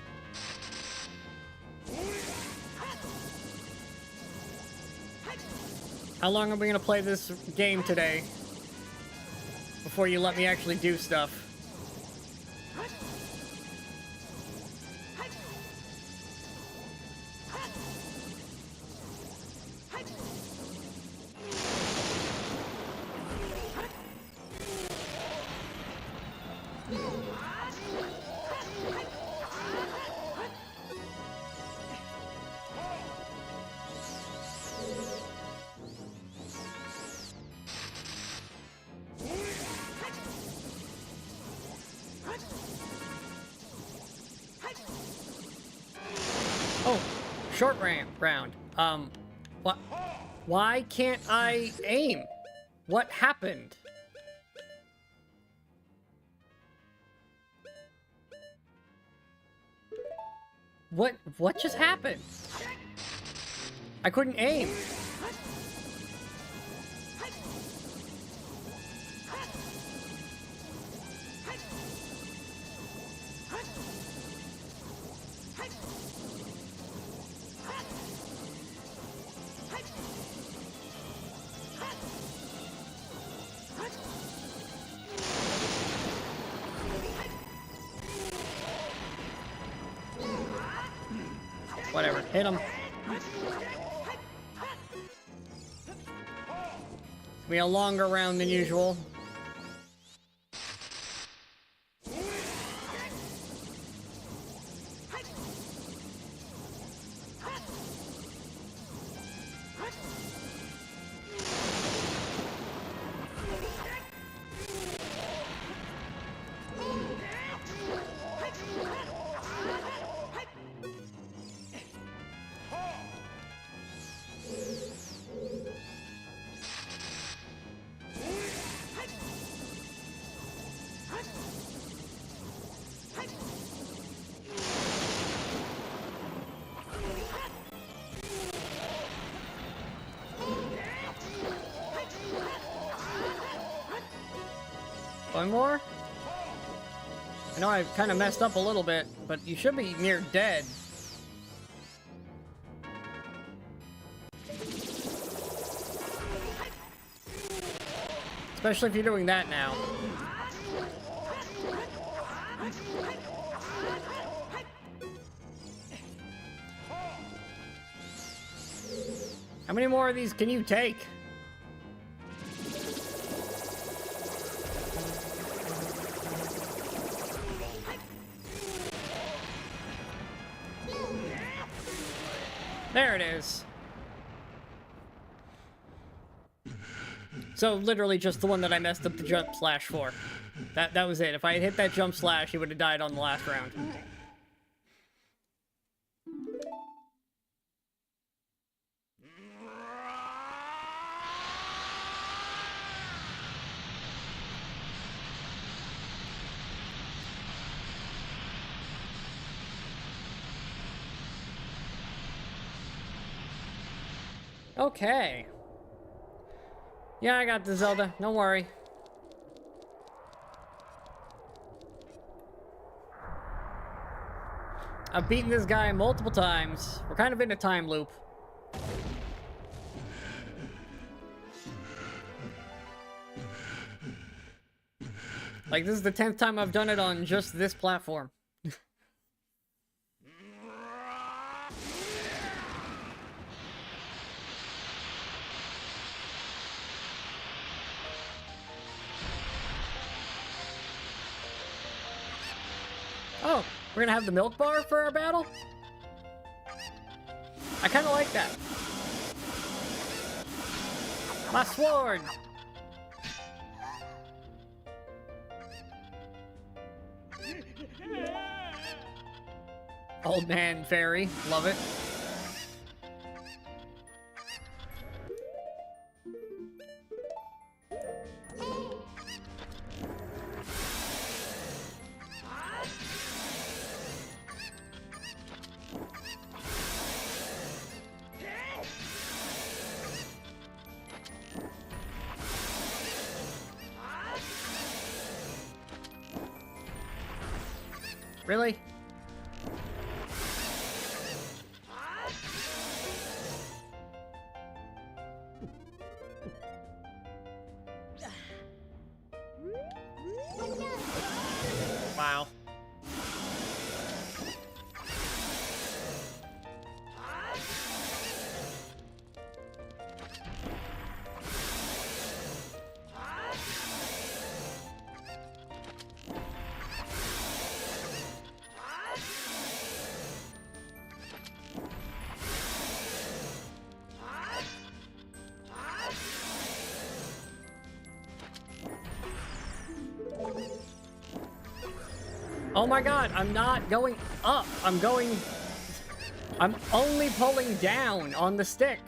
How long are we gonna play this game today? Before you let me actually do stuff. Oh, short round. What? Why can't I aim? What happened? What just happened? I couldn't aim. Whatever. Hit him. Be a longer round than usual. One more? I know I kind of messed up a little bit, but you should be near dead. Especially if you're doing that now. How many more of these can you take? There it is. So literally just the one that I messed up the jump slash for. That was it. If I had hit that jump slash, he would have died on the last round. Okay. Yeah, I got the Zelda. Don't worry. I've beaten this guy multiple times. We're kind of in a time loop. Like, this is the 10th time I've done it on just this platform. Oh, we're gonna have the milk bar for our battle? I kind of like that. My sword! Old man fairy, love it. Really? Wow. Oh my god, I'm not going up. I'm only pulling down on the stick.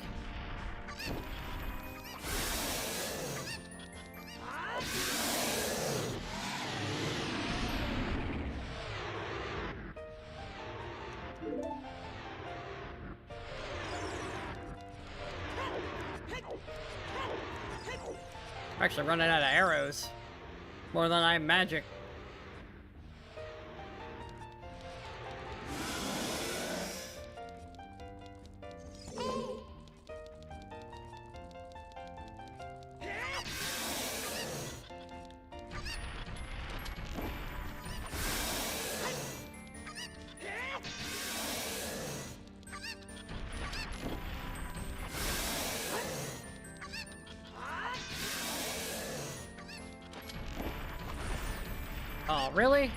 I'm actually running out of arrows. More than I am magic. Oh, really?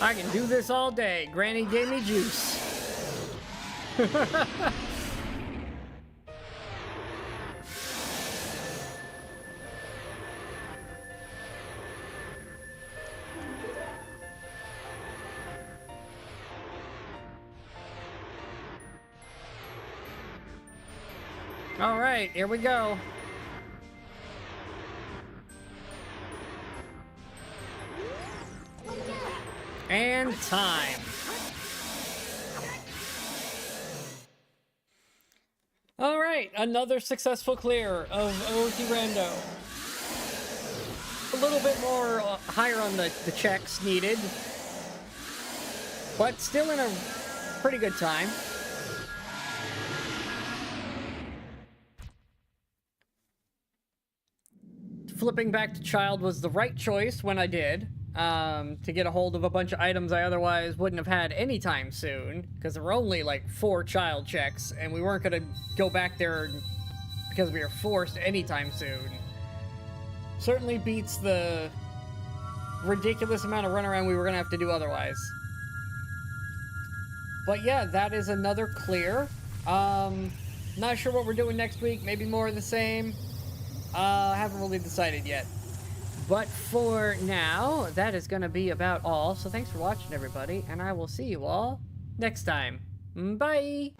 I can do this all day. Granny gave me juice. All right, here we go. And time. All right, another successful clear of Rando. A little bit more higher on the checks needed, but still in a pretty good time. Flipping back to child was the right choice when I did. To get a hold of a bunch of items I otherwise wouldn't have had anytime soon, because there were only like 4 child checks, and we weren't gonna go back there because we were forced anytime soon. Certainly beats the ridiculous amount of runaround we were gonna have to do otherwise. But yeah, that is another clear. Not sure what we're doing next week, maybe more of the same. Haven't really decided yet. But for now, that is going to be about all. So thanks for watching, everybody, and I will see you all next time. Bye!